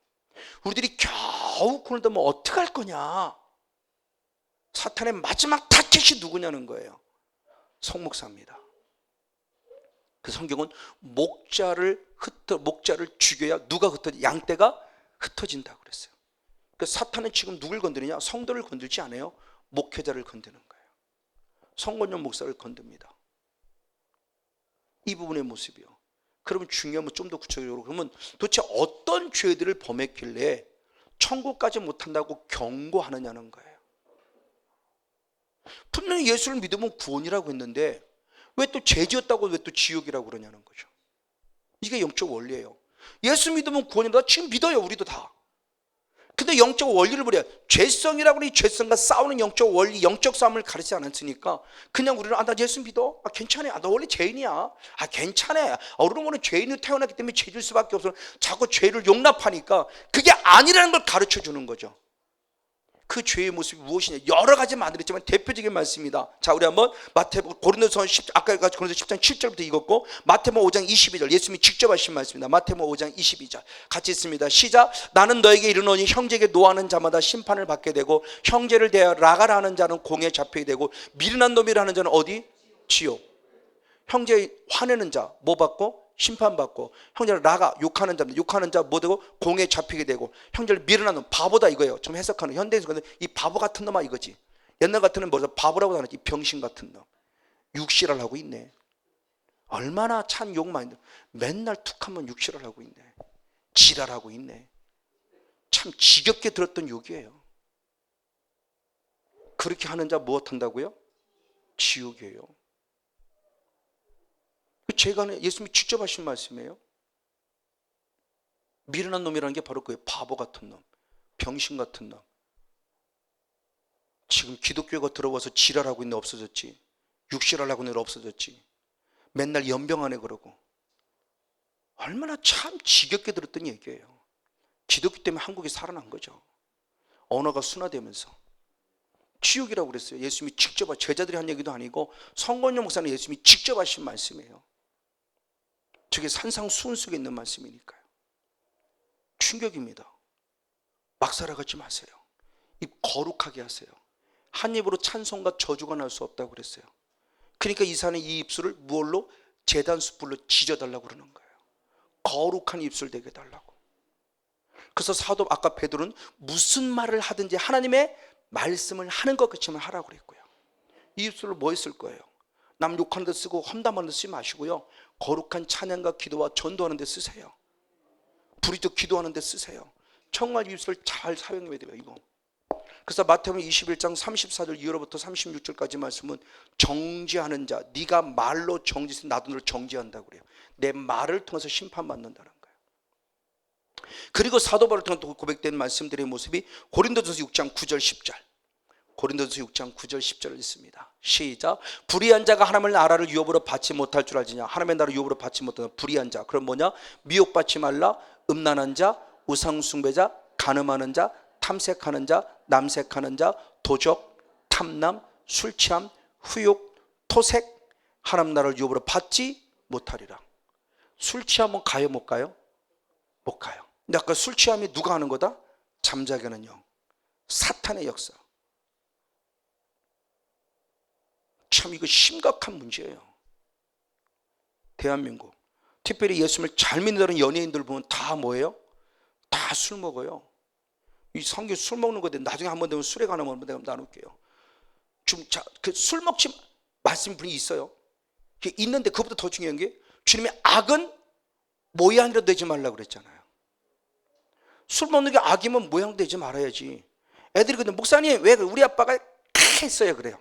우리들이 겨우 구원 얻으면 어떻게 할 거냐. 사탄의 마지막 타겟이 누구냐는 거예요. 성목사입니다. 그 성경은 목자를 죽여야 누가 흩어져? 양떼가 흩어진다고 그랬어요. 그 사탄은 지금 누굴 건드리냐? 성도를 건들지 않아요. 목회자를 건드는 거예요. 성건영 목사를 건듭니다. 이 부분의 모습이요. 그러면 중요하면 좀 더 구체적으로, 그러면 도대체 어떤 죄들을 범했길래 천국까지 못한다고 경고하느냐는 거예요. 분명히 예수를 믿으면 구원이라고 했는데 왜 또 죄지었다고 왜 또 지옥이라고 그러냐는 거죠. 이게 영적 원리예요. 예수 믿으면 구원이다. 지금 믿어요. 우리도 다. 근데 영적 원리를 버려요. 죄성이라고 하니 죄성과 싸우는 영적 원리, 영적 싸움을 가르치지 않았으니까 그냥 우리는 나 예수 믿어. 괜찮아. 나 원래 죄인이야. 괜찮아. 우리는 죄인으로 태어났기 때문에 죄질 수밖에 없어. 자꾸 죄를 용납하니까 그게 아니라는 걸 가르쳐 주는 거죠. 그 죄의 모습이 무엇이냐? 여러 가지 만들었지만 대표적인 말씀입니다. 자, 우리 한번 고린도서 10, 아까 고린도서 10장 7절부터 읽었고 마태복음 5장 22절 예수님이 직접 하신 말씀입니다. 마태복음 5장 22절 같이 읽습니다. 시작. 나는 너에게 이르노니 형제에게 노하는 자마다 심판을 받게 되고 형제를 대하여 라가라 하는 자는 공에 잡히게 되고 미련한 놈이라 하는 자는 어디? 지옥. 형제 화내는 자 뭐 받고? 심판받고, 형제를 라가 욕하는 자 뭐 되고? 공에 잡히게 되고, 형제를 미련한 놈 바보다 이거예요. 좀 해석하는 현대에서 이 바보 같은 놈아 이거지. 옛날 같은 놈은 뭐죠? 바보라고 하는 이 병신 같은 놈. 육실을 하고 있네. 얼마나 참 욕 많이 들어. 맨날 툭하면 육실을 하고 있네. 지랄하고 있네. 참 지겹게 들었던 욕이에요. 그렇게 하는 자 무엇 한다고요? 지옥이에요. 제가 예수님이 직접 하신 말씀이에요. 미련한 놈이라는 게 바로 그예요. 바보 같은 놈, 병신 같은 놈. 지금 기독교가 들어와서 지랄하고 있는 애 없어졌지. 육실하려고 있는 애 없어졌지. 맨날 연병하네 그러고. 얼마나 참 지겹게 들었던 얘기예요. 기독교 때문에 한국이 살아난 거죠. 언어가 순화되면서. 지옥이라고 그랬어요. 예수님이 직접, 제자들이 한 얘기도 아니고 성건영 목사는 예수님이 직접 하신 말씀이에요. 저게 산상수훈 속에 있는 말씀이니까요. 충격입니다. 막 살아가지 마세요. 입 거룩하게 하세요. 한 입으로 찬송과 저주가 날 수 없다고 그랬어요. 그러니까 이 산에 이 입술을 무얼로? 제단 숯불로 지져달라고 그러는 거예요. 거룩한 입술 되게 달라고. 그래서 사도 아까 베드로는 무슨 말을 하든지 하나님의 말씀을 하는 것 같이만 하라고 그랬고요. 이 입술로 뭐 했을 거예요? 남 욕하는 데 쓰고 험담하는 데 쓰지 마시고요. 거룩한 찬양과 기도와 전도하는 데 쓰세요. 부르짖어 기도하는 데 쓰세요. 청할 입술을 잘 사용해야 돼요. 이거. 그래서 마태복음 21장 34절 이후로부터 36절까지 말씀은 정죄하는 자, 네가 말로 정죄해서 나도 너를 정죄한다고 그래요. 내 말을 통해서 심판받는다는 거예요. 그리고 사도 바울을 통해 고백된 말씀들의 모습이 고린도전서 6장 9절 10절, 고린도전서 6장 9절 10절을 읽습니다. 시작. 불의한 자가 하나님의 나라를 유업으로 받지 못할 줄 알지냐. 하나님의 나라를 유업으로 받지 못하는 불의한 자. 그럼 뭐냐? 미혹받지 말라. 음란한 자, 우상숭배자, 간음하는 자, 탐색하는 자, 남색하는 자, 도적, 탐남, 술취함, 후욕, 토색, 하나님 나라를 유업으로 받지 못하리라. 술취함은 가요 못 가요? 못 가요. 근데 아까 술취함이 누가 하는 거다? 잠자게 하는 영, 사탄의 역사. 참 이거 심각한 문제예요. 대한민국 특별히 예수님을 잘 믿는 연예인들 보면 다 뭐예요? 다 술 먹어요. 이 성경 술 먹는 건데 나중에 한번 되면 술에 관한 건 내가 나눌게요. 좀 그 술 먹지 말씀 분이 있어요. 있는데 그것보다 더 중요한 게 주님의 악은 모양이라도 되지 말라고 그랬잖아요. 술 먹는 게 악이면 모양 되지 말아야지. 애들이 근데 목사님 왜 우리 아빠가 했어요 그래요.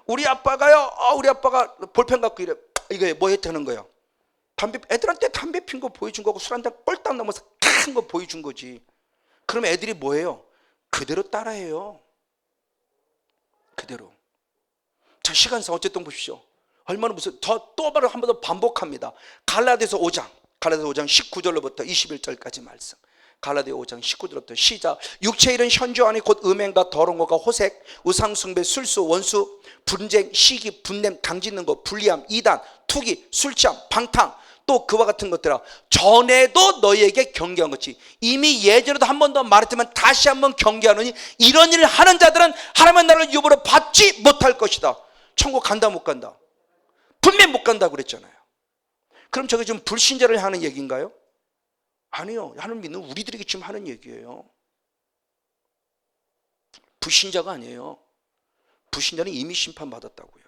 우리 아빠가요. 우리 아빠가 볼펜 갖고 이래. 이거 뭐 했다는 거예요? 담배, 애들한테 담배 핀 거 보여준 거고 술 한잔 꼴딱 넘어서 큰 거 보여준 거지. 그럼 애들이 뭐예요? 그대로 따라해요. 그대로. 자, 시간상 어쨌든 보십시오. 얼마나 무슨 또 바로 한 번 더 반복합니다. 갈라디아서 5장 19절로부터 21절까지 말씀. 갈라디아 5장 19절부터 시작. 육체의 일은 현저하니 곧 음행과 더러운 것과 호색, 우상숭배, 술수, 원수, 분쟁, 시기, 분냄, 당짓는 것, 불리함, 이단, 투기, 술취함, 방탕, 또 그와 같은 것들아 전에도 너희에게 경계한 것이 이미 예전에도 한 번 더 말했지만 다시 한번 경계하노니 이런 일을 하는 자들은 하나님의 나라를 유업으로 받지 못할 것이다. 천국 간다 못 간다? 분명 못 간다고 그랬잖아요. 그럼 저게 지금 불신자를 하는 얘기인가요? 아니요. 하나님 믿는 우리들에게 지금 하는 얘기예요. 불신자가 아니에요. 불신자는 이미 심판받았다고요.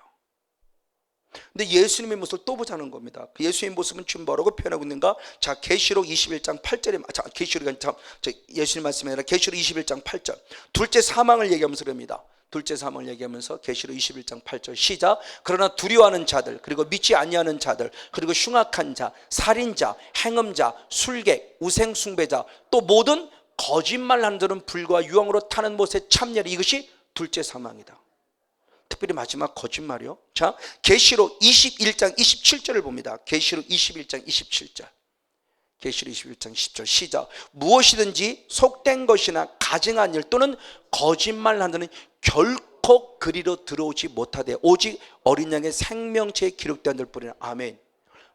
근데 예수님의 모습을 또 보자는 겁니다. 그 예수님의 모습은 지금 뭐라고 표현하고 있는가? 자, 계시록 21장 8절에 계시록이 예수님 말씀이 아니라 계시록 21장 8절. 둘째 사망을 얘기하면서 그럽니다. 둘째 사망을 얘기하면서 계시록 21장 8절 시작. 그러나 두려워하는 자들, 그리고 믿지 아니하는 자들, 그리고 흉악한 자, 살인자, 행음자, 술객, 우생숭배자, 또 모든 거짓말하는 자는 불과 유황으로 타는 못에 참여하리. 이것이 둘째 사망이다. 특별히 마지막 거짓말이요. 자, 계시록 21장 27절을 봅니다. 계시록 21장 27절. 계시록 21장 10절 시작. 무엇이든지 속된 것이나 가증한 일 또는 거짓말하는 자는 결코 그리로 들어오지 못하되 오직 어린 양의 생명체에 기록된 들 뿐이라. 아멘.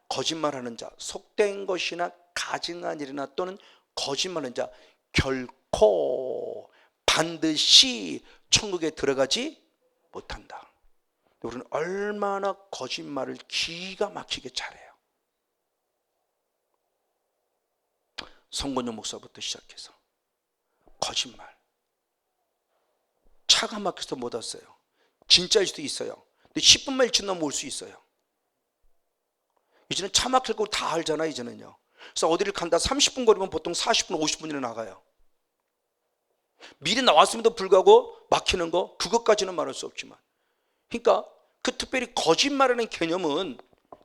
거짓말하는 자, 속된 것이나 가증한 일이나 또는 거짓말하는 자 결코 반드시 천국에 들어가지 못한다. 우리는 얼마나 거짓말을 기가 막히게 잘해요. 성건영 목사부터 시작해서 거짓말. 차가 막혀서 못 왔어요. 진짜일 수도 있어요. 근데 10분만 일찍 넘어 올 수 있어요. 이제는 차 막힐 거 다 알잖아. 이제는요. 그래서 어디를 간다 30분 거리면 보통 40분 50분이나 나가요. 미리 나왔음에도 불구하고 막히는 거 그것까지는 말할 수 없지만, 그러니까 그 특별히 거짓말이라는 개념은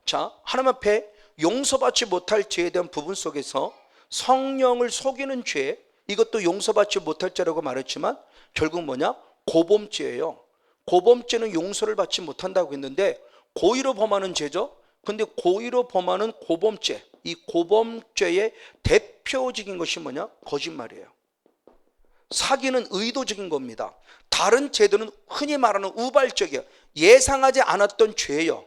자, 하나님 앞에 용서받지 못할 죄에 대한 부분 속에서 성령을 속이는 죄, 이것도 용서받지 못할 죄라고 말했지만 결국 뭐냐? 고범죄예요. 고범죄는 용서를 받지 못한다고 했는데 고의로 범하는 죄죠. 근데 고의로 범하는 고범죄, 이 고범죄의 대표적인 것이 뭐냐? 거짓말이에요. 사기는 의도적인 겁니다. 다른 죄들은 흔히 말하는 우발적이에요. 예상하지 않았던 죄예요.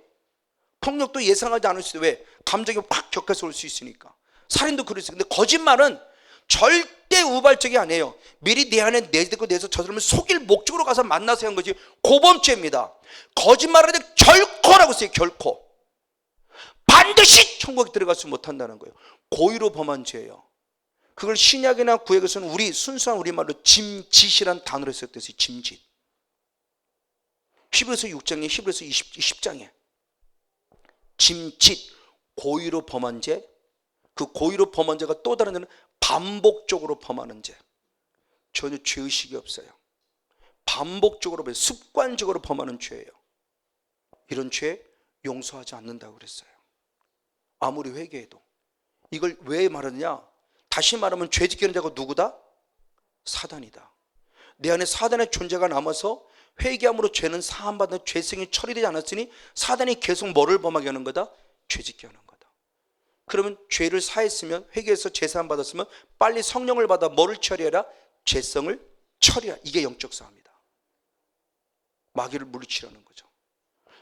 폭력도 예상하지 않을 수 있어요. 왜? 감정이 확 격해서 올 수 있으니까. 살인도 그랬어요. 근데 거짓말은 절대 우발적이 아니에요. 미리 내 안에 내대고 내서 저 사람을 속일 목적으로 가서 만나서 한 거지. 고범죄입니다. 거짓말을 하는데 결코라고 써요. 결코. 반드시 천국에 들어가지 못한다는 거예요. 고의로 범한 죄예요. 그걸 신약이나 구약에서는 우리 순수한 우리말로 짐짓이란 단어로 썼듯이 짐짓. 히브리서 6장에 히브리서 10장에 짐짓, 고의로 범한 죄, 그 고의로 범한 죄가 또 다른 죄는 반복적으로 범하는 죄. 전혀 죄의식이 없어요. 반복적으로, 습관적으로 범하는 죄예요. 이런 죄 용서하지 않는다고 그랬어요. 아무리 회개해도. 이걸 왜 말하느냐? 다시 말하면 죄 짓게 하는 자가 누구다? 사단이다. 내 안에 사단의 존재가 남아서 회개함으로 죄는 사함받는 죄성이 처리되지 않았으니 사단이 계속 뭐를 범하게 하는 거다? 죄 짓게 하는 거다. 그러면 죄를 사했으면, 회개해서 죄 사함 받았으면 빨리 성령을 받아 뭐를 처리해라? 죄성을 처리하라. 이게 영적 싸움이다. 마귀를 물리치라는 거죠.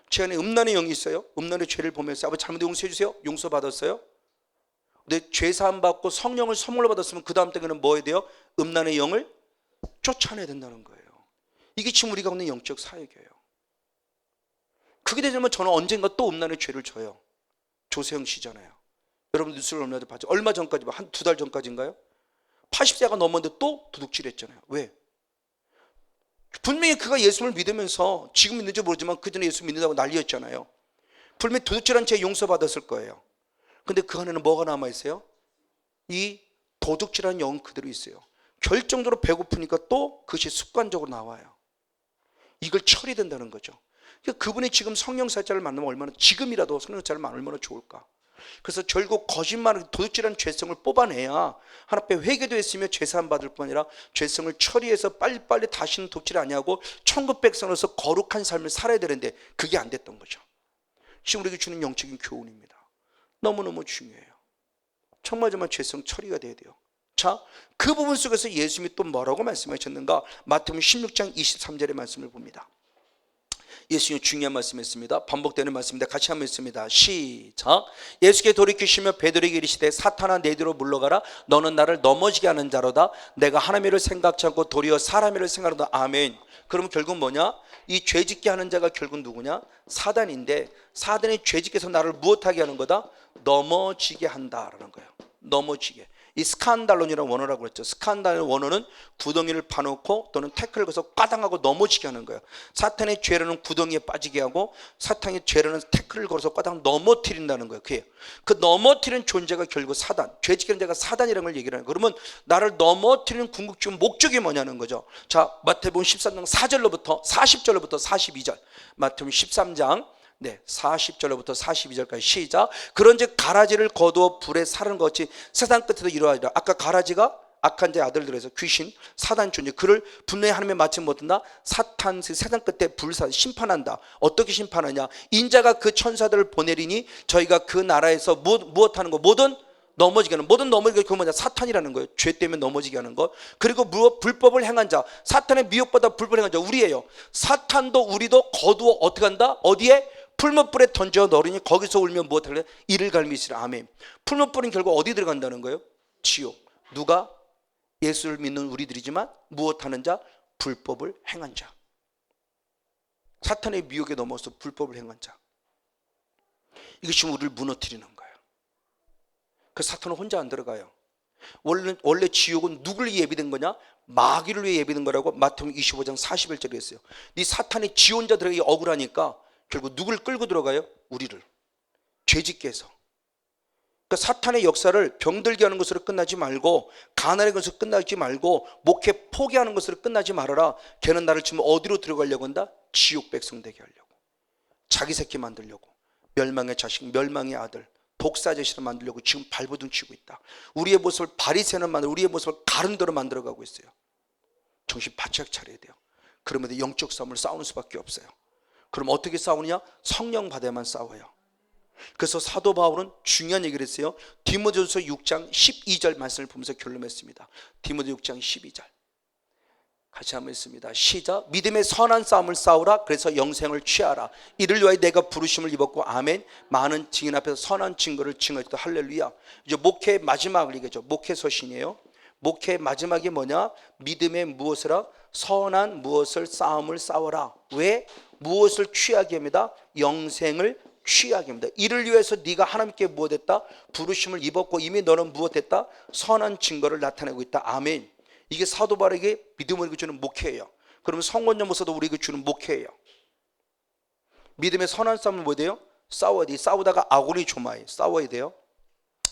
제 안에 음란의 영이 있어요. 음란의 죄를 보면서 아버지 잘못 용서해 주세요. 용서 받았어요. 근데 죄 사함 받고 성령을 선물로 받았으면 그 다음 때는 뭐 해야 돼요? 음란의 영을 쫓아내야 된다는 거예요. 이게 지금 우리가 갖는 영적 사역이에요. 그게 되면 저는 언젠가 또 음란의 죄를 져요. 조세영 씨잖아요. 여러분 뉴스를 얼마 전에 봤죠? 얼마 전까지, 한 두 달 전까지인가요? 80세가 넘었는데 또 도둑질했잖아요. 왜? 분명히 그가 예수를 믿으면서, 지금 믿는지 모르지만 그 전에 예수 믿는다고 난리였잖아요. 분명히 도둑질한 죄 용서받았을 거예요. 근데 그 안에는 뭐가 남아있어요? 이 도둑질한 영은 그대로 있어요. 결정적으로 배고프니까 또 그것이 습관적으로 나와요. 이걸 처리된다는 거죠. 그러니까 그분이 지금 성령사자를 만나면 얼마나, 지금이라도 성령사자를 만나면 얼마나 좋을까. 그래서 결국 거짓말을, 도둑질한 죄성을 뽑아내야 하나님 앞에 회개도 했으며 죄사함 받을 뿐 아니라 죄성을 처리해서 빨리빨리 다시는 도둑질 아니하고 천국 백성으로서 거룩한 삶을 살아야 되는데 그게 안 됐던 거죠. 지금 우리에게 주는 영적인 교훈입니다. 너무너무 중요해요. 정말 죄성 처리가 돼야 돼요. 자, 그 부분 속에서 예수님이 또 뭐라고 말씀하셨는가? 마태복음 16장 23절의 말씀을 봅니다. 예수님이 중요한 말씀했습니다. 반복되는 말씀인데 같이 한번 읽습니다. 시작. 예수께 돌이키시며 베드로에게 이르시되 사탄아 내 뒤로 물러가라. 너는 나를 넘어지게 하는 자로다. 내가 하나님의 일을 생각지 않고 도리어 사람의 일을 생각한다. 아멘. 그러면 결국 뭐냐? 이 죄짓게 하는 자가 결국 누구냐? 사단인데, 사단이 죄짓게 해서 나를 무엇하게 하는 거다? 넘어지게 한다라는 거예요. 넘어지게. 이 스칸달론이라는 원어라고 그랬죠. 스칸달의 원어는 구덩이를 파놓고 또는 태클을 거서 까당하고 넘어지게 하는 거예요. 사탄의 죄로는 구덩이에 빠지게 하고, 사탄의 죄로는 태클을 걸어서 까당 넘어뜨린다는 거예요. 그게 그 넘어뜨리는 존재가 결국 사단, 죄짓게 하는 자가 사단이라는 걸 얘기를 하는 거예요. 그러면 나를 넘어뜨리는 궁극적 목적이 뭐냐는 거죠. 자, 마태복음 13장 4절로부터 40절로부터 42절. 마태복음 13장 40절로부터 42절까지 시작. 그런즉 가라지를 거두어 불에 사르는 것 같이 세상 끝에도 이러하리라. 아까 가라지가 악한 자의 아들들에서 귀신, 사단 존재, 그를 분명히 하나님의 마침 못한다. 사탄 세상 끝에 불사 심판한다. 어떻게 심판하냐? 인자가 그 천사들을 보내리니 저희가 그 나라에서 무엇하는 거? 모든 넘어지게 하는, 모든 넘어지게, 그 뭐냐? 사탄이라는 거예요. 죄 때문에 넘어지게 하는 것. 그리고 불법을 행한 자, 사탄의 미혹보다 불법을 행한 자 우리예요. 사탄도 우리도 거두어 어떻게 한다? 어디에? 풀무불에 던져 넣으니 거기서 울면 무엇할래? 이를 갈미시라. 아멘. 풀무불은 결국 어디 들어간다는 거예요? 지옥. 누가? 예수를 믿는 우리들이지만 무엇하는 자? 불법을 행한 자. 사탄의 미혹에 넘어서 불법을 행한 자. 이것이 우리를 무너뜨리는 거예요. 그 사탄은 혼자 안 들어가요. 원래 지옥은 누구를 위해 예비된 거냐? 마귀를 위해 예비된 거라고 마태복음 25장 41절에 했어요. 네 사탄이 지 혼자 들어가기 억울하니까 결국 누구를 끌고 들어가요? 우리를. 죄짓게 해서. 그러니까 사탄의 역사를 병들게 하는 것으로 끝나지 말고, 가난한 것으로 끝나지 말고, 목회 포기하는 것으로 끝나지 말아라. 걔는 나를 지금 어디로 들어가려고 한다? 지옥 백성 되게 하려고. 자기 새끼 만들려고. 멸망의 자식, 멸망의 아들, 독사제시를 만들려고 지금 발버둥 치고 있다. 우리의 모습을 바리새인을 만들어, 우리의 모습을 가른대로 만들어가고 있어요. 정신 바짝 차려야 돼요. 그러면 영적 싸움을 싸우는 수밖에 없어요. 그럼 어떻게 싸우느냐? 성령 받아야만 싸워요. 그래서 사도 바울은 중요한 얘기를 했어요. 디모데후서 6장 12절 말씀을 보면서 결론했습니다. 디모데 6장 12절 같이 한번 읽습니다. 시작. 믿음의 선한 싸움을 싸우라. 그래서 영생을 취하라. 이를 위하여 내가 부르심을 입었고. 아멘. 많은 증인 앞에서 선한 증거를 증거했다. 할렐루야. 이제 목회의 마지막을 얘기하죠. 목회 서신이에요. 목회의 마지막이 뭐냐? 믿음의 무엇이라? 선한 무엇을 싸움을 싸워라. 왜? 무엇을 취하게 합니다? 영생을 취하게 합니다. 이를 위해서 네가 하나님께 무엇했다? 부르심을 입었고 이미 너는 무엇했다? 선한 증거를 나타내고 있다. 아멘. 이게 사도 바울에게 믿음을 주는 목회예요. 그러면 성원연모서도 우리에게 주는 목회예요. 믿음의 선한 싸움을 뭐 돼요? 싸워야 돼. 싸우다가 아군이 조마해. 싸워야 돼요.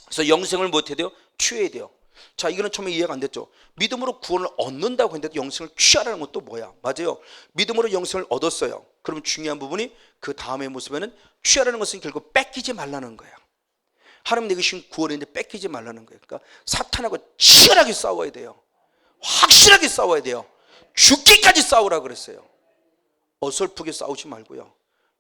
그래서 영생을 못 해야 돼요? 취해야 돼요. 자, 이거는 처음에 이해가 안 됐죠. 믿음으로 구원을 얻는다고 했는데 영생을 취하라는 건 또 뭐야? 맞아요. 믿음으로 영생을 얻었어요. 그럼 중요한 부분이 그 다음의 모습에는 취하라는 것은 결국 뺏기지 말라는 거야. 하나님 내게 주신 구원인데 뺏기지 말라는 거예요. 그러니까 사탄하고 치열하게 싸워야 돼요. 확실하게 싸워야 돼요. 죽기까지 싸우라 그랬어요. 어설프게 싸우지 말고요.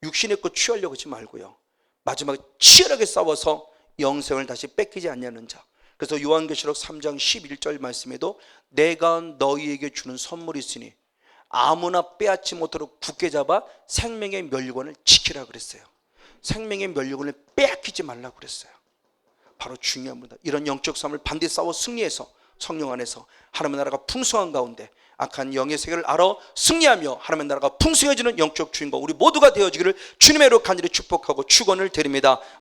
육신의 것 취하려고 하지 말고요. 마지막에 치열하게 싸워서 영생을 다시 뺏기지 않냐는 자. 그래서 요한계시록 3장 11절 말씀에도 내가 너희에게 주는 선물이 있으니 아무나 빼앗지 못하도록 굳게 잡아 생명의 면류관을 지키라 그랬어요. 생명의 면류관을 빼앗기지 말라고 그랬어요. 바로 중요한 겁니다. 이런 영적 싸움을 반드시 싸워 승리해서 성령 안에서 하나님의 나라가 풍성한 가운데 악한 영의 세계를 알아 승리하며 하나님의 나라가 풍성해지는 영적 주인공 우리 모두가 되어지기를 주님의 이름으로 간절히 축복하고 축원을 드립니다.